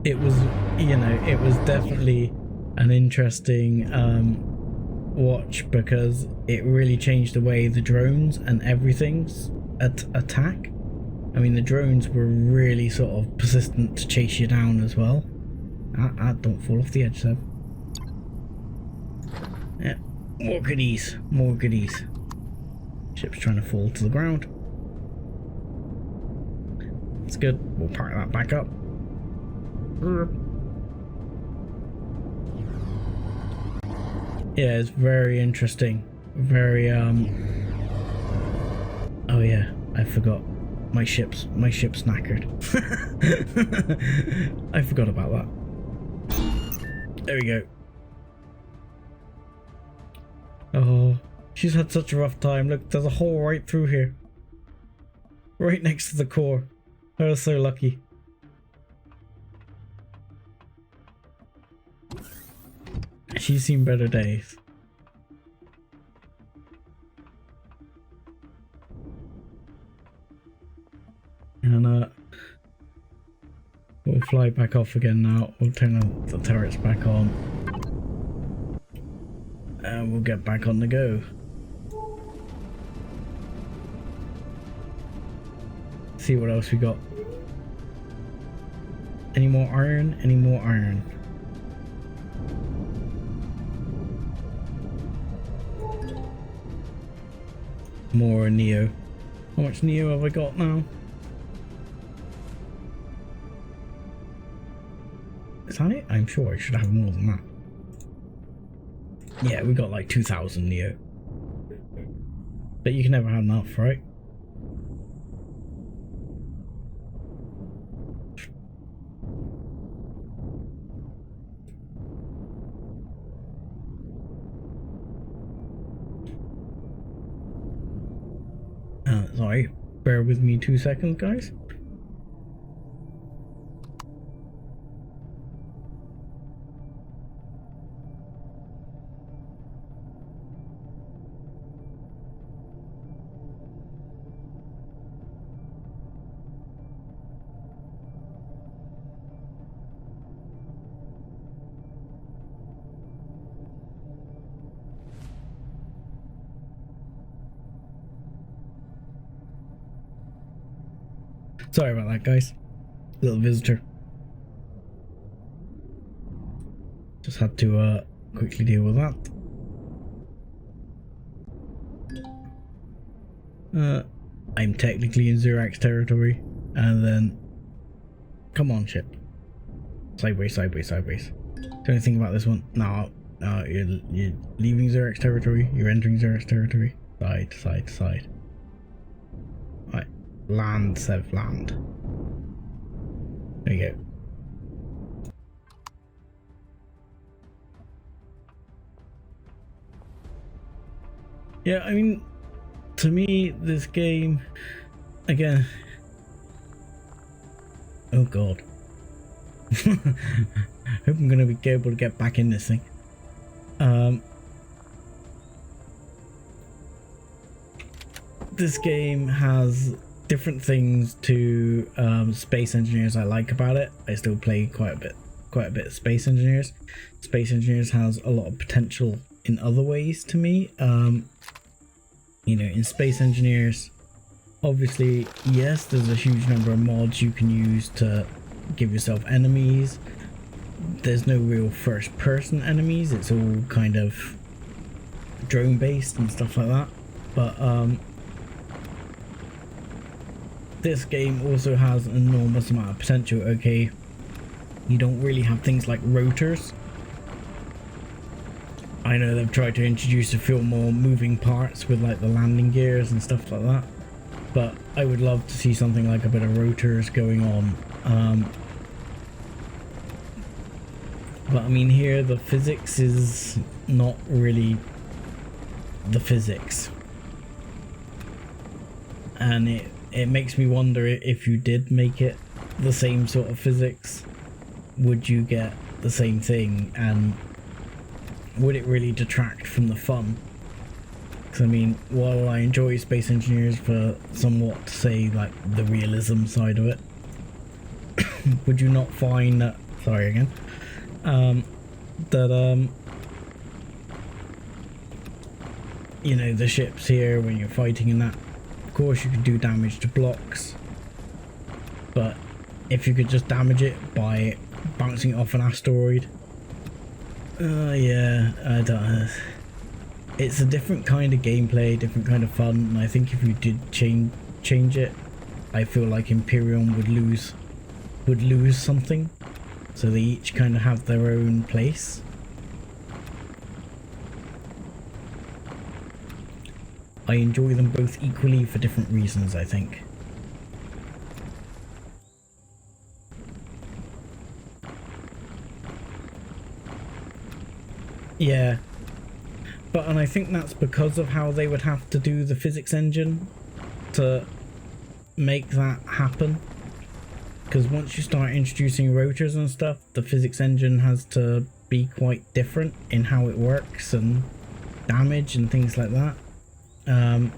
it was, you know, it was definitely an interesting watch because it really changed the way the drones and everything's attack. I mean, the drones were really sort of persistent to chase you down as well. Don't fall off the edge, though. Yeah, more goodies. Ship's trying to fall to the ground. It's good. We'll park that back up. Yeah, it's very interesting. Very oh yeah, I forgot. My ship's knackered. I forgot about that. There we go. Oh, she's had such a rough time. Look, there's a hole right through here. Right next to the core. I was so lucky. She's seen better days. And we'll fly back off again now. We'll turn the turrets back on. And we'll get back on the go. See what else we got. Any more iron? Any more iron? More Neo. How much Neo have I got now? Is that it? I'm sure I should have more than that. Yeah, we got like 2,000 Neo. But you can never have enough, right? Sorry, bear with me 2 seconds, guys. Sorry about that, guys. Little visitor. Just had to quickly deal with that. I'm technically in Xerax territory, and then come on, ship. Sideways, sideways, sideways. Do anything about this one? No, you're leaving Xerax territory. You're entering Xerax territory. Side, side, side. Right, land, Sev, land. There you go. Yeah, I mean, to me, this game, again, oh god. Hope I'm gonna be able to get back in this thing. This game has different things to Space Engineers I like about it. I still play quite a bit of Space Engineers. Space Engineers has a lot of potential in other ways to me. You know, in Space Engineers, obviously, yes, there's a huge number of mods you can use to give yourself enemies. There's no real first person enemies, it's all kind of drone based and stuff like that. But this game also has an enormous amount of potential. Okay, you don't really have things like rotors. I know they've tried to introduce a few more moving parts with like the landing gears and stuff like that, but I would love to see something like a bit of rotors going on. But I mean, here the physics is not really the physics, and it makes me wonder, if you did make it the same sort of physics, would you get the same thing, and would it really detract from the fun? Because I mean, while I enjoy Space Engineers for somewhat, to say, like the realism side of it, would you not find that, sorry again, that you know, the ships here, when you're fighting in that, of course you can do damage to blocks, but if you could just damage it by bouncing it off an asteroid, yeah, I don't. It's a different kind of gameplay, different kind of fun, and I think if you did change it, I feel like Empyrion would lose something. So they each kind of have their own place. I enjoy them both equally for different reasons, I think. Yeah, and I think that's because of how they would have to do the physics engine to make that happen. Because once you start introducing rotors and stuff, the physics engine has to be quite different in how it works and damage and things like that. And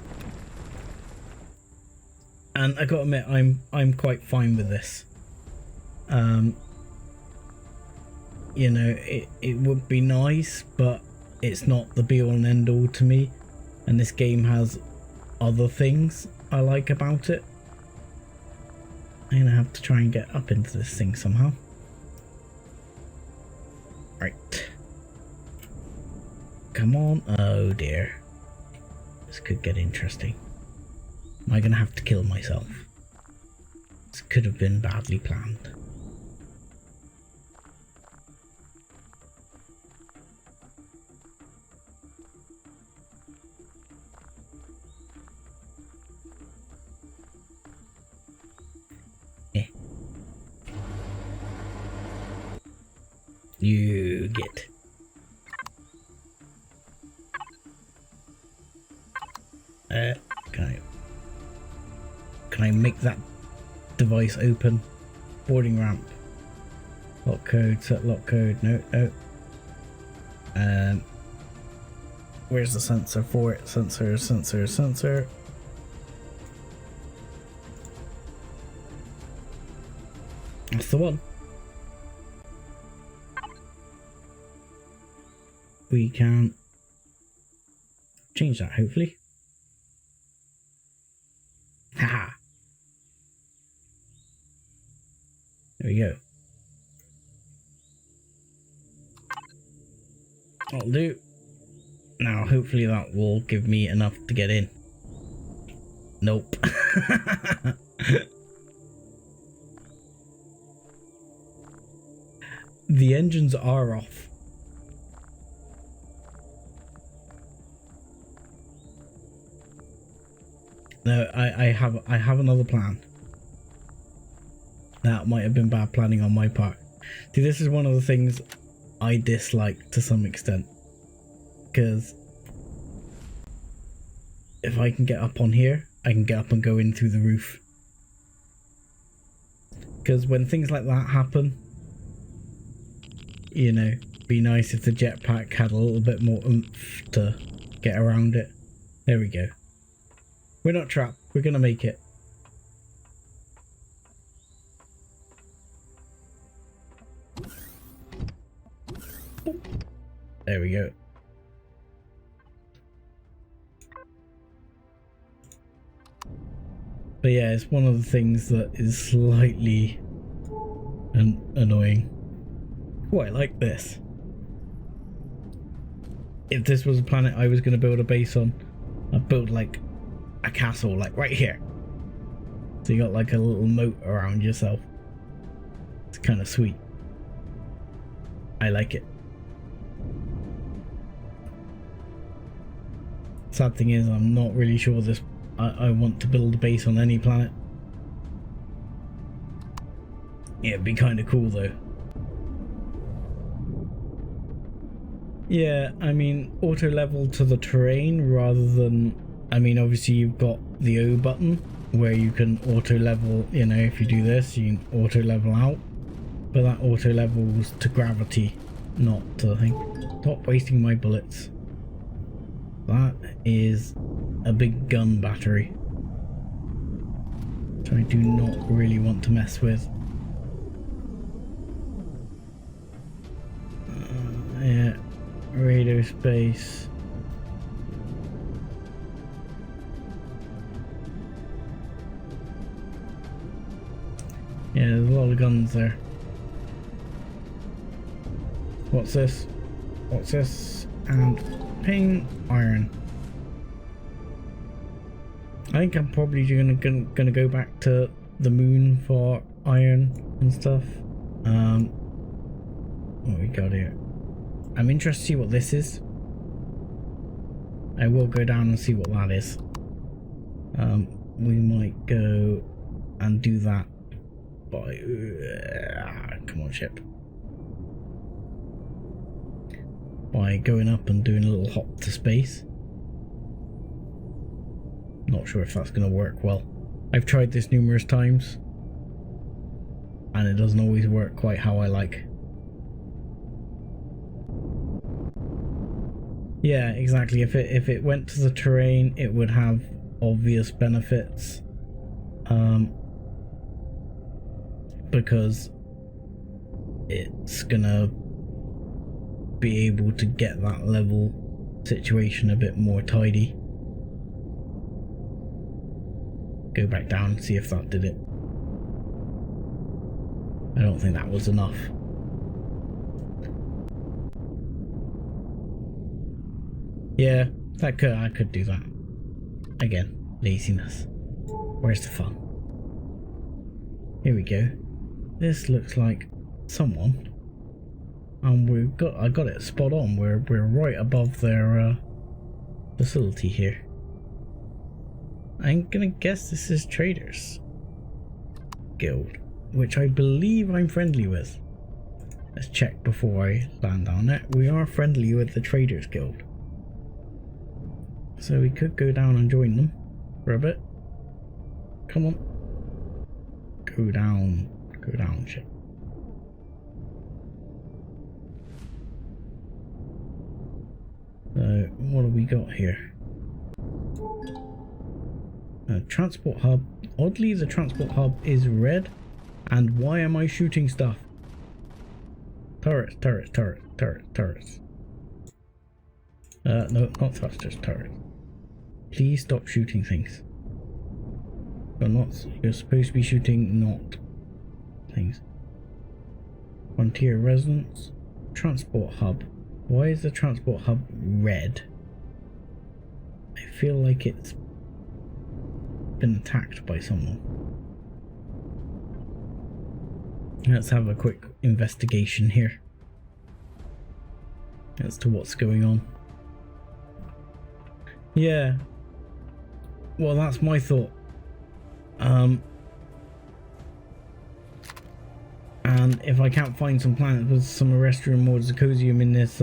I gotta admit, I'm quite fine with this. You know, it would be nice, but it's not the be all and end all to me, and this game has other things I like about it. I'm gonna have to try and get up into this thing somehow. Right. Come on. Oh dear. This could get interesting. Am I gonna have to kill myself? This could have been badly planned. You get. Can I? can I make that device open? Boarding ramp. Lock code, set lock code. No, no. Where's the sensor for it? Sensor, sensor, sensor. That's the one. We can change that, hopefully. Haha. There we go. That'll do. Now, hopefully that will give me enough to get in. Nope. The engines are off. No, I have another plan. That might have been bad planning on my part. See, this is one of the things I dislike to some extent. Because if I can get up on here, I can get up and go in through the roof. Because when things like that happen, you know, be nice if the jetpack had a little bit more oomph to get around it. There we go. We're not trapped. We're gonna make it. There we go. But yeah, it's one of the things that is slightly annoying. Oh, I like this. If this was a planet I was going to build a base on, I'd build like a castle like right here. So you got like a little moat around yourself. It's kind of sweet. I like it. Sad thing is, I'm not really sure this. I want to build a base on any planet. Yeah, it'd be kind of cool though. Yeah, I mean, auto level to the terrain rather than, I mean, obviously you've got the O button where you can auto level, you know, if you do this, you can auto level out. But that auto levels to gravity, not to the thing. Stop wasting my bullets. That is a big gun battery, which I do not really want to mess with. Yeah, radio space. Yeah, there's a lot of guns there. What's this? What's this? And ping iron. I think I'm probably gonna go back to the moon for iron and stuff. What we got here? I'm interested to see what this is. I will go down and see what that is. We might go and do that by come on, ship. By going up and doing a little hop to space. Not sure if that's going to work well. I've tried this numerous times and it doesn't always work quite how I like. Yeah, exactly. If it went to the terrain, it would have obvious benefits. Because it's gonna be able to get that level situation a bit more tidy. Go back down and see if that did it. I don't think that was enough. Yeah, I could do that. Again, laziness. Where's the fun? Here we go. This looks like someone. And I got it spot on. We're right above their facility here. I'm gonna guess this is Traders Guild, which I believe I'm friendly with. Let's check before I land on it. We are friendly with the Traders Guild. So we could go down and join them for a bit. Come on. Go down. Go down, ship. So, what do we got here? Transport hub. Oddly, the transport hub is red. And why am I shooting stuff? Turrets, turrets, turrets, turrets, turrets. No, not thrusters, turrets. Please stop shooting things. You're supposed to be shooting not things. Frontier residence. Transport hub. Why is the transport hub red? I feel like it's been attacked by someone. Let's have a quick investigation here as to what's going on. Yeah. Well, that's my thought. And if I can't find some planets with some Arrestrium or Zirconium in this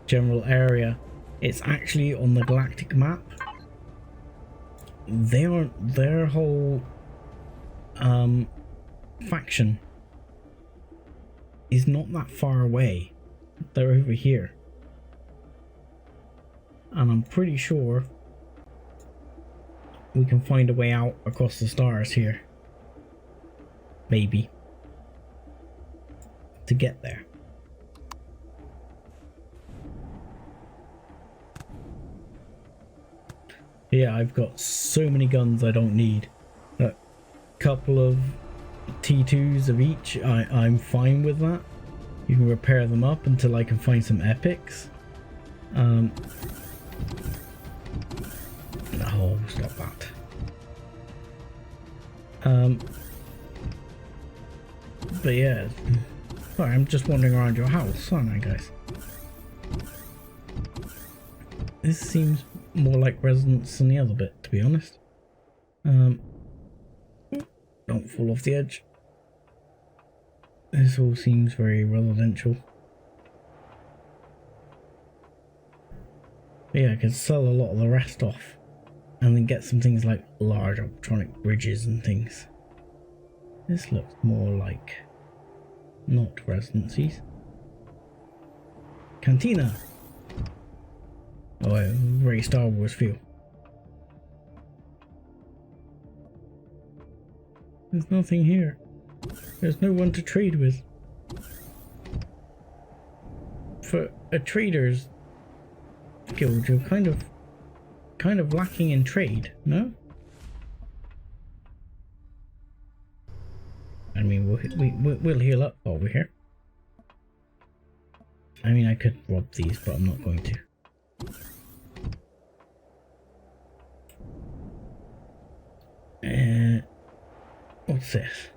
general area, it's actually on the galactic map. Their whole faction is not that far away. They're over here. And I'm pretty sure we can find a way out across the stars here. Maybe. To get there. Yeah, I've got so many guns I don't need. A couple of T2s of each, I'm fine with that. You can repair them up until I can find some epics. No, stop that. But yeah, sorry, I'm just wandering around your house, aren't I, guys? This seems more like residence than the other bit, to be honest. Don't fall off the edge. This all seems very residential. But yeah, I could sell a lot of the rest off and then get some things like large electronic bridges and things. This looks more like not residencies. Cantina. Oh, a very Star Wars feel. There's nothing here. There's no one to trade with. For a trader's guild, you're kind of lacking in trade, no? I mean, we'll heal up while we're here. I mean, I could rob these, but I'm not going to. What's this?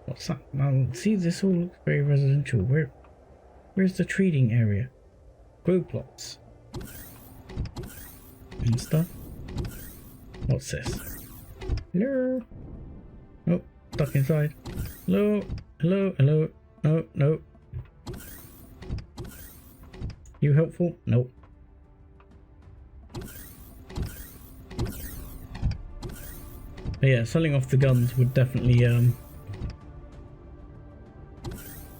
What's that? Now, see, this all looks very residential. Where's the trading area? Grow plots and stuff. What's this? Hello? Oh, stuck inside. Hello? Hello? Hello? No, no. You helpful? Nope. But yeah, selling off the guns would definitely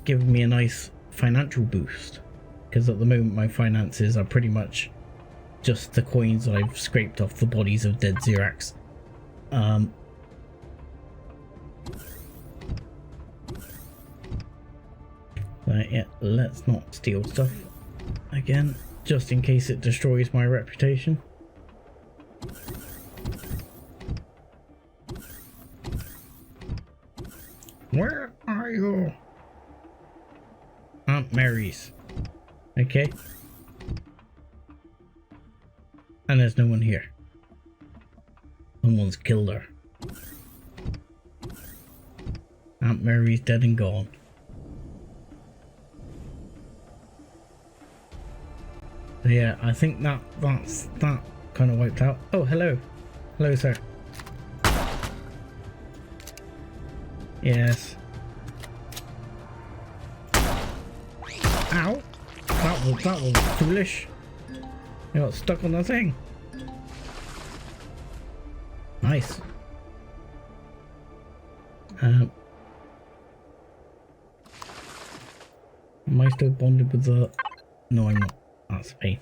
give me a nice financial boost, because at the moment my finances are pretty much just the coins that I've scraped off the bodies of dead Xerax. Yeah, let's not steal stuff again, just in case it destroys my reputation. Where are you? Aunt Mary's. Okay. And there's no one here. Someone's killed her. Aunt Mary's dead and gone. So yeah, I think that's that kind of wiped out. Oh, hello. Hello, sir. Yes. Ow! That was foolish. You got stuck on the thing. Nice. Am I still bonded with the... No, I'm not. That's a pain.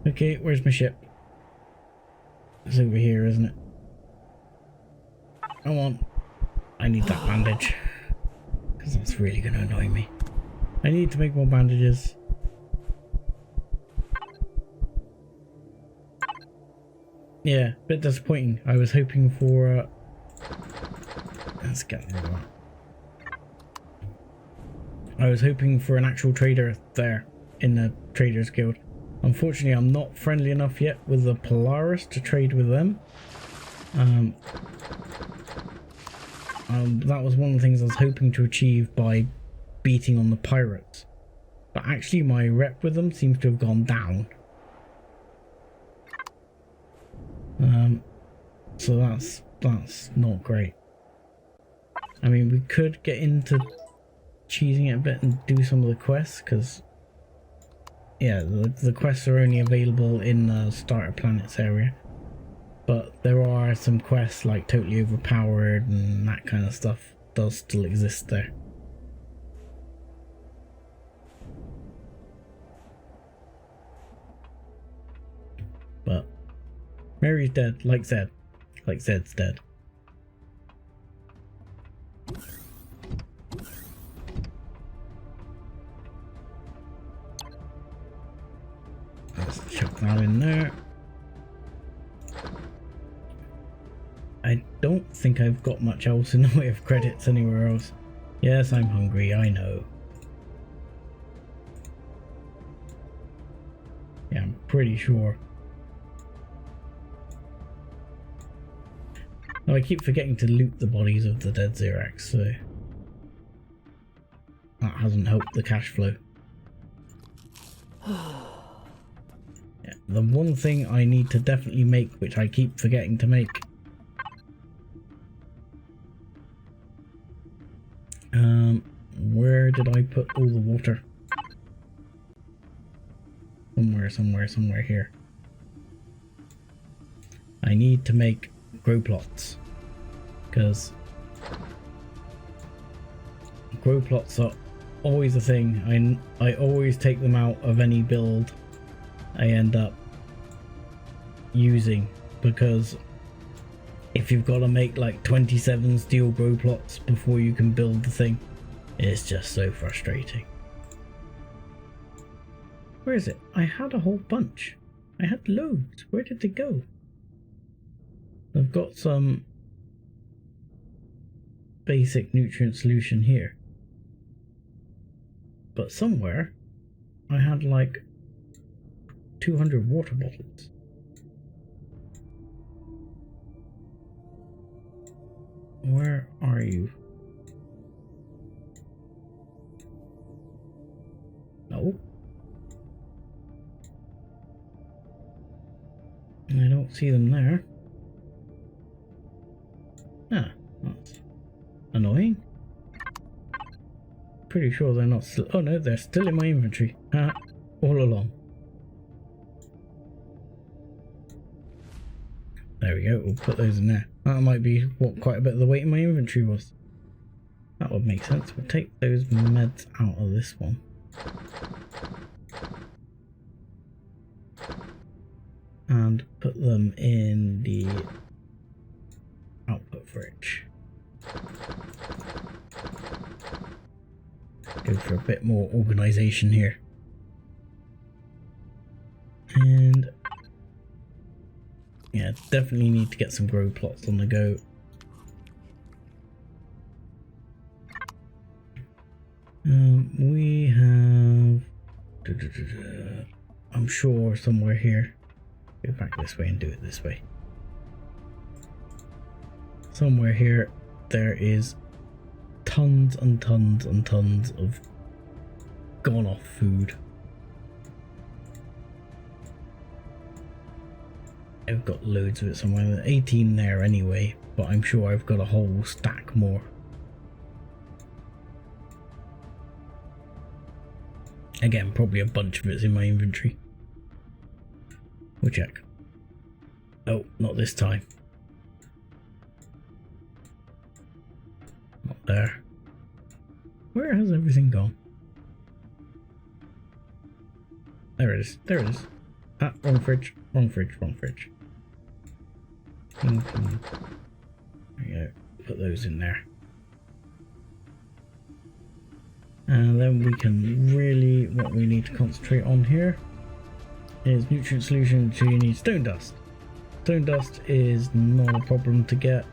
Okay, where's my ship? It's over here, isn't it? Come on. I need that bandage. Because that's really going to annoy me. I need to make more bandages. Yeah, a bit disappointing. I was hoping for... Let's get rid of that. I was hoping for an actual trader there in the Traders Guild. Unfortunately, I'm not friendly enough yet with the Polaris to trade with them. That was one of the things I was hoping to achieve by beating on the pirates. But actually my rep with them seems to have gone down. So that's not great. I mean, we could get into cheesing it a bit and do some of the quests, because yeah, the quests are only available in the starter planets area. But there are some quests like totally overpowered and that kind of stuff does still exist there. But Mary's dead, like Zed. Like Zed's dead. Let's chuck that in there. I don't think I've got much else in the way of credits anywhere else. Yes, I'm hungry, I know. Yeah, I'm pretty sure. Oh, I keep forgetting to loot the bodies of the dead Xerax, so that hasn't helped the cash flow. Yeah, the one thing I need to definitely make, which I keep forgetting to make, where did I put all the water? Somewhere here. I need to make grow plots, because grow plots are always a thing. I always take them out of any build I end up using, because if you've got to make like 27 steel grow plots before you can build the thing, it's just so frustrating. Where is it? I had a whole bunch. I had loads. Where did they go? I've got some basic nutrient solution here, but somewhere I had like 200 water bottles. Where are you? No. I don't see them there. Ah, that's annoying. Pretty sure they're not still. Oh no, they're still in my inventory. Ah, all along. There we go, we'll put those in there. That might be what quite a bit of the weight in my inventory was. That would make sense. We'll take those meds out of this one. And put them in the output fridge. Go for a bit more organization here. And yeah, definitely need to get some grow plots on the go. We have... I'm sure somewhere here. Go back this way and do it this way. Somewhere here there is tons and tons and tons of gone off food. I've got loads of it somewhere. 18 there anyway, but I'm sure I've got a whole stack more. Again, probably a bunch of it's in my inventory. We'll check. Oh, not this time. there. Where has everything gone? There it is. There it is. Ah, wrong fridge. Wrong fridge. Wrong fridge. There we go. Put those in there. And then we can really, what we need to concentrate on here is nutrient solution, so you need stone dust. Stone dust is not a problem to get.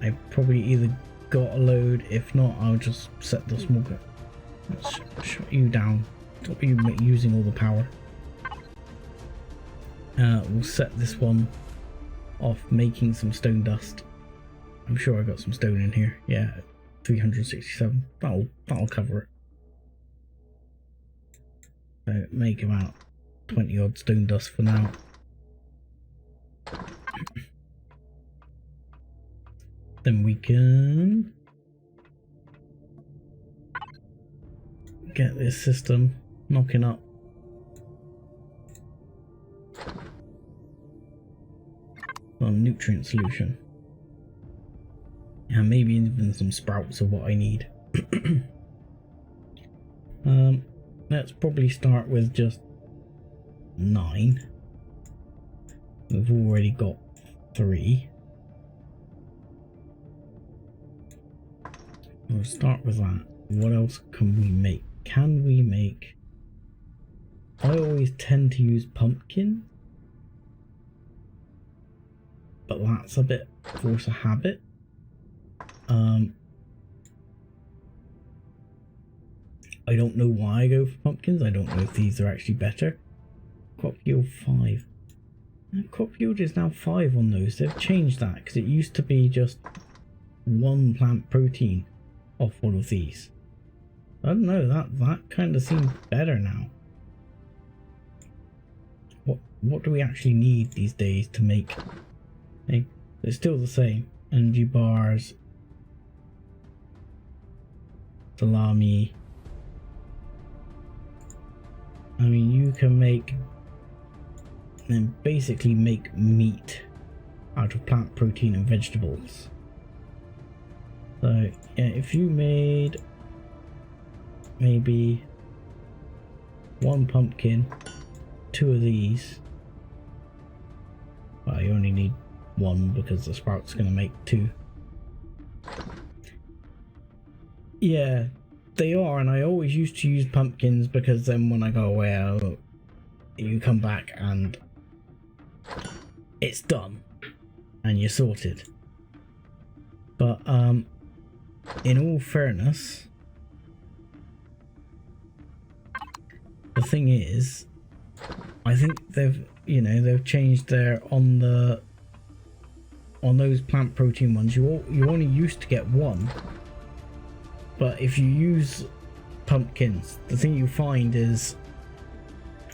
I probably either got a load, if not I'll just set the small gun. Let's shut you down. Stop you using all the power. We'll set this one off making some stone dust. I'm sure I got some stone in here. Yeah, 367. That'll cover it. So make about 20 odd stone dust for now. Then we can get this system knocking up. Some nutrient solution. And maybe even some sprouts are what I need. Let's probably start with just 9. We've already got 3. We'll start with that. What else can we make? Can we make... I always tend to use pumpkin, but that's a bit force a habit. I don't know why I go for pumpkins. I don't know if these are actually better. Crop yield 5. Crop yield is now 5 on those. They've changed that because it used to be just 1 plant protein off one of these. I don't know, that kind of seems better now. What do we actually need these days to make? It's still the same. Energy bars, salami. I mean, you can make and basically make meat out of plant protein and vegetables. So yeah, if you made maybe 1 pumpkin, 2 of these, well, you only need 1 because the sprout's going to make 2. Yeah, they are, and I always used to use pumpkins because then when I go away, you come back and it's done and you're sorted. But in all fairness, the thing is, I think they've changed their on those plant protein ones. You only used to get 1, but if you use pumpkins, the thing you find is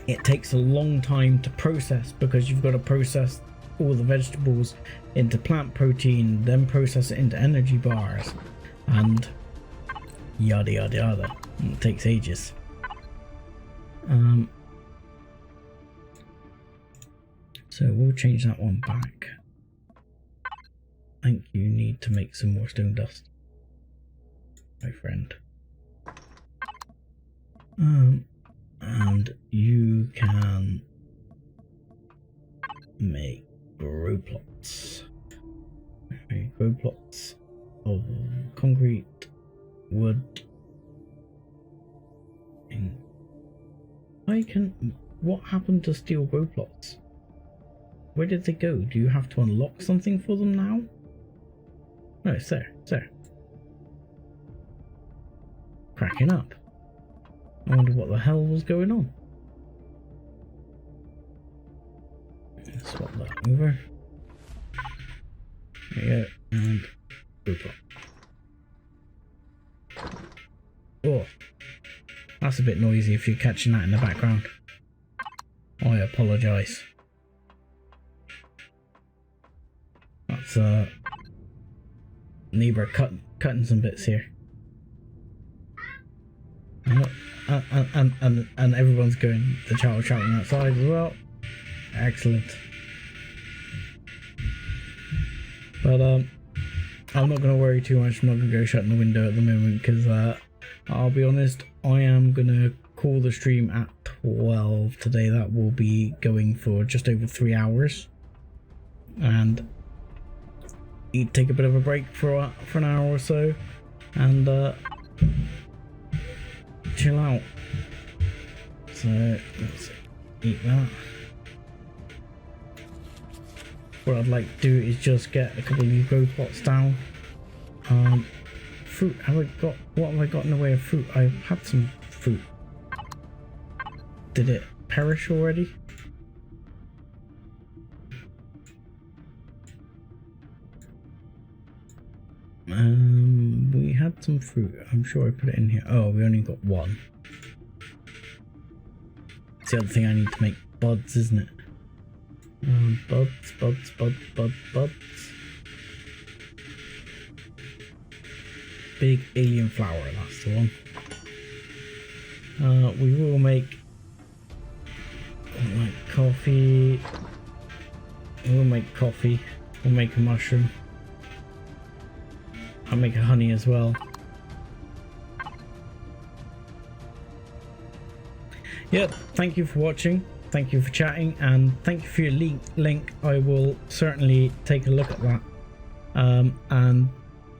it takes a long time to process because you've got to process all the vegetables into plant protein, then process it into energy bars, and yada yada yada. It takes ages. So we'll change that one back. I think you need to make some more stone dust, my friend. And you can make grow plots. Okay, grow plots of concrete, wood. What happened to steel grow plots? Where did they go? Do you have to unlock something for them now? No, it's there. It's there. Cracking up. I wonder what the hell was going on. Let's swap that over. There you go. And grow plot. Oh, that's a bit noisy if you're catching that in the background. I apologise. That's neighbour cutting some bits here. And everyone's going, the child shouting outside as well. Excellent. But I'm not going to worry too much. I'm not going to go shutting the window at the moment because I'll be honest, I am going to call the stream at 12 today. That will be going for just over 3 hours, and you take a bit of a break for an hour or so and chill out. So let's eat that. What I'd like to do is just get a couple of these grow plots down. Fruit, what have I got in the way of fruit? I've had some fruit. Did it perish already? We had some fruit. I'm sure I put it in here. Oh, we only got one. It's the other thing I need to make buds, isn't it? Buds. Big alien flower, that's the one. We will make coffee. We'll make coffee. We'll make a mushroom. I'll make a honey as well. Yeah, thank you for watching. Thank you for chatting, and thank you for your link. I will certainly take a look at that. And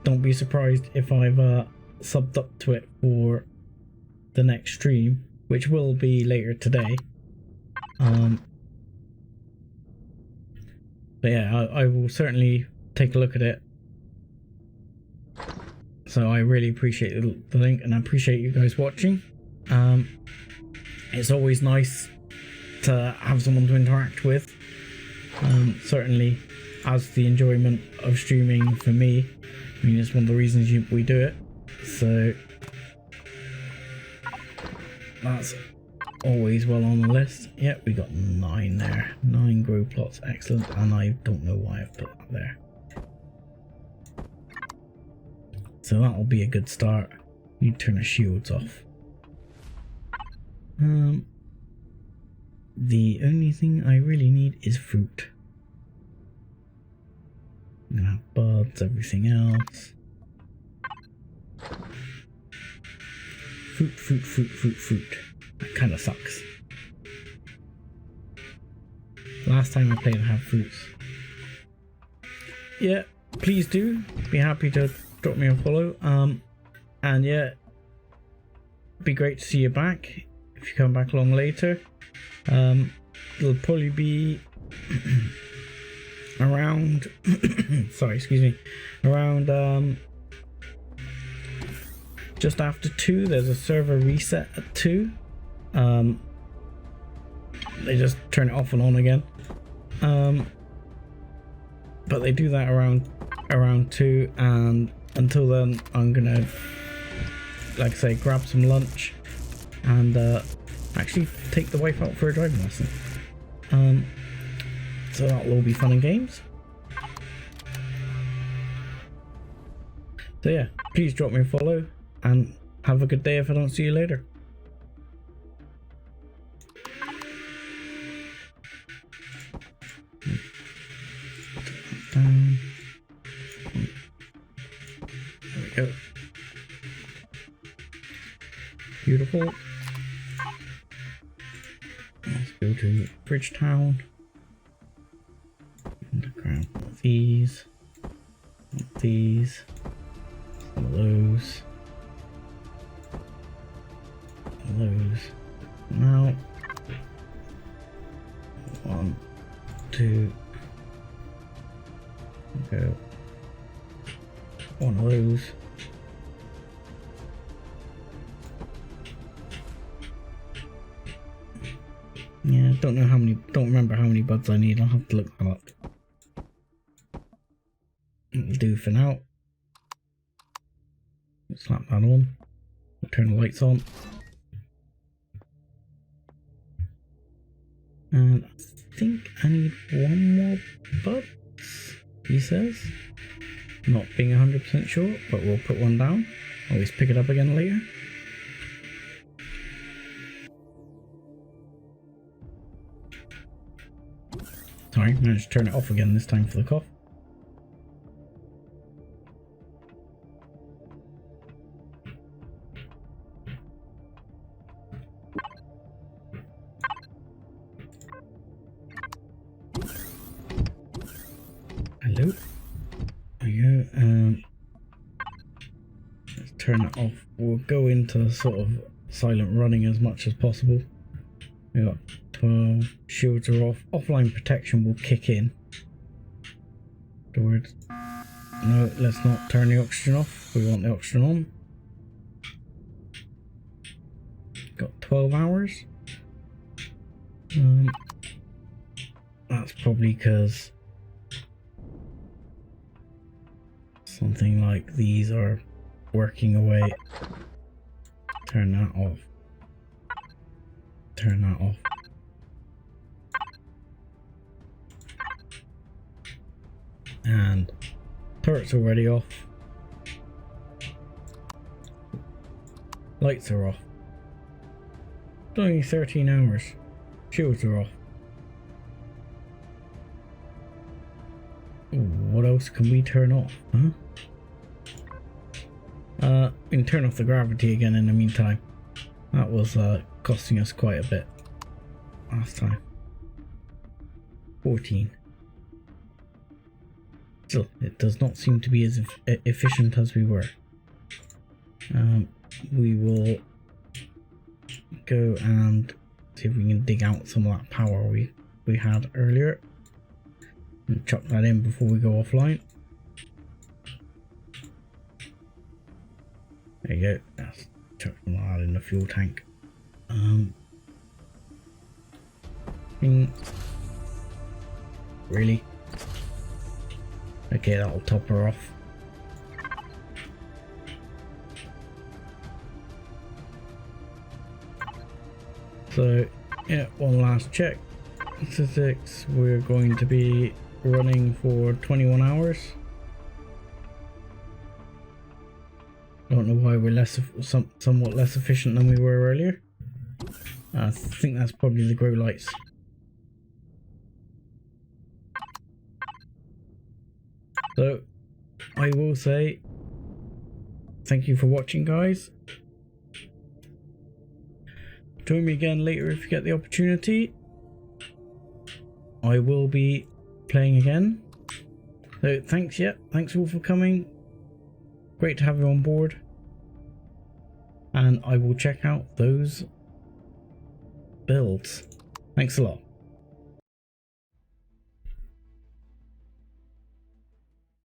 don't be surprised if I've subbed up to it for the next stream, which will be later today. But yeah, I will certainly take a look at it. So I really appreciate the link, and I appreciate you guys watching. It's always nice to have someone to interact with. Certainly adds the enjoyment of streaming for me. I mean, it's one of the reasons we do it. So that's always well on the list. Yep, we got 9 there. 9 grow plots, excellent. And I don't know why I've put that there. So that'll be a good start. You turn the shields off. The only thing I really need is fruit. I'm gonna have buds, everything else. Fruit. That kind of sucks. Last time I played, I had fruits. Yeah, please do. Be happy to drop me a follow. And yeah, it'd be great to see you back if you come back along later. It'll probably be around around just after 2. There's a server reset at 2. They just turn it off and on again, but they do that around 2, and until then I'm gonna, like I say, grab some lunch and actually take the wife out for a driving lesson. So that'll all be fun and games. So yeah, please drop me a follow and have a good day if I don't see you later. Down. There we go. Beautiful. Let's go to Bridgetown. And grab these. These. Some of those. Those. Now. 1, 2. Go. One of those. Yeah, don't remember how many buds I need. I'll have to look that up. It'll do for now. Slap that on. Turn the lights on. And I think I need 1 more bud, he says. Not being 100% sure, but we'll put 1 down. Always pick it up again later. Sorry, managed to turn it off again this time for the cough. Hello. There you go. Let's turn that off. We'll go into sort of silent running as much as possible. We got 12. Shields are off. Offline protection will kick in. Afterwards. No, let's not turn the oxygen off. We want the oxygen on. Got 12 hours. That's probably because something like these are working away. Turn that off. Turn that off. And turret's already off. Lights are off. It's only 13 hours. Shields are off. Ooh, what else can we turn off? Huh? We can turn off the gravity again in the meantime. That was costing us quite a bit last time. 14. Still, it does not seem to be as efficient as we were. We will go and see if we can dig out some of that power we had earlier and chuck that in before we go offline. There you go. Let's chuck some of that in the fuel tank. Really? Okay, that'll top her off. So, yeah, one last check. Statistics, we're going to be running for 21 hours. Don't know why we're somewhat less efficient than we were earlier. I think that's probably the grow lights. So, I will say thank you for watching, guys. Join me again later if you get the opportunity. I will be playing again. So thanks, thanks all for coming. Great to have you on board. And I will check out those builds. Thanks a lot.